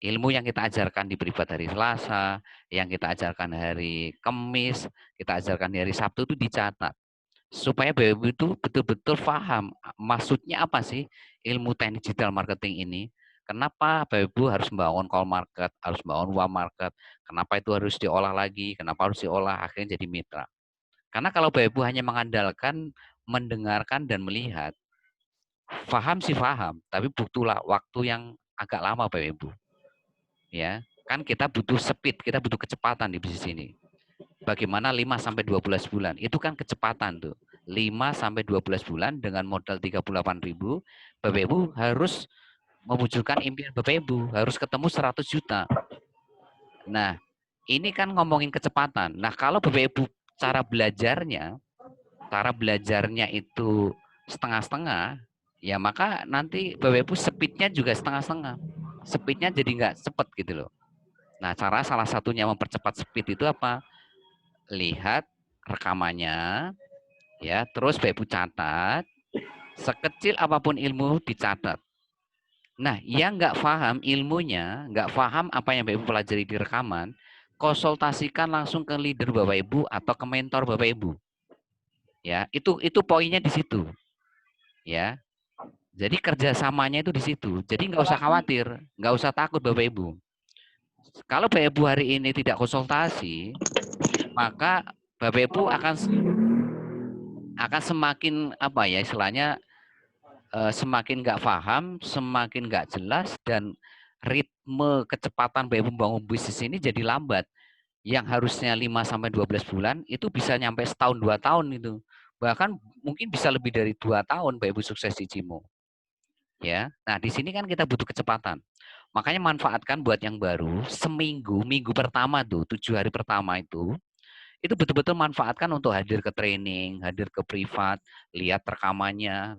Ilmu yang kita ajarkan di privat hari Selasa, yang kita ajarkan hari Kamis, kita ajarkan di hari Sabtu itu dicatat. Supaya Bapak Ibu itu betul-betul paham maksudnya apa sih ilmu teknik digital marketing ini. Kenapa Bapak Ibu harus membangun call market, harus membangun warm market, kenapa itu harus diolah lagi, kenapa harus diolah, akhirnya jadi mitra. Karena kalau Bapak Ibu hanya mengandalkan, mendengarkan, dan melihat, paham sih paham, tapi butuhlah waktu yang agak lama Bapak Ibu. Ya, kan kita butuh speed, kita butuh kecepatan di bisnis ini. Bagaimana 5-12 bulan, itu kan kecepatan tuh. 5-12 bulan dengan modal 38.000, Bapak Ibu harus mewujudkan impian Bapak Ibu, harus ketemu 100 juta. Nah, ini kan ngomongin kecepatan. Nah, kalau Bapak Ibu cara belajarnya itu setengah-setengah, ya maka nanti Bapak Ibu speednya juga setengah-setengah. Speednya jadi nggak cepet gitu loh. Nah, cara salah satunya mempercepat speed itu apa? Lihat rekamannya, ya, terus Bapak Ibu catat, sekecil apapun ilmu dicatat. Nah, yang nggak paham ilmunya, nggak paham apa yang Bapak Ibu pelajari di rekaman, konsultasikan langsung ke leader Bapak Ibu atau ke mentor Bapak Ibu. Ya, itu poinnya di situ. Ya. Jadi kerjasamanya itu di situ. Jadi nggak usah khawatir, nggak usah takut Bapak Ibu. Kalau Bapak Ibu hari ini tidak konsultasi, maka Bapak Ibu akan semakin apa ya istilahnya semakin nggak paham, semakin nggak jelas, dan ritme kecepatan Bapak Ibu membangun bisnis ini jadi lambat. Yang harusnya 5-12 bulan itu bisa nyampe setahun 2 tahun itu. Bahkan mungkin bisa lebih dari 2 tahun Bapak Ibu sukses di Cimo. Ya. Nah, di sini kan kita butuh kecepatan. Makanya manfaatkan buat yang baru minggu pertama tuh, 7 hari pertama itu betul-betul manfaatkan untuk hadir ke training, hadir ke privat, lihat rekamannya,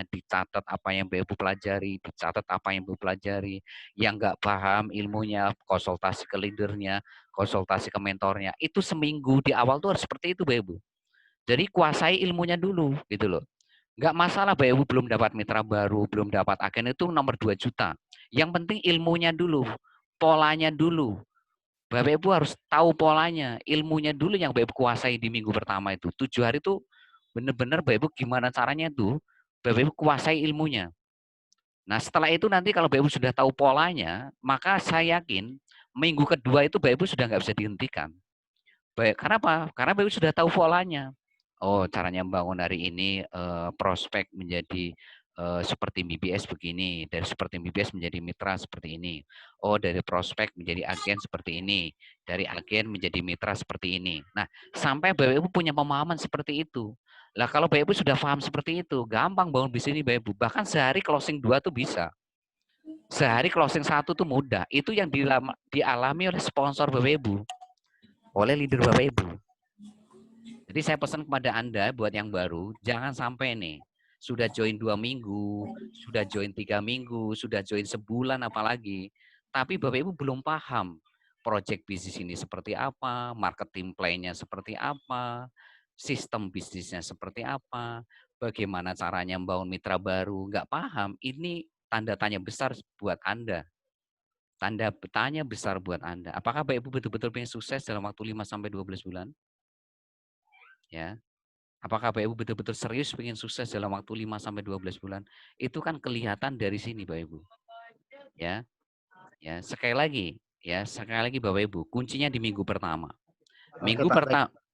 dicatat apa yang Ibu pelajari, dicatat apa yang Ibu pelajari. Yang nggak paham ilmunya, konsultasi ke leadernya, konsultasi ke mentornya. Itu seminggu di awal tuh harus seperti itu, Ibu. Jadi kuasai ilmunya dulu, gitu loh. Nggak masalah Bapak Ibu belum dapat mitra baru, belum dapat agen, itu nomor 2 juta. Yang penting ilmunya dulu, polanya dulu. Bapak Ibu harus tahu polanya, ilmunya dulu yang Bapak Ibu kuasai di minggu pertama itu. 7 hari itu benar-benar Bapak Ibu gimana caranya tuh, Bapak Ibu kuasai ilmunya. Nah setelah itu nanti kalau Bapak Ibu sudah tahu polanya, maka saya yakin minggu kedua itu Bapak Ibu sudah nggak bisa dihentikan. Baik, karena apa? Karena Bapak Ibu sudah tahu polanya. Oh, caranya membangun hari ini prospek menjadi seperti BBS begini, dari seperti BBS menjadi mitra seperti ini. Oh, dari prospek menjadi agen seperti ini, dari agen menjadi mitra seperti ini. Nah, sampai Bapak Ibu punya pemahaman seperti itu. Lah kalau Bapak Ibu sudah paham seperti itu, gampang bangun bisnis ini Bapak Ibu. Bahkan sehari closing 2 tuh bisa. Sehari closing 1 tuh mudah. Itu yang dialami oleh sponsor Bapak Ibu, oleh leader Bapak Ibu. Jadi saya pesan kepada Anda buat yang baru, jangan sampai nih, sudah join 2 minggu, sudah join 3 minggu, sudah join sebulan apalagi, tapi Bapak Ibu belum paham project bisnis ini seperti apa, marketing plan-nya seperti apa, sistem bisnisnya seperti apa, bagaimana caranya membangun mitra baru, nggak paham, ini tanda tanya besar buat Anda. Tanda tanya besar buat Anda. Apakah Bapak Ibu betul-betul pengen sukses dalam waktu 5-12 bulan? Ya. Apakah Bapak Ibu betul-betul serius pengen sukses dalam waktu 5-12 bulan? Itu kan kelihatan dari sini Bapak Ibu. Ya. Ya, sekali lagi Bapak Ibu, kuncinya di minggu pertama.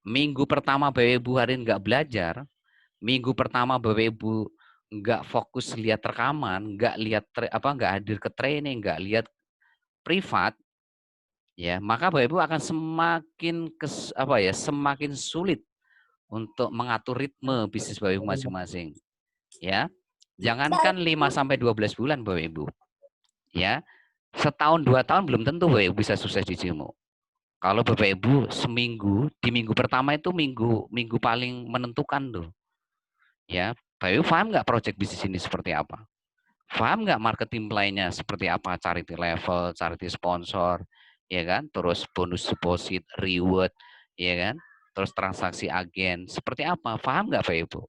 Minggu pertama Bapak Ibu hari nggak belajar, minggu pertama Bapak Ibu nggak fokus lihat rekaman, nggak hadir ke training, nggak lihat privat, ya, maka Bapak Ibu akan semakin sulit untuk mengatur ritme bisnis Bapak Ibu masing-masing. Ya. Jangankan 5-12 bulan Bapak Ibu. Ya. Setahun 2 tahun belum tentu Bapak Ibu bisa sukses di Cimo. Kalau Bapak Ibu seminggu, di minggu pertama itu minggu paling menentukan tuh. Ya, Bapak Ibu paham nggak project bisnis ini seperti apa? Paham nggak marketing plan-nya seperti apa? Charity level, charity sponsor, ya kan? Terus bonus deposit, reward, ya kan? Terus transaksi agen, seperti apa? Paham nggak Pak Ibu?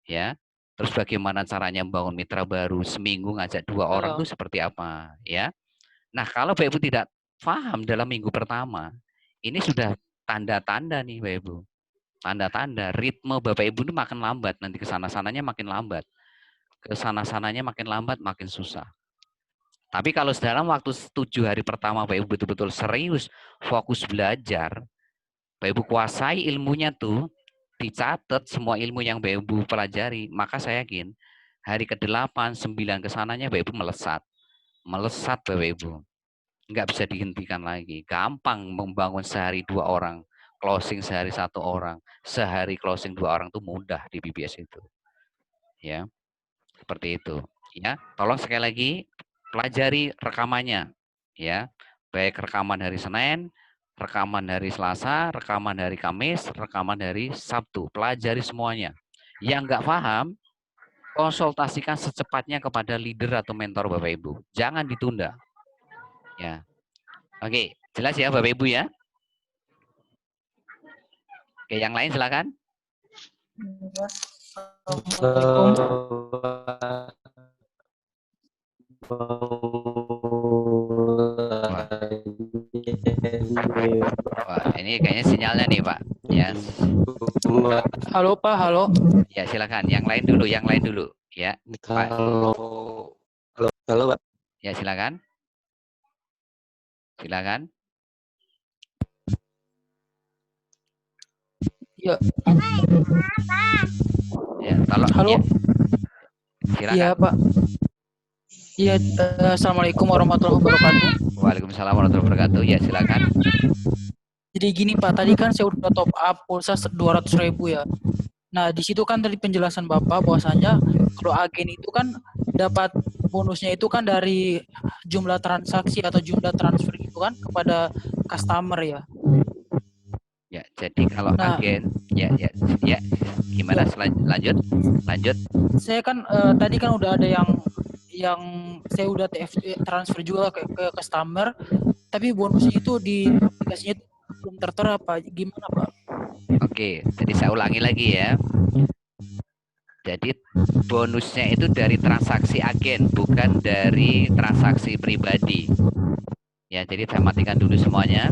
Ya. Terus bagaimana caranya membangun mitra baru, seminggu ngajak 2 orang itu seperti apa, ya? Nah, kalau Bapak Ibu tidak paham dalam minggu pertama, ini sudah tanda-tanda nih Bapak Ibu. Tanda-tanda ritme Bapak Ibu itu makin lambat, nanti ke sana-sananya makin lambat. Ke sana-sananya makin lambat, makin susah. Tapi kalau dalam waktu 7 hari pertama Bapak Ibu betul-betul serius, fokus belajar, Bapak Ibu kuasai ilmunya tuh, dicatat semua ilmu yang Bapak Ibu pelajari, maka saya yakin hari ke-8, 9 kesananya Bapak Ibu melesat. Melesat Bapak Ibu. Nggak bisa dihentikan lagi. Gampang membangun sehari 2 orang, closing sehari 1 orang, sehari closing 2 orang itu mudah di BBS itu. Ya. Seperti itu. Ya, tolong sekali lagi pelajari rekamannya. Ya. Baik rekaman hari Senin, rekaman hari Selasa, rekaman hari Kamis, rekaman hari Sabtu. Pelajari semuanya. Yang nggak paham, konsultasikan secepatnya kepada leader atau mentor Bapak Ibu. Jangan ditunda. Ya. Oke, jelas ya Bapak Ibu ya? Oke, yang lain silakan. Wah, ini kayaknya sinyalnya nih Pak. Ya. Halo Pak, halo. Ya silakan. Yang lain dulu, yang lain dulu. Ya, Pak. Halo, Pak. Ya, silakan. Silakan. Ya. Ya, tolong. Halo. Ya. Silakan. Iya, Pak. Iya, Assalamualaikum warahmatullahi wabarakatuh. Waalaikumsalam warahmatullahi wabarakatuh. Ya, silakan. Jadi gini, Pak, tadi kan saya udah top up pulsa 200.000 ya. Nah, di situ kan dari penjelasan Bapak bahwasanya kalau agen itu kan dapat bonusnya itu kan dari jumlah transaksi atau jumlah transfer itu kan kepada customer ya. Ya, jadi kalau agen, ya, gimana? Lanjut. Saya kan tadi kan udah ada yang saya udah transfer juga ke customer, tapi bonusnya itu di aplikasinya itu belum tertera, Pak. Gimana, Pak? Oke, jadi saya ulangi lagi ya. Jadi bonusnya itu dari transaksi agen, bukan dari transaksi pribadi. Ya, jadi saya matikan dulu semuanya.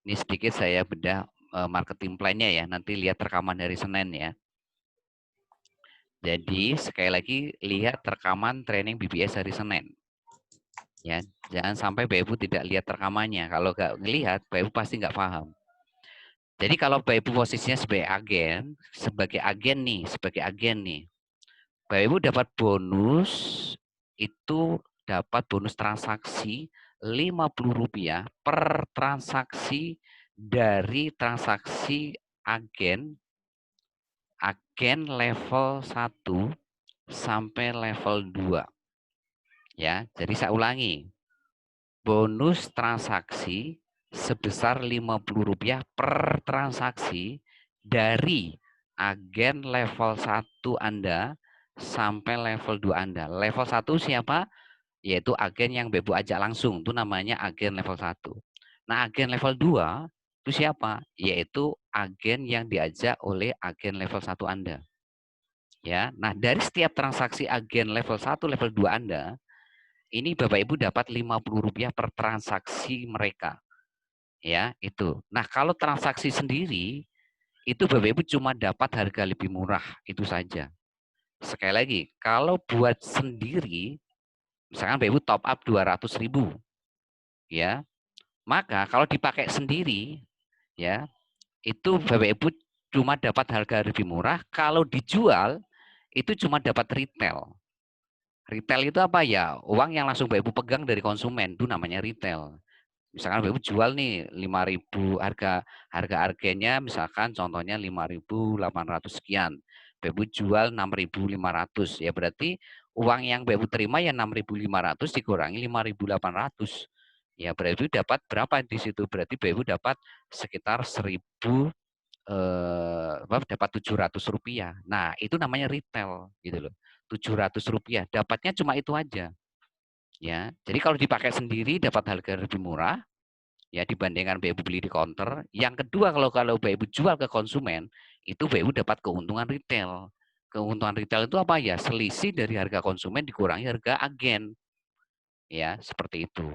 Ini sedikit saya bedah marketing plan-nya ya. Nanti lihat rekaman dari Senin ya. Jadi sekali lagi lihat rekaman training BBS hari Senin. Ya, jangan sampai Bapak Ibu tidak lihat rekamannya. Kalau nggak ngelihat, Bapak Ibu pasti nggak paham. Jadi kalau Bapak Ibu posisinya sebagai agen nih, Bapak Ibu dapat bonus itu dapat bonus transaksi Rp50 per transaksi dari transaksi agen level 1 sampai level 2. Ya, jadi saya ulangi. Bonus transaksi sebesar Rp50 per transaksi dari agen level 1 Anda sampai level 2 Anda. Level 1 siapa? Yaitu agen yang Bebu ajak langsung, itu namanya agen level 1. Nah, agen level 2 itu siapa? Yaitu agen yang diajak oleh agen level 1 Anda. Ya, nah dari setiap transaksi agen level 1, level 2 Anda, ini Bapak Ibu dapat Rp50 per transaksi mereka. Ya, itu. Nah, kalau transaksi sendiri, itu Bapak Ibu cuma dapat harga lebih murah, itu saja. Sekali lagi, kalau buat sendiri, misalkan Bapak Ibu top up 200.000, ya, maka kalau dipakai sendiri, ya, itu Bapak Ibu cuma dapat harga lebih murah. Kalau dijual, itu cuma dapat retail. Retail itu apa ya? Uang yang langsung Bapak Ibu pegang dari konsumen, itu namanya retail. Misalkan Bapak Ibu jual nih 5.000 harga agennya, misalkan contohnya 5.800 sekian. Bapak Ibu jual 6.500, ya berarti uang yang Bapak Ibu terima ya 6.500 dikurangi 5.800. Ya berarti dapat berapa di situ? Berarti Bapak Ibu dapat sekitar 1.000 dapat Rp700. Nah, itu namanya retail gitu loh. Rp700. Dapatnya cuma itu aja. Ya. Jadi kalau dipakai sendiri dapat harga lebih murah ya dibandingkan Bapak Ibu beli di counter. Yang kedua kalau Bapak Ibu jual ke konsumen, itu Bapak Ibu dapat keuntungan retail. Keuntungan retail itu apa ya? Selisih dari harga konsumen dikurangi harga agen. Ya, seperti itu.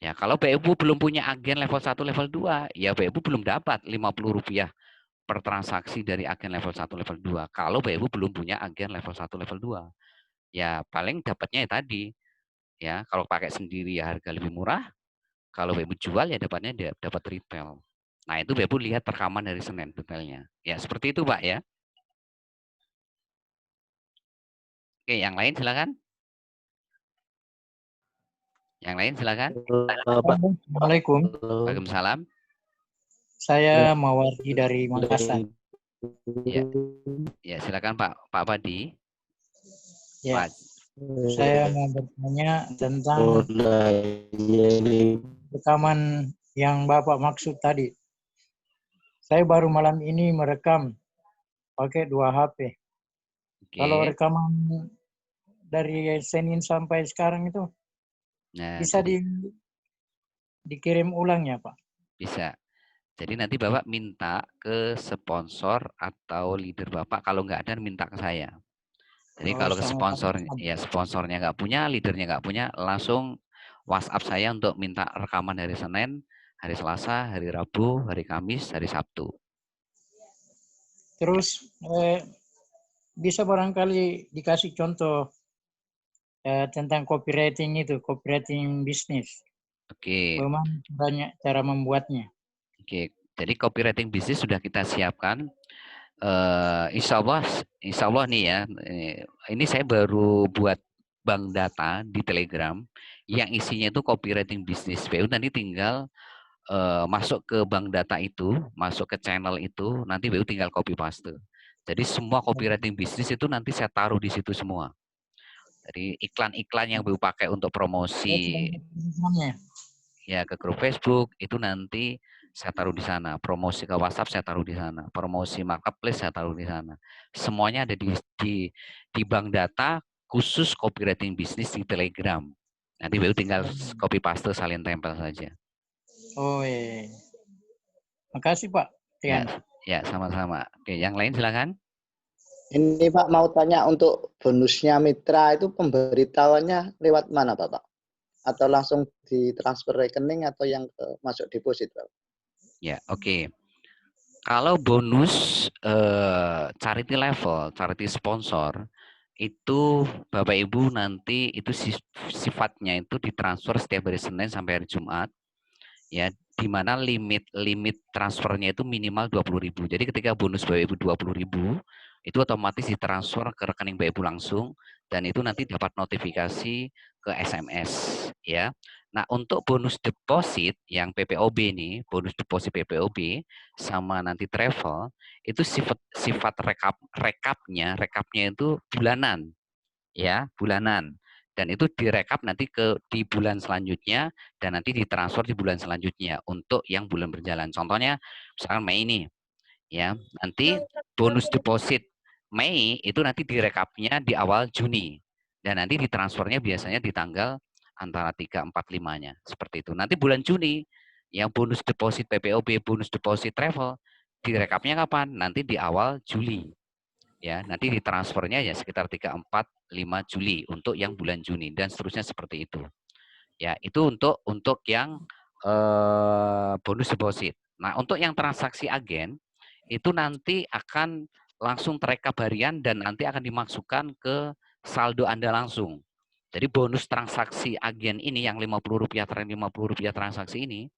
Ya, kalau Bapak Ibu belum punya agen level 1, level 2, ya Bapak Ibu belum dapat Rp50 per transaksi dari agen level 1, level 2. Kalau Bapak Ibu belum punya agen level 1, level 2. Ya, paling dapatnya ya tadi. Ya, kalau pakai sendiri ya harga lebih murah. Kalau Bapak Ibu jual ya dapatnya dapat retail. Nah, itu Bapak Ibu lihat rekaman dari Senin detailnya. Ya, seperti itu, Pak ya. Oke, yang lain silakan. Yang lain silakan. Assalamualaikum. Waalaikumsalam. Saya Mawardi dari Makassar. Ya, silakan Pak Padi. Ya. Saya mau bertanya tentang rekaman yang Bapak maksud tadi. Saya baru malam ini merekam pakai 2 HP. Kalau rekaman dari Senin sampai sekarang itu bisa dikirim ulangnya, Pak? Bisa. Jadi nanti Bapak minta ke sponsor atau leader Bapak, kalau nggak ada minta ke saya. Jadi kalau ke sponsornya nggak punya, leadernya nggak punya, langsung WhatsApp saya untuk minta rekaman hari Senin, hari Selasa, hari Rabu, hari Kamis, hari Sabtu. Terus bisa barangkali dikasih contoh tentang copywriting itu, copywriting bisnis. Oke. Bagaimana cara membuatnya? Oke, jadi copywriting bisnis sudah kita siapkan. Insya Allah nih ya, ini saya baru buat bank data di Telegram yang isinya itu copywriting bisnis. BU nanti tinggal masuk ke bank data itu, masuk ke channel itu, nanti BU tinggal copy paste. Jadi semua copywriting bisnis itu nanti saya taruh di situ semua. Jadi iklan-iklan yang BU pakai untuk promosi ya ke grup Facebook itu nanti saya taruh di sana. Promosi ke WhatsApp saya taruh di sana. Promosi marketplace saya taruh di sana. Semuanya ada di bank data khusus copywriting bisnis di Telegram. Nanti baru tinggal copy paste salin tempel saja. Oh iya. Makasih Pak. Ya, sama-sama. Oke, yang lain silakan. Ini Pak mau tanya untuk bonusnya mitra itu pemberitahuannya lewat mana Pak? Atau langsung ditransfer rekening atau yang masuk deposit Pak? Ya, oke. Kalau bonus charity level, charity sponsor, itu Bapak Ibu nanti itu sifatnya itu ditransfer setiap hari Senin sampai hari Jumat. Ya, di mana limit transfernya itu minimal 20.000. Jadi ketika bonus Bapak Ibu 20.000, itu otomatis ditransfer ke rekening Bapak Ibu langsung dan itu nanti dapat notifikasi ke SMS ya. Nah, untuk bonus deposit yang PPOB nih, bonus deposit PPOB sama nanti travel itu sifat rekapnya itu bulanan. Ya, bulanan. Dan itu direkap nanti di bulan selanjutnya dan nanti ditransfer di bulan selanjutnya untuk yang bulan berjalan. Contohnya misalkan Mei ini ya, nanti bonus deposit Mei itu nanti direkapnya di awal Juni dan nanti ditransfernya biasanya di tanggal antara 3, 4, 5-nya. Seperti itu. Nanti bulan Juni yang bonus deposit PPOB, bonus deposit travel direkapnya kapan? Nanti di awal Juli. Ya, nanti ditransfernya ya sekitar 3, 4, 5 Juli untuk yang bulan Juni dan seterusnya seperti itu. Ya, itu untuk yang bonus deposit. Nah, untuk yang transaksi agen itu nanti akan langsung terekap harian dan nanti akan dimasukkan ke saldo Anda langsung. Jadi bonus transaksi agen ini yang Rp50, Rp50 transaksi ini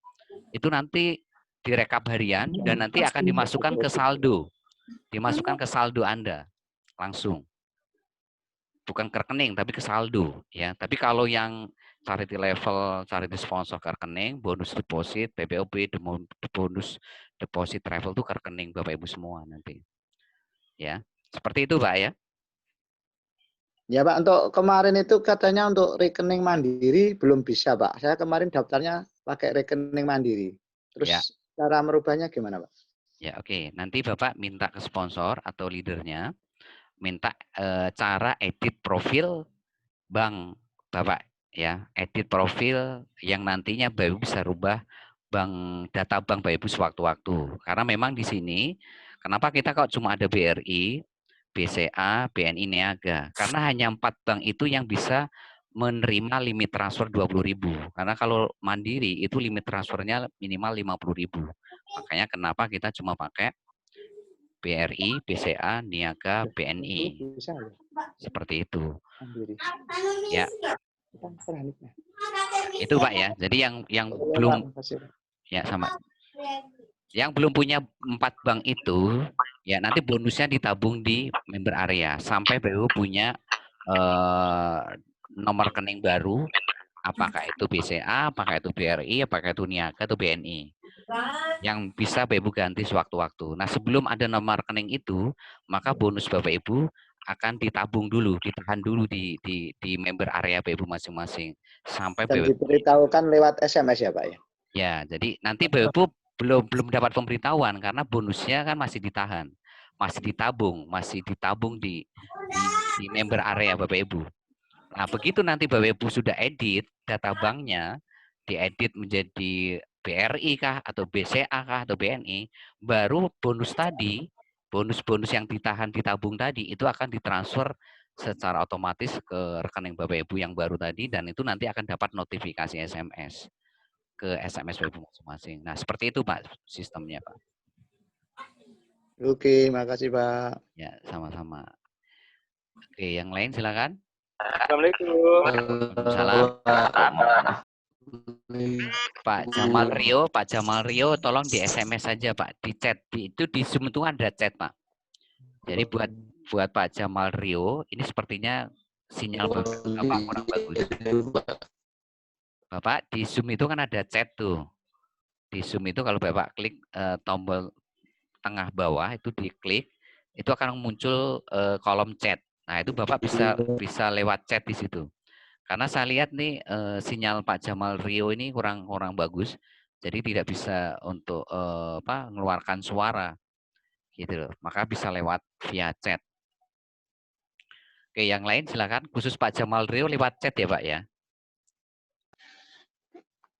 itu nanti direkap harian dan nanti akan dimasukkan ke saldo. Dimasukkan ke saldo Anda langsung. Bukan ke rekening tapi ke saldo ya. Tapi kalau yang charity level, charity sponsor ke rekening, bonus deposit, PPOB, bonus deposit travel itu ke rekening Bapak Ibu semua nanti. Ya. Seperti itu, Pak ya. Ya Pak, untuk kemarin itu katanya untuk rekening mandiri belum bisa Pak. Saya kemarin daftarnya pakai rekening mandiri. Terus ya, cara merubahnya gimana Pak? Ya oke, nanti Bapak minta ke sponsor atau leadernya, minta cara edit profil bank Bapak ya, edit profil yang nantinya Bapak Ibu bisa rubah data bank Bapak Ibu sewaktu-waktu. Karena memang di sini, kenapa kita kok cuma ada BRI, BCA, BNI, Niaga? Karena hanya 4 bank itu yang bisa menerima limit transfer 20.000. Karena kalau Mandiri itu limit transfernya minimal 50.000. Makanya kenapa kita cuma pakai BRI, BCA, Niaga, BNI. Seperti itu. Ya. Itu Pak ya. Jadi yang belum ya sama. Yang belum punya 4 bank itu ya nanti bonusnya ditabung di member area sampai BU punya nomor rekening baru, apakah itu BCA, apakah itu BRI, apakah itu Niaga atau BNI. Yang bisa Bapak Ibu ganti sewaktu-waktu. Nah, sebelum ada nomor rekening itu, maka bonus Bapak Ibu akan ditabung dulu, ditahan dulu di member area Bapak Ibu masing-masing sampai dan diberitahukan lewat SMS ya Pak ya. Ya, jadi nanti Bapak Ibu belum dapat pemberitahuan karena bonusnya kan masih ditahan, masih ditabung di member area Bapak Ibu. Nah, begitu nanti Bapak Ibu sudah edit data banknya, diedit menjadi BRI kah atau BCA kah atau BNI, baru bonus tadi, bonus-bonus yang ditabung tadi itu akan ditransfer secara otomatis ke rekening Bapak Ibu yang baru tadi dan itu nanti akan dapat notifikasi SMS ke SMS Bapak Ibu masing-masing. Nah, seperti itu Pak sistemnya Pak. Oke, makasih Pak. Ya, sama-sama. Oke, yang lain silakan. Assalamualaikum. Waalaikumsalam. Pak Jamal Rio, tolong di SMS saja Pak, di chat. Itu di Zoom itu ada chat Pak. Jadi buat Pak Jamal Rio, ini sepertinya sinyal Bapak kurang bagus. Bapak di Zoom itu kan ada chat tuh. Di Zoom itu kalau Bapak klik tombol tengah bawah itu diklik, itu akan muncul kolom chat. Nah itu Bapak bisa lewat chat di situ. Karena saya lihat nih sinyal Pak Jamal Rio ini kurang bagus, jadi tidak bisa untuk mengeluarkan suara, gitu loh. Maka bisa lewat via chat. Oke, yang lain silakan. Khusus Pak Jamal Rio lewat chat ya Pak ya.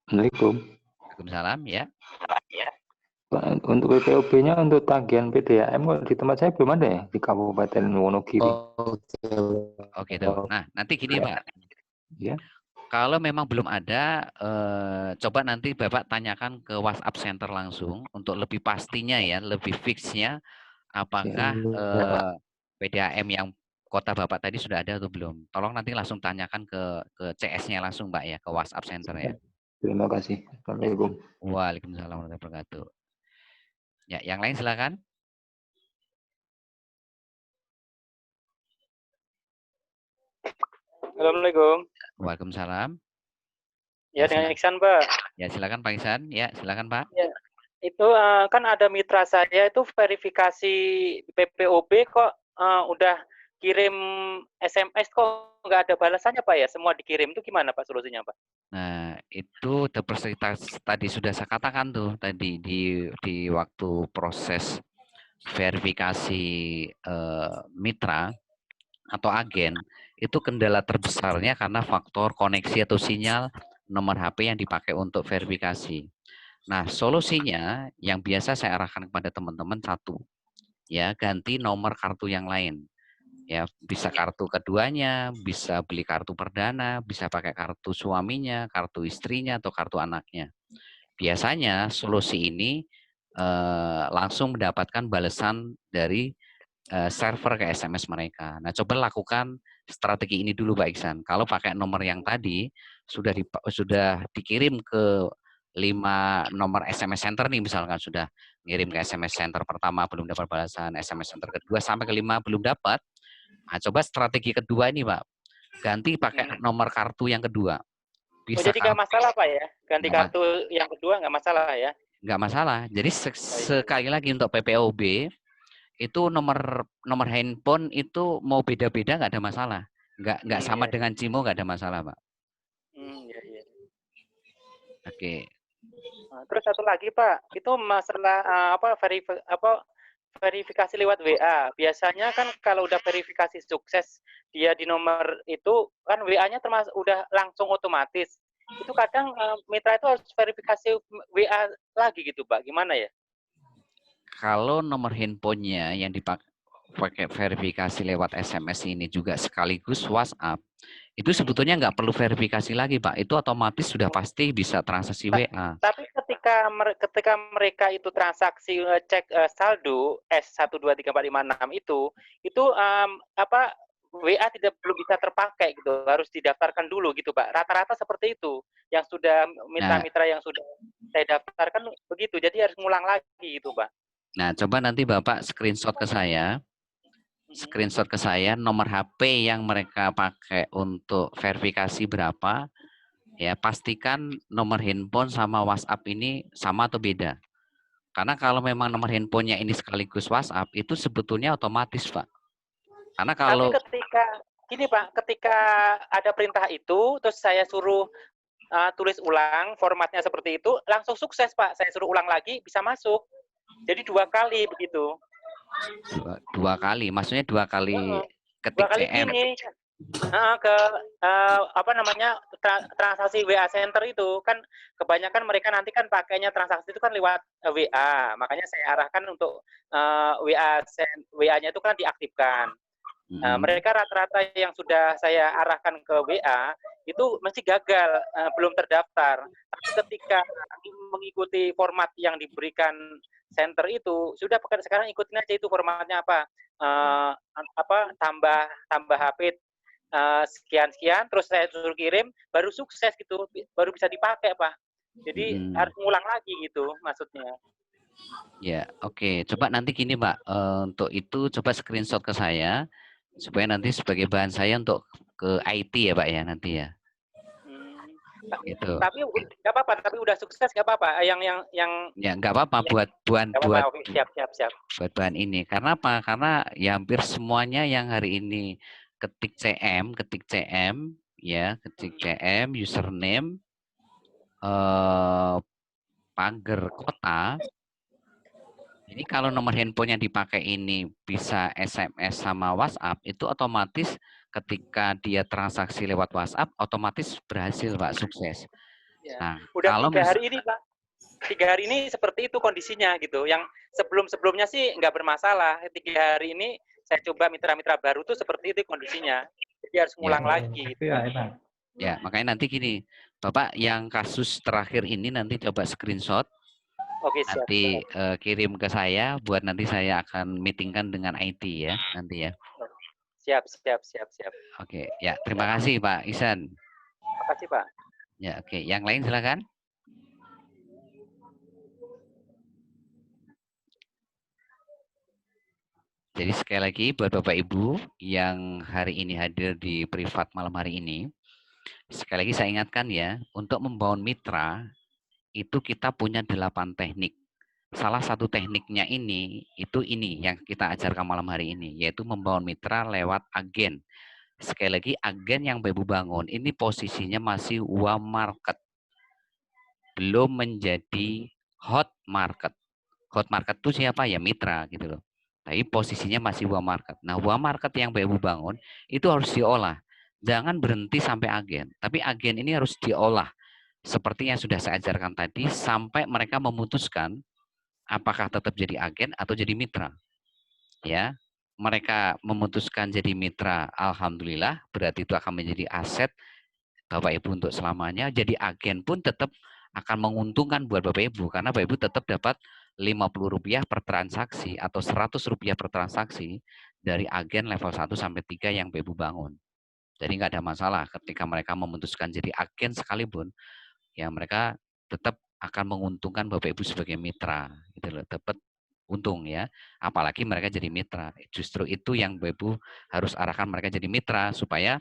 Assalamualaikum. Waalaikumsalam ya. Pak, untuk PPOB-nya untuk tagihan PDAM di tempat saya belum ada ya di Kabupaten Wonogiri. Oke tuh. Nah nanti gini Pak. Ya. Kalau memang belum ada, coba nanti Bapak tanyakan ke WhatsApp Center langsung untuk lebih pastinya ya, lebih fixnya apakah PDAM yang kota Bapak tadi sudah ada atau belum. Tolong nanti langsung tanyakan ke CS-nya langsung Pak ya, ke WhatsApp Center ya. Terima kasih. Assalamualaikum. Waalaikumsalam warahmatullahi wabarakatuh. Ya, yang lain silakan. Assalamualaikum. Waalaikumsalam. Ya, dengan Iksan, Pak. Ya, silakan Pak Iksan. Ya, silakan Pak. Ya, itu kan ada mitra saya itu verifikasi PPOB kok udah kirim SMS kok nggak ada balasannya Pak ya? Semua dikirim itu gimana Pak solusinya Pak? Nah, itu tadi sudah saya katakan tuh tadi di waktu proses verifikasi mitra atau agen, itu kendala terbesarnya karena faktor koneksi atau sinyal nomor HP yang dipakai untuk verifikasi. Nah, solusinya yang biasa saya arahkan kepada teman-teman satu, ya ganti nomor kartu yang lain. Ya, bisa kartu keduanya, bisa beli kartu perdana, bisa pakai kartu suaminya, kartu istrinya, atau kartu anaknya. Biasanya solusi ini langsung mendapatkan balasan dari server ke SMS mereka. Nah, coba lakukan strategi ini dulu, Pak Iksan. Kalau pakai nomor yang tadi sudah dikirim ke 5 nomor SMS center nih, misalkan sudah ngirim ke SMS center pertama belum dapat balasan, SMS center kedua sampai ke 5 belum dapat. Nah, coba strategi kedua ini, Pak. Ganti pakai nomor kartu yang kedua. Bisa jadi nggak masalah, Pak ya? Ganti kartu yang kedua nggak masalah ya? Nggak masalah. Jadi sekali lagi untuk PPOB, itu nomor handphone itu mau beda-beda nggak ada masalah. Nggak sama dengan Cimo nggak ada masalah, Pak. Iya. Oke. Nah, terus satu lagi, Pak. Itu masalah verifikasi lewat WA. Biasanya kan kalau udah verifikasi sukses dia di nomor itu kan WA-nya termasuk udah langsung otomatis. Itu kadang mitra itu harus verifikasi WA lagi gitu, Pak. Gimana ya? Kalau nomor handphonenya yang dipakai verifikasi lewat SMS ini juga sekaligus WhatsApp, itu sebetulnya nggak perlu verifikasi lagi, Pak. Itu otomatis sudah pasti bisa transaksi WA. Tapi ketika mereka itu transaksi cek saldo S123456 itu WA belum bisa terpakai gitu, harus didaftarkan dulu gitu, Pak. Rata-rata seperti itu. Yang sudah mitra-mitra yang sudah saya daftarkan begitu. Jadi harus ngulang lagi gitu, Pak. Nah, coba nanti Bapak screenshot ke saya. Screenshot ke saya nomor HP yang mereka pakai untuk verifikasi berapa. Ya, pastikan nomor handphone sama WhatsApp ini sama atau beda. Karena kalau memang nomor handphonenya ini sekaligus WhatsApp, itu sebetulnya otomatis, Pak. Karena kalau ketika ada perintah itu, terus saya suruh tulis ulang, formatnya seperti itu, langsung sukses, Pak. Saya suruh ulang lagi, bisa masuk. Jadi 2 kali begitu. 2 kali, maksudnya 2 kali ketik 2 kali CM. gini, transaksi WA Center itu kan kebanyakan mereka nanti kan pakainya transaksi itu kan lewat WA, makanya saya arahkan untuk WA-nya itu kan diaktifkan. Mereka rata-rata yang sudah saya arahkan ke WA itu masih gagal, belum terdaftar. Tapi ketika mengikuti format yang diberikan center itu, sudah pekan sekarang ikutin aja itu formatnya apa, tambah HP sekian-sekian, terus saya suruh kirim, baru sukses gitu, baru bisa dipakai Pak. Jadi harus ngulang lagi gitu maksudnya. Ya, oke. Coba nanti gini Pak, untuk itu coba screenshot ke saya, supaya nanti sebagai bahan saya untuk ke IT ya Pak ya nanti ya. Gitu. Tapi nggak apa-apa, tapi udah sukses nggak apa-apa. Yang ya nggak apa-apa buat siap. Buat bahan ini. Karena apa? Karena ya hampir semuanya yang hari ini ketik CM, ya, ketik CM, username, pagar kota. Ini kalau nomor handphonenya dipakai ini bisa SMS sama WhatsApp, itu otomatis ketika dia transaksi lewat WhatsApp, otomatis berhasil Pak, sukses. Ya. Nah, udah kalau 3 hari ini Pak, 3 hari ini seperti itu kondisinya gitu. Yang sebelumnya sih nggak bermasalah. 3 hari ini saya coba mitra-mitra baru tuh seperti itu kondisinya. Jadi harus ngulang lagi. Gitu. Ya, makanya nanti gini, Bapak yang kasus terakhir ini nanti coba screenshot. Oke, siap. Nanti kirim ke saya, buat nanti saya akan meetingkan dengan IT ya, nanti ya. Siap. Oke, ya terima kasih Pak Ihsan. Terima kasih Pak. Ya, oke. Yang lain silakan. Jadi sekali lagi buat Bapak Ibu yang hari ini hadir di privat malam hari ini, sekali lagi saya ingatkan ya, untuk membangun mitra itu kita punya 8 teknik. Salah satu tekniknya ini yang kita ajarkan malam hari ini, yaitu membangun mitra lewat agen. Sekali lagi agen yang Bapak Ibu bangun ini posisinya masih warm market, belum menjadi hot market. Hot market itu siapa ya, mitra gitu loh. Tapi posisinya masih warm market. Nah, warm market yang Bapak Ibu bangun itu harus diolah. Jangan berhenti sampai agen, tapi agen ini harus diolah. Seperti yang sudah saya ajarkan tadi, sampai mereka memutuskan apakah tetap jadi agen atau jadi mitra. Ya, mereka memutuskan jadi mitra, alhamdulillah, berarti itu akan menjadi aset Bapak Ibu untuk selamanya. Jadi agen pun tetap akan menguntungkan buat Bapak Ibu, karena Bapak Ibu tetap dapat Rp50 per transaksi atau Rp100 per transaksi dari agen level 1 sampai 3 yang Bapak Ibu bangun. Jadi nggak ada masalah ketika mereka memutuskan jadi agen sekalipun, ya mereka tetap akan menguntungkan Bapak Ibu sebagai mitra, gitu loh, dapat untung ya. Apalagi mereka jadi mitra. Justru itu yang Bapak Ibu harus arahkan mereka jadi mitra, supaya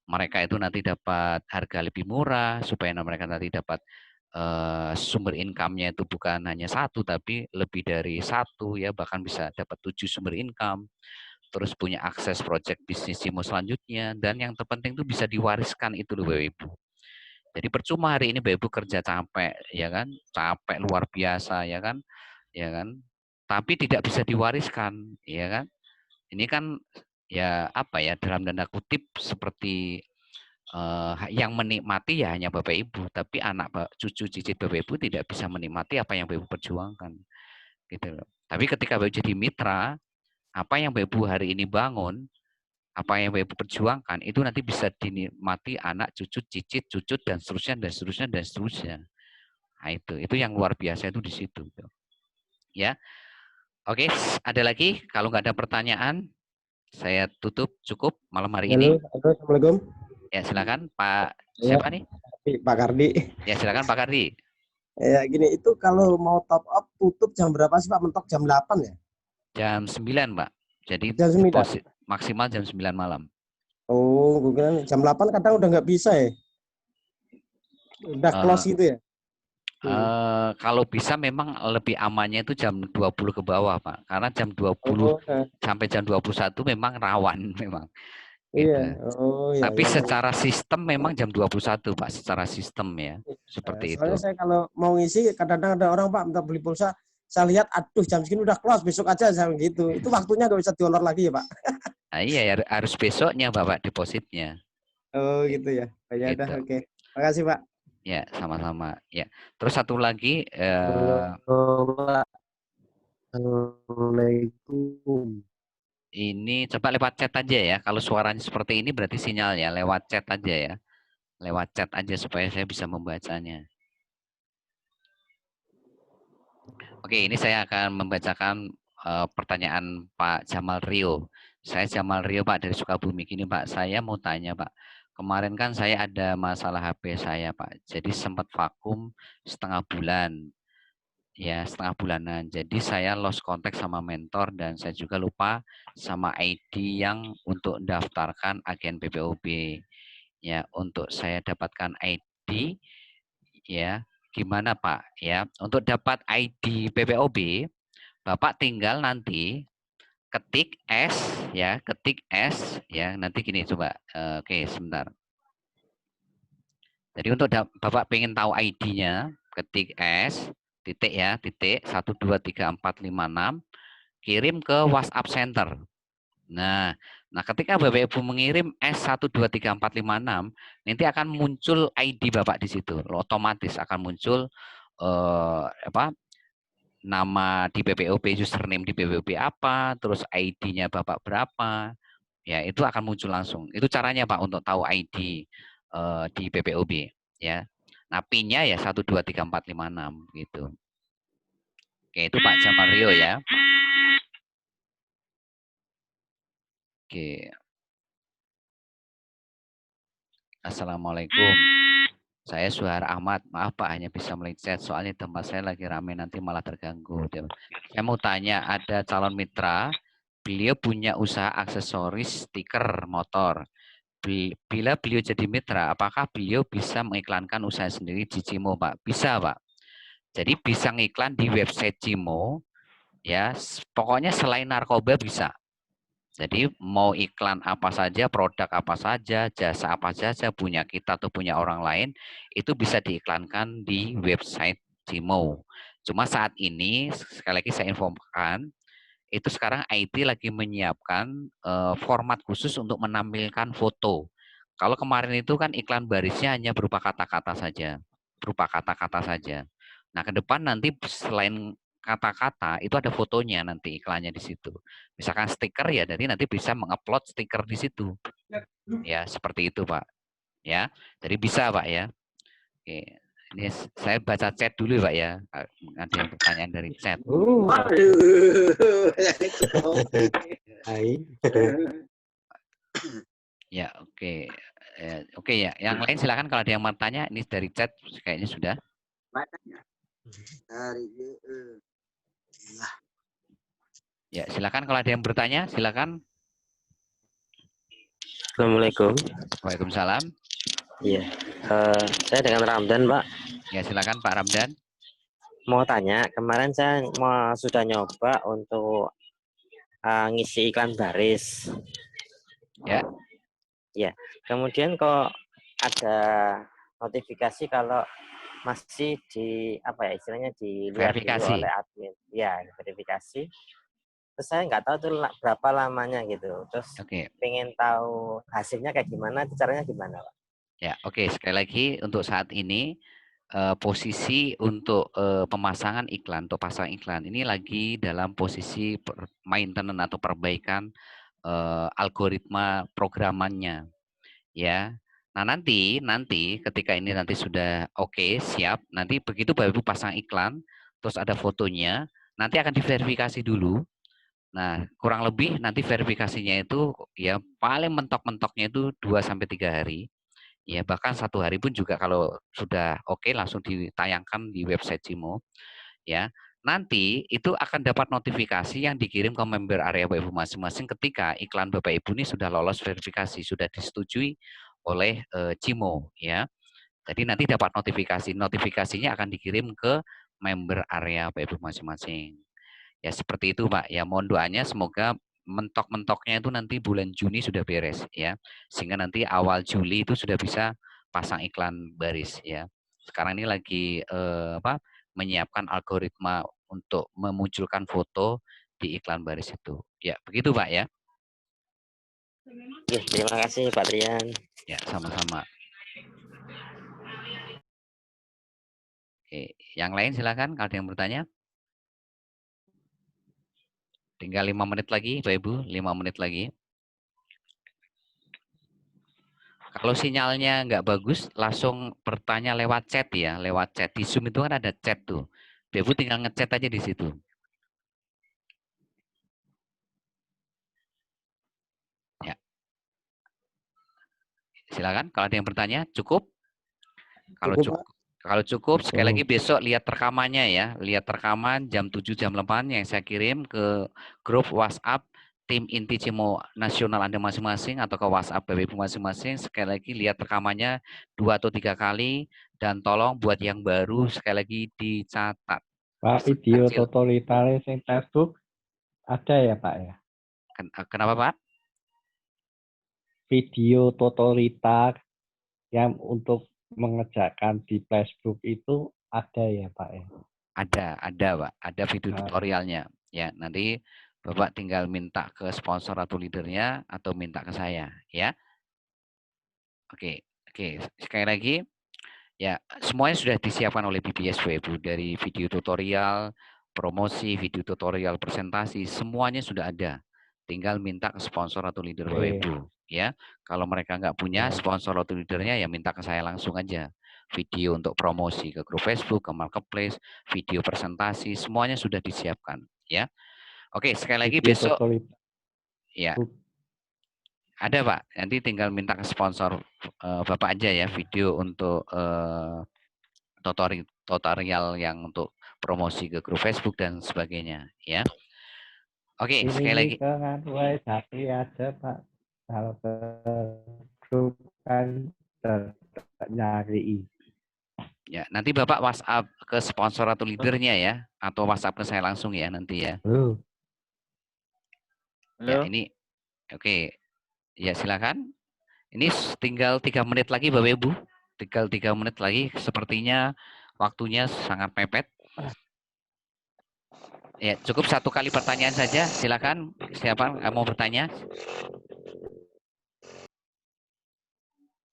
mereka itu nanti dapat harga lebih murah, supaya mereka nanti dapat sumber income-nya itu bukan hanya 1, tapi lebih dari 1 ya, bahkan bisa dapat 7 sumber income. Terus punya akses project bisnis Cimo selanjutnya, dan yang terpenting itu bisa diwariskan itu loh Bapak Ibu. Jadi percuma hari ini Bapak Ibu kerja capek, ya kan? Capek luar biasa, ya kan? Ya kan? Tapi tidak bisa diwariskan, ya kan? Ini kan ya apa ya, dalam tanda kutip seperti yang menikmati ya hanya Bapak Ibu, tapi anak cucu cicit Bapak Ibu tidak bisa menikmati apa yang Bapak Ibu perjuangkan. Gitu loh. Tapi ketika Bapak Ibu jadi mitra, apa yang Bapak Ibu hari ini bangun, apa yang Bapak Ibu perjuangkan itu nanti bisa dinikmati anak, cucu, cicit, cucut, dan seterusnya, dan seterusnya, dan seterusnya. Nah, itu yang luar biasa itu di situ. Ya, oke, ada lagi? Kalau nggak ada pertanyaan, saya tutup cukup malam hari ini. Halo, Assalamualaikum. Ya, silakan Pak. Siapa nih? Pak Kardi. Ya, silakan Pak Kardi. Ya, gini, itu kalau mau top up tutup jam berapa sih Pak? Mentok jam 8 ya? Jam 9, Pak. Jadi jam 9. Maksimal jam 9 malam. Oh, gue kira jam 8 kadang udah nggak bisa ya. Udah close gitu ya. Kalau bisa memang lebih amannya itu jam 20 ke bawah, Pak. Karena jam 20 sampai jam 21 memang rawan memang. Gitu. Iya. Oh, iya. Tapi iya, secara sistem memang jam 21, Pak. Secara sistem ya. Seperti soalnya itu. saya kalau mau ngisi kadang-kadang ada orang Pak minta beli pulsa, saya lihat aduh jam segini udah close, besok aja saya gitu. Itu waktunya nggak bisa dihonor lagi ya Pak. Nah, iya, harus besoknya Bapak depositnya. Oh gitu ya. Ya udah, oke. Makasih Pak. Ya, sama-sama. Ya. Terus satu lagi Assalamualaikum. Ini coba lewat chat aja ya. Kalau suaranya seperti ini berarti sinyalnya lewat chat aja ya. lewat chat aja supaya saya bisa membacanya. Oke, ini saya akan membacakan pertanyaan Pak Jamal Rio. Saya Jamal Rio, Pak, dari Sukabumi. Gini, Pak, saya mau tanya, Pak. Kemarin kan saya ada masalah HP saya, Pak. Jadi sempat vakum setengah bulan. Ya, setengah bulanan. Jadi saya lost contact sama mentor dan saya juga lupa sama ID yang untuk daftarkan agen PPOB. Ya, untuk saya dapatkan ID, ya, gimana Pak? Ya, untuk dapat ID PPOB, Bapak tinggal nanti ketik S, ya, ketik S, ya, nanti gini coba. Oke, sebentar. Jadi untuk Bapak pengen tahu ID-nya, ketik S, titik ya, titik 123456, kirim ke WhatsApp Center. Nah, ketika Bapak Ibu mengirim S123456, nanti akan muncul ID Bapak di situ. Otomatis akan muncul nama di PPOB, username di PPOB apa, terus ID-nya Bapak berapa. Ya, itu akan muncul langsung. Itu caranya Pak untuk tahu ID di PPOB, ya. Nah, PIN-nya ya 123456 gitu. Oke, itu Pak Jamal Rio ya. Oke. Assalamualaikum. Saya Suhar Ahmad. Maaf Pak, hanya bisa melihat soalnya tempat saya lagi ramai, nanti malah terganggu. Saya mau tanya, ada calon mitra, beliau punya usaha aksesoris stiker motor. Bila beliau jadi mitra, apakah beliau bisa mengiklankan usaha sendiri di Cimo, Pak? Bisa, Pak. Jadi bisa ngiklan di website Cimo, ya. Pokoknya selain narkoba bisa. Jadi mau iklan apa saja, produk apa saja, jasa apa saja, punya kita atau punya orang lain, itu bisa diiklankan di website Cimo. Cuma saat ini, sekali lagi saya infokan, itu sekarang IT lagi menyiapkan format khusus untuk menampilkan foto. Kalau kemarin itu kan iklan barisnya hanya berupa kata-kata saja, Nah, ke depan nanti selain kata-kata itu ada fotonya nanti iklannya di situ. Misalkan stiker ya, jadi nanti bisa mengupload stiker di situ. Ya, seperti itu, Pak. Ya, jadi bisa, Pak ya. Oke. Ini saya baca chat dulu, Pak ya. Ada yang pertanyaan dari chat. Ya, oke. Oke ya. Yang lain silakan kalau ada yang mau tanya. Ini dari chat kayaknya sudah. Ya, silakan kalau ada yang bertanya, silakan. Assalamualaikum. Waalaikumsalam. Iya, saya dengan Ramdan, Pak. Ya, silakan Pak Ramdan. Mau tanya, kemarin saya sudah nyoba untuk ngisi iklan baris. Ya. Ya, kemudian kok ada notifikasi kalau masih di apa ya istilahnya di luar dulu oleh admin. Ya, verifikasi. Terus saya nggak tahu tuh berapa lamanya gitu. Terus pengen tahu hasilnya kayak gimana, caranya gimana, Pak? Ya, oke. Sekali lagi untuk saat ini posisi untuk pemasangan iklan atau pasang iklan ini lagi dalam posisi maintenance atau perbaikan algoritma programannya, ya. Nah, nanti ketika ini nanti sudah oke, siap, nanti begitu Bapak Ibu pasang iklan, terus ada fotonya, nanti akan diverifikasi dulu. Nah, kurang lebih nanti verifikasinya itu ya paling mentok-mentoknya itu 2-3 hari. Ya, bahkan 1 hari pun juga kalau sudah oke langsung ditayangkan di website Cimo. Ya. Nanti itu akan dapat notifikasi yang dikirim ke member area Bapak Ibu masing-masing ketika iklan Bapak Ibu ini sudah lolos verifikasi, sudah disetujui oleh Cimo, ya. Jadi nanti dapat notifikasi. Notifikasinya akan dikirim ke member area Bapak Ibu masing-masing. Ya seperti itu Pak. Ya mohon doanya semoga mentok-mentoknya itu nanti bulan Juni sudah beres ya. Sehingga nanti awal Juli itu sudah bisa pasang iklan baris ya. Sekarang ini lagi menyiapkan algoritma untuk memunculkan foto di iklan baris itu. Ya, begitu Pak ya. Ya, terima kasih Pak Trian. Ya, sama-sama. Oke, yang lain silakan kalau ada yang bertanya. Tinggal 5 menit lagi, Bapak Ibu, 5 menit lagi. Kalau sinyalnya nggak bagus, langsung bertanya lewat chat ya, lewat chat. Di Zoom itu kan ada chat tuh. Ibu tinggal ngechat aja di situ. Ya. Silakan kalau ada yang bertanya, cukup? Kalau cukup, sekali lagi besok lihat rekamannya ya. Lihat rekaman jam 7, jam 8 yang saya kirim ke grup WhatsApp tim inti CIMO nasional Anda masing-masing atau ke WhatsApp BPIB masing-masing. Sekali lagi lihat rekamannya 2 atau 3 kali dan tolong buat yang baru sekali lagi dicatat. Pak, video tutorialnya yang Facebook ada ya Pak ya? Kenapa Pak? Video tutorial yang untuk mengerjakan di Facebook itu ada ya Pak ya? Ada Pak, ada video tutorialnya. Ya, nanti Bapak tinggal minta ke sponsor atau leadernya atau minta ke saya, ya. Oke, sekali lagi, ya semuanya sudah disiapkan oleh BBS Ibu dari video tutorial, promosi, video tutorial, presentasi, semuanya sudah ada. Tinggal minta ke sponsor atau leader Ibu, ya. Kalau mereka nggak punya sponsor atau leadernya, ya minta ke saya langsung aja. Video untuk promosi ke grup Facebook, ke marketplace, video presentasi, semuanya sudah disiapkan, ya. Oke, sekali lagi video besok, ya. Ada Pak, nanti tinggal minta ke sponsor Bapak aja ya video untuk tutorial yang untuk promosi ke grup Facebook dan sebagainya, ya. Oke, sekali lagi. Ini aja Pak, kalau ke grup kan nyari. Ya, nanti Bapak WhatsApp ke sponsor atau leadernya ya, atau WhatsApp ke saya langsung ya nanti ya. Ya, ini oke. Ya, silakan. Ini tinggal 3 menit lagi Bapak Ibu. Tinggal 3 menit lagi, sepertinya waktunya sangat mepet. Ya, cukup 1 kali pertanyaan saja. Silakan, siapa mau bertanya?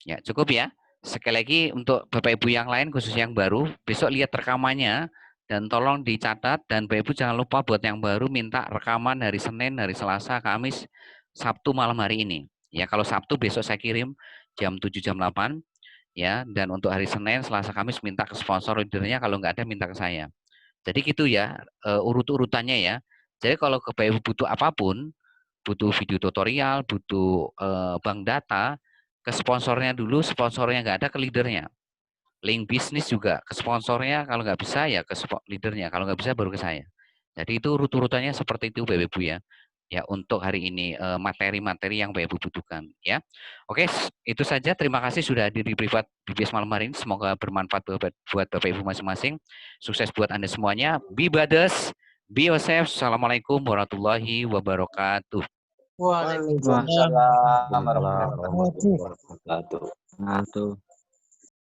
Ya, cukup ya. Sekali lagi untuk Bapak Ibu yang lain, khusus yang baru, besok lihat rekamannya dan tolong dicatat. Dan Bapak Ibu jangan lupa buat yang baru minta rekaman hari Senin, hari Selasa, Kamis, Sabtu malam hari ini. Ya, kalau Sabtu besok saya kirim jam 7, jam 8. Ya, dan untuk hari Senin, Selasa, Kamis minta ke sponsor leadernya, kalau nggak ada minta ke saya. Jadi gitu ya, urut-urutannya ya. Jadi kalau Bapak Ibu butuh apapun, butuh video tutorial, butuh bank data, ke sponsornya dulu, sponsornya nggak ada ke leadernya. Link bisnis juga ke sponsornya, kalau nggak bisa ya ke leadernya, kalau nggak bisa baru ke saya. Jadi itu urut-urutannya seperti itu Bapak Ibu ya. Ya untuk hari ini materi-materi yang Bapak Ibu butuhkan ya. Oke, itu saja. Terima kasih sudah hadir di privat BBS malam hari ini. Semoga bermanfaat buat Bapak Ibu masing-masing. Sukses buat Anda semuanya. Be Brothers, be yourself. Assalamualaikum warahmatullahi wabarakatuh. Waalaikumsalam warahmatullahi wabarakatuh.